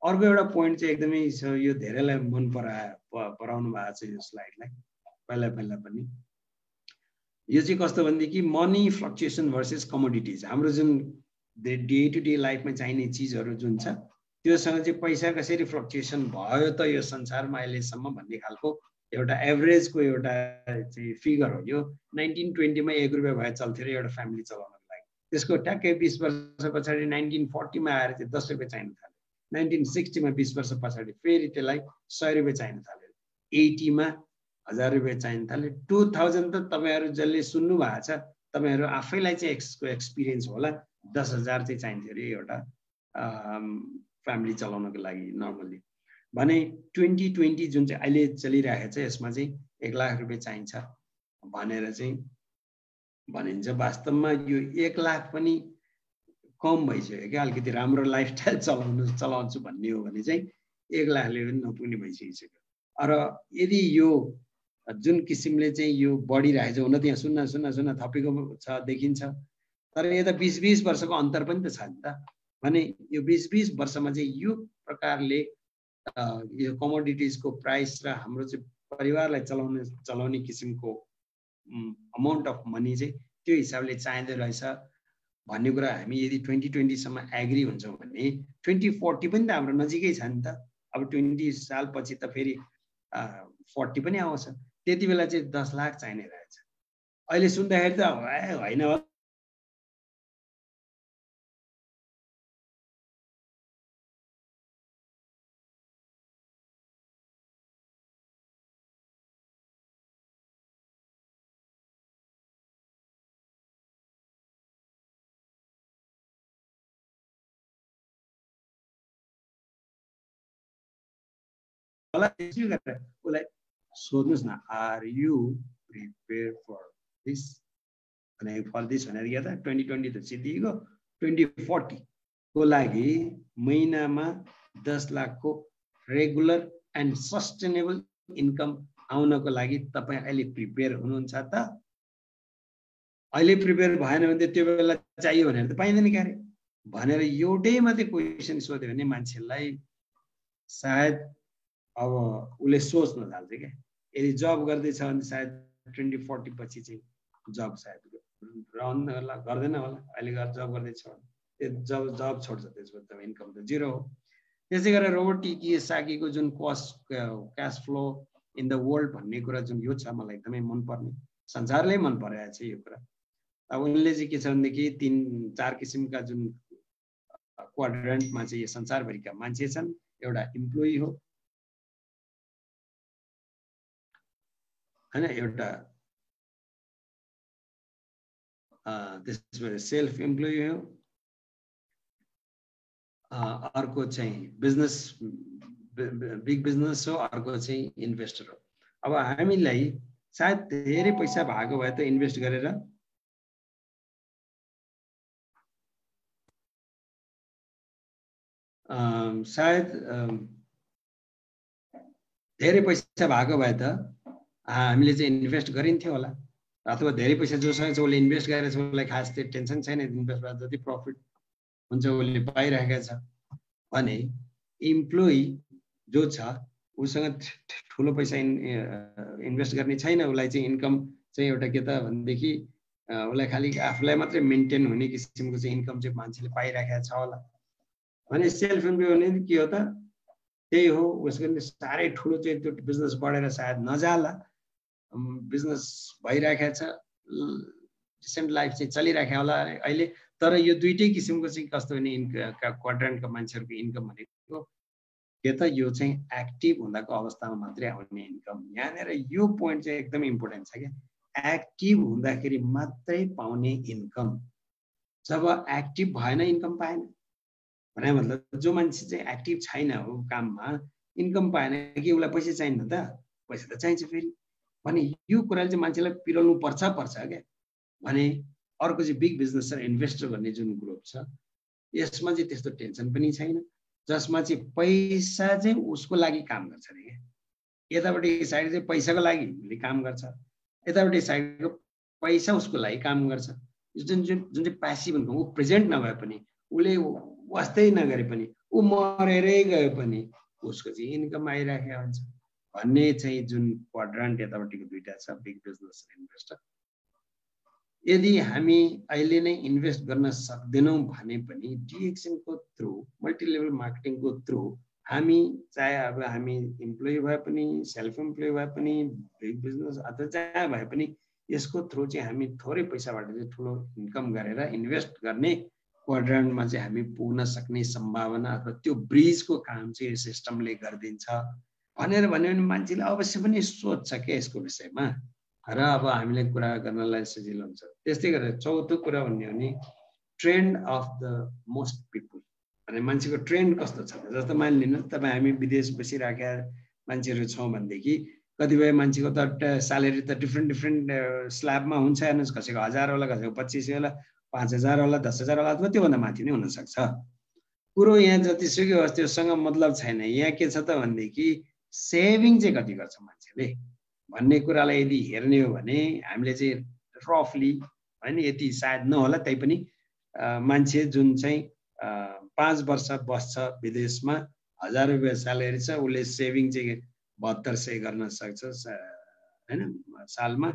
अर्को एउटा पोइन्ट चाहिँ एकदमै छ, यो धेरैलाई मन पराउनु भएको छ यो स्लाइडलाई पहिला पनि। यो चाहिँ कस्तो भनेदेखि मनी फ्लक्चुएसन भर्सेस कमोडिटिज। हाम्रो जुन डे टु डे लाइफमा चाहिने चिजहरू जुन छ त्योसँग चाहिँ पैसा कसरी फ्लक्चुएसन भयो त यो संसारमा अहिलेसम्म भन्ने खालको एउटा एभरेजको एउटा चाहिँ फिगर हो। यो 1920 मा 1 रुपियाँ भए चल्थ्यो र एउटा फ्यामिली चलाउनको लागि। त्यसको ट्याक्कै 20 वर्ष पछाडि 1940 मा आएर चाहिँ 10 रुपियाँ चाहिन थाल्यो। 1960 मा 20 वर्ष पछाडि फेरि त्यसलाई 100 रुपियाँ चाहिन थाल्यो। 80 मा 1000 रुपियाँ चाहिन थाल्यो। 2000 त तपाईहरु जसले सुन्नु भएको छ तपाईहरु आफैलाई चाहिँ यसको एक्सपिरियन्स होला। 10,000 चाहिँ चाहिन्थ्यो रे एउटा फ्यामिली चलाउनको लागि नर्मली। भने 2020 जुन चाहिँ अहिले चलिरहेको छ यसमा चाहिँ 1 लाख रुपियाँ चाहिन्छ भनेर चाहिँ भनिन्छ। वास्तवमा यो 1 लाख पनि कम भइसक्यो क्या। अलिकति राम्रो लाइफस्टाइल चलाउँछु भन्ने हो भने चाहिँ 1 लाखले पनि नपुग्ने भइसकिसक्यो। र यदि यो जुन किसिमले चाहिँ यो बढिरहेको छ, हुन त यहाँ शून्य थपेको छ देखिन्छ, तर यता 20-20 वर्षको अन्तर पनि त छ नि त। भने यो 20-20 वर्षमा चाहिँ यो प्रकारले यो कमोडिटिजको प्राइस र हाम्रो चाहिँ परिवारलाई चलाउने किसिमको अमाउन्ट अफ मनी चाहिँ त्यो हिसाबले चाहिँदो रहेछ भन्ने कुरा हामी यदि 2020 सम्म एग्री हुन्छौँ भने 2040 पनि त हाम्रो नजिकै छ नि त। अब 20 साल पछि त फेरि 40 पनि आउँछ। त्यति बेला चाहिँ 10 लाख चाहिने रहेछ। अहिले सुन्दाखेरि त होइन उसलाई सोध्नुहोस् न, are you prepared for this भनेर के त 2020 त सिद्धिएको 2040 को लागि महिनामा 10 लाखको रेगुलर एन्ड सस्टेनेबल इन्कम आउनको लागि तपाईँ अहिले प्रिपेयर हुनुहुन्छ त? अहिले प्रिपेयर भएन भने त्यो बेला चाहियो भनेर त पाइँदैन क्यारे भनेर एउटै मात्रै क्वेसन सोध्यो भने मान्छेलाई सायद अब उसले सोच्न थाल्छ क्या। यदि जब गर्दैछ भने सायद 2040 पछि चाहिँ जब सायद रहन्न होला, गर्दैन होला। अहिले जब गर्दैछ भने जब छोड्छ त्यसपछि त इन्कम त जिरो हो। त्यसै गरेर रोबर्ट कियोसाकीको जुन cash flow in the world भन्ने कुरा जुन यो छ मलाई एकदमै मनपर्ने, संसारले मन पराएको छ यो कुरा। अब उनले चाहिँ के छ भनेदेखि 3-4 किसिमका जुन क्वाड्रेन्टमा चाहिँ यो संसारभरिका मान्छे छन्। एउटा इम्प्लोइ हो हैन, एउटा त्यसपछि सेल्फ इम्प्लोइ हो, अर्को चाहिँ बिजनेस बिग बिजनेस हो, अर्को चाहिँ इन्भेस्टर हो। अब हामीलाई सायद धेरै पैसा भएको भए त इन्भेस्ट गरेर सायद धेरै पैसा भएको भए त हामीले चाहिँ इन्भेस्ट गरिन्थ्यो होला, अथवा धेरै पैसा जोसँग चाहिँ उसले इन्भेस्ट गरेर चाहिँ उसलाई खास त्यो टेन्सन छैन, इन्भेस्ट भए जति प्रफिट हुन्छ उसले पाइरहेको छ। भने इम्प्लोइ जो छ उसँग ठुलो पैसा इन्भेस्ट गर्ने छैन, उसलाई चाहिँ इन्कम चाहिँ एउटा के त भनेदेखि उसलाई खालि आफूलाई मात्रै मेन्टेन हुने किसिमको चाहिँ इन्कम चाहिँ मान्छेले पाइरहेको छ होला। भने सेल्फ इम्प्लोइ भने के हो त? त्यही हो, उसको साह्रै ठुलो चाहिँ त्यो बिजनेस बढेर सायद नजाला, बिजनेस भइरहेको छ, डिसेन्ट लाइफ चाहिँ चलिरहेको होला अहिले। तर यो दुईटै किसिमको चाहिँ कस्तो भने क्वाड्रेन्टको मान्छेहरूको इन्कम भनेको के त यो चाहिँ एक्टिभ हुँदाको अवस्थामा मात्रै आउने इन्कम। यहाँनिर यो पोइन्ट चाहिँ एकदमै इम्पोर्टेन्ट छ क्या, एक्टिभ हुँदाखेरि मात्रै पाउने इन्कम। जब एक्टिभ भएन इन्कम पाएन भने मतलब जो मान्छे चाहिँ एक्टिभ छैन हो काममा, इन्कम पाएन कि उसलाई पैसा चाहिन्न त? पैसा त चाहिन्छ फेरि। भने यो कुराले चाहिँ मान्छेलाई पिरोल्नु पर्छ क्या। भने अर्को चाहिँ बिग बिजनेस र इन्भेस्टर भन्ने जुन ग्रुप छ यसमा चाहिँ त्यस्तो टेन्सन पनि छैन, जसमा चाहिँ पैसा चाहिँ उसको लागि काम गर्छ अरे क्या। यतापट्टि साइड चाहिँ पैसाको लागि उसले काम गर्छ, यतापट्टि साइडको पैसा उसको लागि काम गर्छ। जुन चाहिँ प्यासिभ हुन्छ, ऊ प्रेजेन्ट नभए पनि, उसले वास्तै नगरे पनि, ऊ मरेरै गए पनि उसको चाहिँ इन्कम आइरहेको हुन्छ भन्ने चाहिँ जुन क्वाड्रेन्ट यतापट्टिको दुईटा छ, बिग बिजनेस र इन्भेस्टर। यदि हामी अहिले नै इन्भेस्ट गर्न सक्दैनौँ भने पनि डिएक्सनको थ्रु, मल्टिलेभल मार्केटिङको थ्रु हामी चाहे अब हामी इम्प्लोइ भए पनि, सेल्फ इम्प्लोइ भए पनि, बिग बिजनेस अथवा जहाँ भए पनि यसको थ्रु चाहिँ हामी थोरै पैसाबाट चाहिँ ठुलो इन्कम गरेर इन्भेस्ट गर्ने क्वाड्रेन्टमा चाहिँ हामी पुग्न सक्ने सम्भावना अथवा त्यो ब्रिजको काम चाहिँ यो सिस्टमले गरिदिन्छ भनेर भन्यो भने मान्छेले अवश्य पनि सोध्छ क्या यसको विषयमा, र अब हामीले कुरा गर्नलाई सजिलो हुन्छ। त्यस्तै गरेर चौथो कुरा भन्ने हो भने trend of the most people. भने मान्छेको ट्रेन्ड कस्तो छ? जस्तो मानिलिनु तपाईँ हामी विदेश बसिरहेका मान्छेहरू छौँ भनेदेखि कतिपय मान्छेको त स्यालेरी त डिफ्रेन्ट स्ल्याबमा हुन्छ, हेर्नुहोस्, कसैको 1000 होला, कसैको 2500 होला, 5000 होला, 10,000 होला, अथवा त्योभन्दा माथि नै हुनसक्छ। कुरो यहाँ जतिसुकै होस् त्योसँग मतलब छैन। यहाँ के छ त भनेदेखि सेभिङ चाहिँ कति गर्छ मान्छेले भन्ने कुरालाई यदि हेर्ने हो भने हामीले चाहिँ रफली होइन, यति सायद नहोला तैपनि मान्छे जुन चाहिँ 5 वर्ष बस्छ विदेशमा, 1000 रुपियाँ स्यालेरी छ, उसले सेभिङ चाहिँ 7200 गर्न सक्छ होइन सालमा,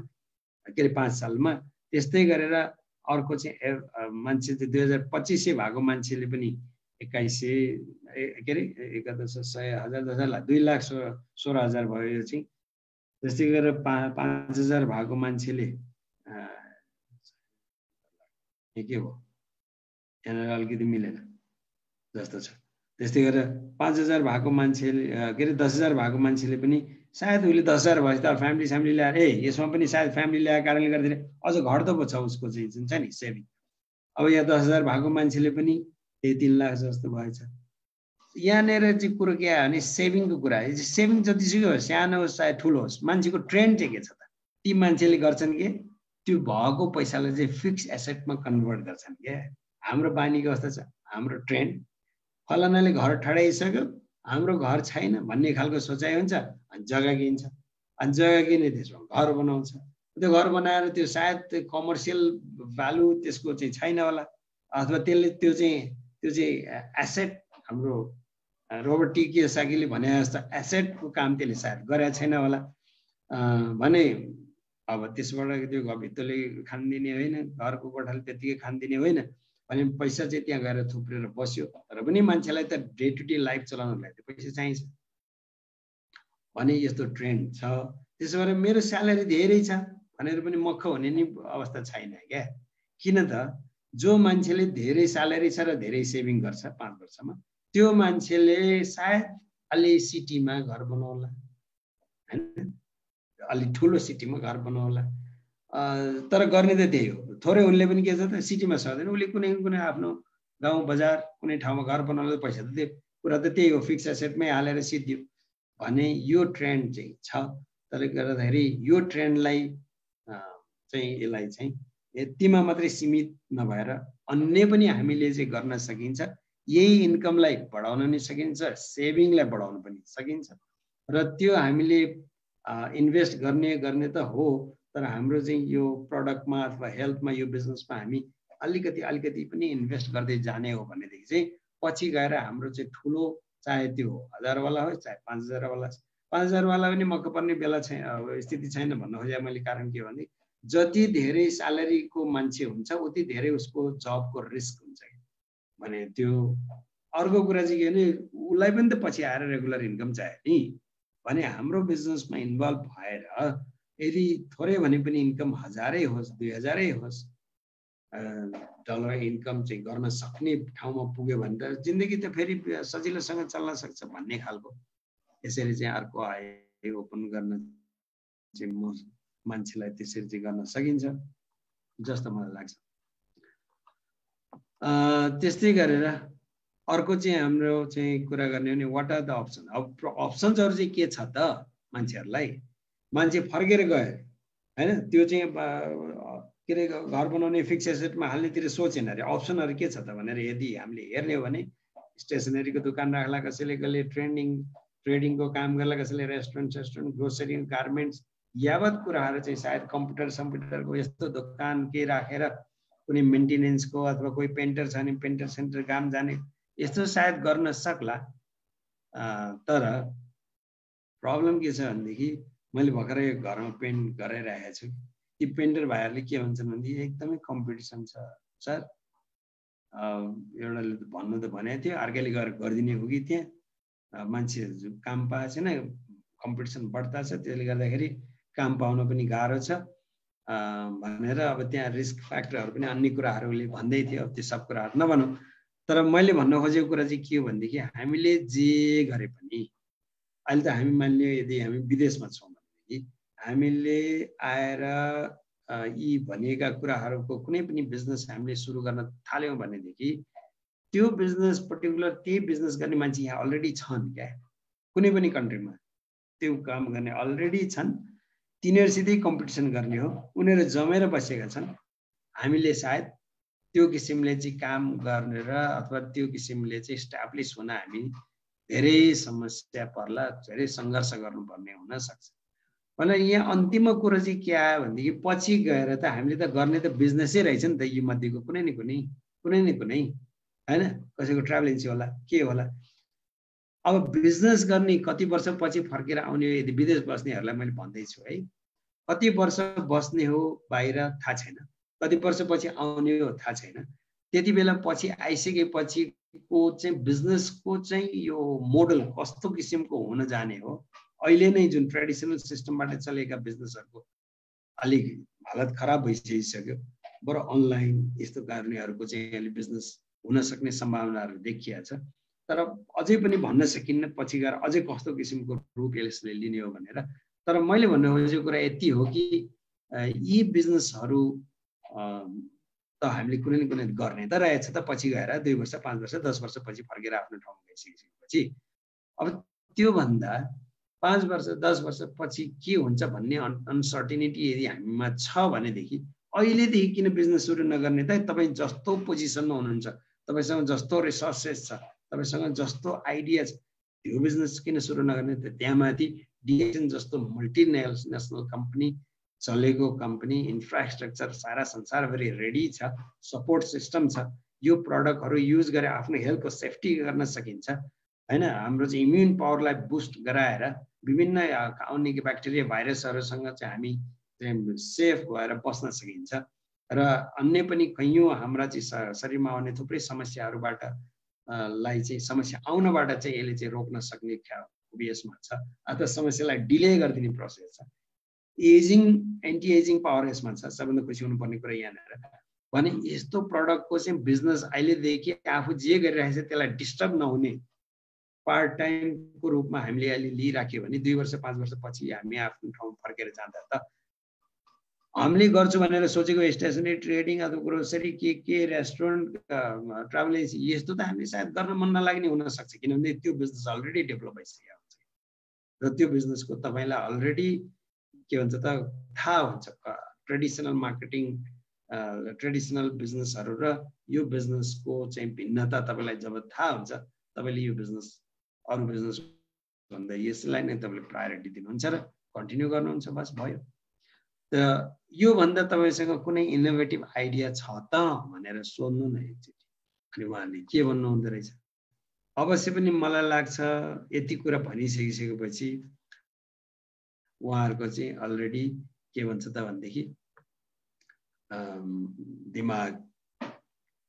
के अरे 5 सालमा। त्यस्तै गरेर अर्को चाहिँ मान्छे चाहिँ 2025 भएको मान्छेले पनि 2100 के अरे 11,100,000 2,16,000 भयो यो चाहिँ। त्यस्तै गरेर 5,000 भएको मान्छेले के हो यहाँनिर अलिकति मिलेन जस्तो छ। त्यस्तै गरेर 5,000 भएको मान्छेले के अरे 10,000 भएको मान्छेले पनि सायद उसले 10,000 भएपछि त फ्यामिली ल्याएर यसमा पनि सायद फ्यामिली ल्याएको कारणले गर्दाखेरि अझ घट्दो पो छ उसको चाहिँ जुन छ नि सेभिङ। अब यहाँ 10,000 भएको मान्छेले पनि त्यही 3 लाख जस्तो भएछ। यहाँनिर चाहिँ कुरो के आयो भने सेभिङको कुरा। सेभिङ जतिसुकै होस्, सानो होस् चाहे ठुलो होस्, मान्छेको ट्रेन्ड चाहिँ के छ त? ती मान्छेले गर्छन् के त्यो भएको पैसालाई चाहिँ फिक्स एसेटमा कन्भर्ट गर्छन् क्या। हाम्रो बानी कस्तो छ? हाम्रो ट्रेन्ड फलानाले घर ठडाइसक्यो, हाम्रो घर छैन भन्ने खालको सोचाइ हुन्छ, अनि जग्गा किन्छ, अनि जग्गा किने त्यसमा घर बनाउँछ। त्यो घर बनाएर त्यो सायद त्यो कमर्सियल भ्यालु त्यसको चाहिँ छैन होला, अथवा त्यसले त्यो चाहिँ एसेट, हाम्रो रोबर्ट टी कियोसाकीले भने जस्तो एसेटको काम त्यसले सायद गरेको छैन होला भने अब त्यसबाट त्यो घरभित्रले खानिदिने होइन, घरको कोठाले त्यतिकै खानिदिने होइन भने पैसा चाहिँ त्यहाँ गएर थुप्रेर बस्यो। तर पनि मान्छेलाई त डे टु डे लाइफ चलाउनको लागि पैसा चाहिन्छ भने यस्तो ट्रेन्ड छ। त्यसो भएर मेरो स्यालेरी धेरै छ भनेर पनि मख हुने नि अवस्था छैन क्या। किन त जो मान्छेले धेरै स्यालेरी छ र धेरै सेभिङ गर्छ 5 वर्षमा, त्यो मान्छेले सायद अलि सिटीमा घर बनाउला हैन, अलि ठुलो सिटीमा घर बनाउला। तर गर्ने त त्यही हो। थोरै उनले पनि के छ त सिटीमा सक्दैन, उसले कुनै आफ्नो गाउँ बजार कुनै ठाउँमा घर बनाउन पैसा त त्यो कुरा त त्यही हो, फिक्स एसेटमै हालेर सिद्धियो भने यो ट्रेन्ड चाहिँ छ। त्यसले गर्दाखेरि यो ट्रेन्डलाई चाहिँ यसलाई चाहिँ यतिमा मात्रै सीमित नभएर अन्य पनि हामीले चाहिँ गर्न सकिन्छ। यही इन्कमलाई बढाउन नि सकिन्छ, सेभिङलाई बढाउन पनि सकिन्छ। र त्यो हामीले इन्भेस्ट गर्ने त हो, तर हाम्रो चाहिँ यो प्रडक्टमा अथवा हेल्थमा यो बिजनेसमा हामी अलिकति पनि इन्भेस्ट गर्दै जाने हो भनेदेखि चाहिँ पछि गएर हाम्रो चाहिँ ठुलो, चाहे त्यो 1000 वाला होस् चाहे 5000 वाला होस्, 5000 वाला पनि मक्क पर्ने बेला छैन, स्थिति छैन भन्न खोजेँ मैले। कारण के भने जति धेरै स्यालेरीको मान्छे हुन्छ उति धेरै उसको जबको रिस्क हुन्छ भने त्यो अर्को कुरा चाहिँ के भने उसलाई पनि त पछि आएर रेगुलर इन्कम चाहियो नि भने हाम्रो बिजनेसमा इन्भल्भ भएर यदि थोरै भने पनि इन्कम 1000 होस् 2000 होस् डलर इन्कम चाहिँ गर्न सक्ने ठाउँमा पुग्यो भने त जिन्दगी त फेरि सजिलोसँग चल्न सक्छ भन्ने खालको। यसरी चाहिँ अर्को आय ओपन गर्न चाहिँ मान्छेलाई त्यसरी चाहिँ गर्न सकिन्छ जस्तो मलाई लाग्छ। त्यस्तै गरेर अर्को चाहिँ हाम्रो चाहिँ कुरा गर्ने भने व्हाट आर द अप्सन। अब अप्सन्सहरु चाहिँ के छ त मान्छेहरुलाई, मान्छे फर्केर गयो हैन, त्यो चाहिँ के रे घर बनाउने फिक्स एसेटमा हाल्नेतिर सोचेन रे। अप्सनहरु के छ त भनेर यदि हामीले हेर्ने हो भने स्टेशनरीको दुकान राख्ला कसैले, कसैले ट्रेडिङको काम गर्ला कसैले, रेस्टुरेन्ट ग्रोसरी गार्मेन्ट्स यावत कुराहरु चाहिँ सायद कम्प्युटरको यस्तो दोकान के राखेर कुनै मेन्टेनेन्सको अथवा कोही पेन्टर छ भने पेन्टर सेन्टर काम जाने यस्तो सायद गर्न सक्ला। तर प्रब्लम के छ भनेदेखि मैले भर्खरै घरमा पेन्ट गराइरहेको छु, ती पेन्टर भाइहरूले के भन्छन् भनेदेखि एकदमै कम्पिटिसन छ सर। एउटाले भन्नु त भनेको थियो, अर्कैले गएर गरिदिने हो कि त्यहाँ मान्छेहरू काम पाएको छैन, कम्पिटिसन बढ्ता छ, त्यसले गर्दाखेरि काम पाउन पनि गाह्रो छ भनेर अब त्यहाँ रिस्क फ्याक्टरहरू पनि अन्य कुराहरूले भन्दै थियो। त्यो सब कुराहरू नभनौँ, तर मैले भन्न खोजेको कुरा चाहिँ के हो भनेदेखि हामीले जे गरे पनि अहिले त हामी मान्यो यदि हामी विदेशमा छौँ भनेदेखि हामीले आएर यी भनिएका कुराहरूको कुनै पनि बिजनेस हामीले सुरु गर्न थाल्यौँ भनेदेखि त्यो बिजनेस पर्टिकुलर त्यही बिजनेस गर्ने मान्छे यहाँ अलरेडी छन् क्या, कुनै पनि कन्ट्रीमा त्यो काम गर्ने अलरेडी छन्, तिनीहरूसितै कम्पिटिसन गर्ने हो, उनीहरू जमेर बसेका छन्। हामीले सायद त्यो किसिमले चाहिँ काम गरेर अथवा त्यो किसिमले चाहिँ इस्टाब्लिस हुन हामी धेरै समस्या पर्ला, धेरै सङ्घर्ष गर्नुपर्ने हुन सक्छ। भने यहाँ अन्तिममा कुरा चाहिँ के आयो भनेदेखि पछि गएर त हामीले त गर्ने त बिजनेसै रहेछ नि त, यी मध्येको कुनै न कुनै हैन, कसैको ट्राभल एजेन्सी होला के होला। अब बिजनेस गर्ने कति वर्ष पछि फर्केर आउने यदि विदेश बस्नेहरूलाई मैले भन्दैछु है, कति वर्ष बस्ने हो बाहिर थाहा छैन, कति वर्ष पछि आउने हो थाहा छैन। त्यति बेला पछि आइसकेपछिको चाहिँ बिजनेसको चाहिँ यो मोडल कस्तो किसिमको हुन जाने हो, अहिले नै जुन ट्रेडिसनल सिस्टमबाट चलेका बिजनेसहरूको अलिक हालत खराब भइसकिसक्यो, बरु अनलाइन यस्तो कारणहरूको चाहिँ अहिले बिजनेस हुन सक्ने सम्भावनाहरू देखिया छ। तर अझै पनि भन्न सकिन्न पछि गएर अझै कस्तो किसिमको रूप यसले लिने हो भनेर। तर मैले भन्न खोजेको कुरा यति हो कि यी बिजनेसहरू त हामीले कुनै न कुनै गर्ने त रहेछ त, पछि गएर 2 वर्ष 5 वर्ष 10 वर्ष पछि फर्केर आफ्नो ठाउँमा गइसकेपछि अब त्योभन्दा 5 वर्ष 10 वर्ष पछि के हुन्छ भन्ने अनसर्टेनिटी यदि हामीमा छ भनेदेखि अहिलेदेखि किन बिजनेस सुरु नगर्ने त? तपाईँ जस्तो पोजिसनमा हुनुहुन्छ, तपाईँसँग जस्तो रिसोर्सेस छ, तपाईँसँग जस्तो आइडिया छ, त्यो बिजनेस किन सुरु नगर्ने त? त्यहाँ माथि डिएक्सन जस्तो मल्टिनेसनल कम्पनी चलेको कम्पनी, इन्फ्रास्ट्रक्चर सारा संसारभरि रेडी छ, सपोर्ट सिस्टम छ, यो प्रडक्टहरू युज गरेर आफ्नो हेल्थको सेफ्टी गर्न सकिन्छ हैन। हाम्रो चाहिँ इम्युन पावरलाई बुस्ट गराएर विभिन्न आउने ब्याक्टेरिया भाइरसहरूसँग चाहिँ हामी सेफ भएर बस्न सकिन्छ र अन्य पनि कैयौँ हाम्रा चाहिँ शरीरमा आउने थुप्रै समस्याहरूबाट समस्या आउनबाट चाहिँ यसले चाहिँ रोक्न सक्ने यसमा छ। अथवा समस्यालाई डिले गरिदिने प्रोसेस छ। एजिङ एन्टी एजिङ पावर यसमा छ। सबभन्दा खुसी हुनुपर्ने कुरा यहाँनिर भने यस्तो प्रडक्टको चाहिँ बिजनेस अहिलेदेखि आफू जे गरिरहेको छ त्यसलाई डिस्टर्ब नहुने पार्ट टाइमको रूपमा हामीले अहिले लिइराख्यो भने 2 वर्ष 5 वर्षपछि हामी आफ्नो ठाउँ फर्केर जाँदा त हामीले गर्छु भनेर सोचेको स्टेसनरी ट्रेडिङ अथवा ग्रोसरी के रेस्टुरेन्ट ट्राभल एजेन्सी यस्तो त हामीले सायद गर्न मन नलाग्ने हुनसक्छ, किनभने त्यो बिजनेस अलरेडी डेभलप भइसकेको हुन्छ र त्यो बिजनेसको तपाईँलाई अलरेडी के भन्छ त थाहा हुन्छ। ट्रेडिसनल मार्केटिङ ट्रेडिसनल बिजनेसहरू र यो बिजनेसको चाहिँ भिन्नता तपाईँलाई जब थाहा हुन्छ तपाईँले यो बिजनेस अरू बिजनेस भन्दा यसलाई नै तपाईँले प्रायोरिटी दिनुहुन्छ र कन्टिन्यू गर्नुहुन्छ, बस भयो। त यो भन्दा तपाईसँग कुनै इनोभेटिभ आइडिया छ त भनेर सोध्नु न एकचोटि। अनि उहाँले के भन्नु हुँदो रहेछ? अवश्य पनि मलाई लाग्छ यति कुरा भनिसकिसकेपछि उहाँहरूको चाहिँ अलरेडी के भन्छ त भनेदेखि दिमाग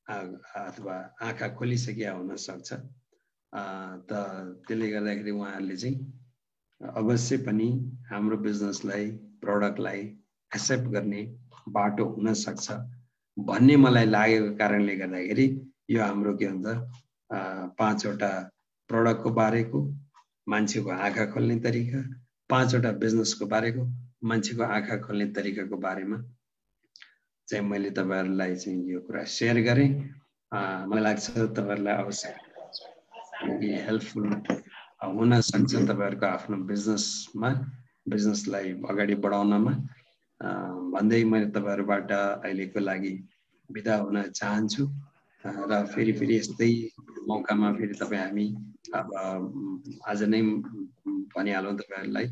अथवा आँखा खोलिसकिया हुन सक्छ। त त्यसले गर्दाखेरि उहाँहरूले चाहिँ अवश्य पनि हाम्रो बिजनेसलाई प्रडक्टलाई एक्सेप्ट गर्ने बाटो हुन सक्छ भन्ने मलाई लागेको कारणले गर्दाखेरि यो हाम्रो के भन्छ 5 वटा प्रडक्टको बारेको मान्छेको आँखा खोल्ने तरिका, 5 वटा बिजनेसको बारेको मान्छेको आँखा खोल्ने तरिकाको बारेमा चाहिँ मैले तपाईहरुलाई चाहिँ यो कुरा शेयर गरेँ। मलाई लाग्छ तपाईहरुलाई अवश्य हेल्पफुल हुन सक्छ तपाईहरुको आफ्नो बिजनेसलाई अगाडि बढाउनमा। भन्दै मैले तपाईहरुबाट अहिलेको लागि बिदा हुन चाहन्छु र फेरि यस्तै मौकामा फेरि हामी अब आज नै भनिहालौँ तपाईहरुलाई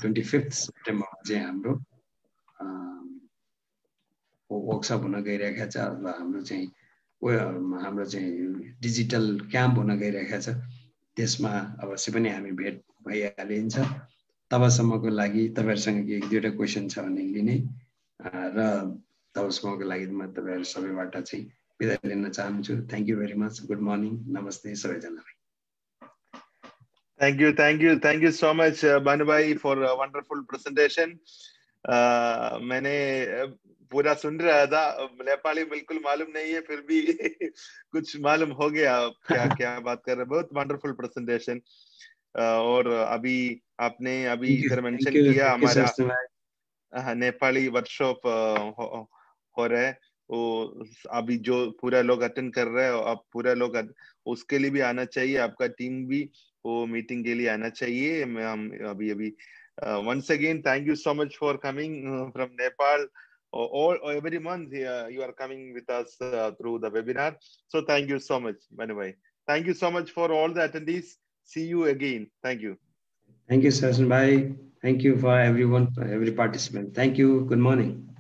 25 सेप्टेम्बरमा चाहिँ हाम्रो वर्कसप हुन गइरहेको छ अथवा हाम्रो चाहिँ डिजिटल क्याम्प हुन गइरहेको छ। त्यसमा अवश्य पनि हामी भेट भइहालिन्छ। तबसम्मको लागि तपाईहरुसँग एक दुईवटा क्वेशन छ भने लिने र तबसम्मको लागि म तपाईहरु सबैबाट चाहिँ बिदा लिन चाहन्छु। Thank you very much. Good morning, नमस्ते सबैजनालाई। Thank you so much Bhanu bhai for a wonderful presentation. मैंने पूरा सुन रहा था, नेपाली बिल्कुल मालूम नहीं है, फिर भी कुछ मालूम हो गया क्या क्या बात कर रहे हैं। बहुत वंडरफुल प्रेजेंटेशन। और अभी आपने इधर मेंशन किया हमारा नेपाली वर्कशॉप हो रहा है, वो अभी जो पूरा लोग अटेंड कर रहे हैं, अब पूरा लोग उसके लिए भी आना चाहिए, आपका टीम भी वो मीटिंग के लिए आना चाहिए। हम अभी once again thank you so much for coming from Nepal. Every month you are coming with us through the webinar, so thank you so much Bhanu bhai. Thank you so much for all the attendees. See you again. Thank you Sachin bhai. Thank you for everyone, for every participant. Thank you. Good morning.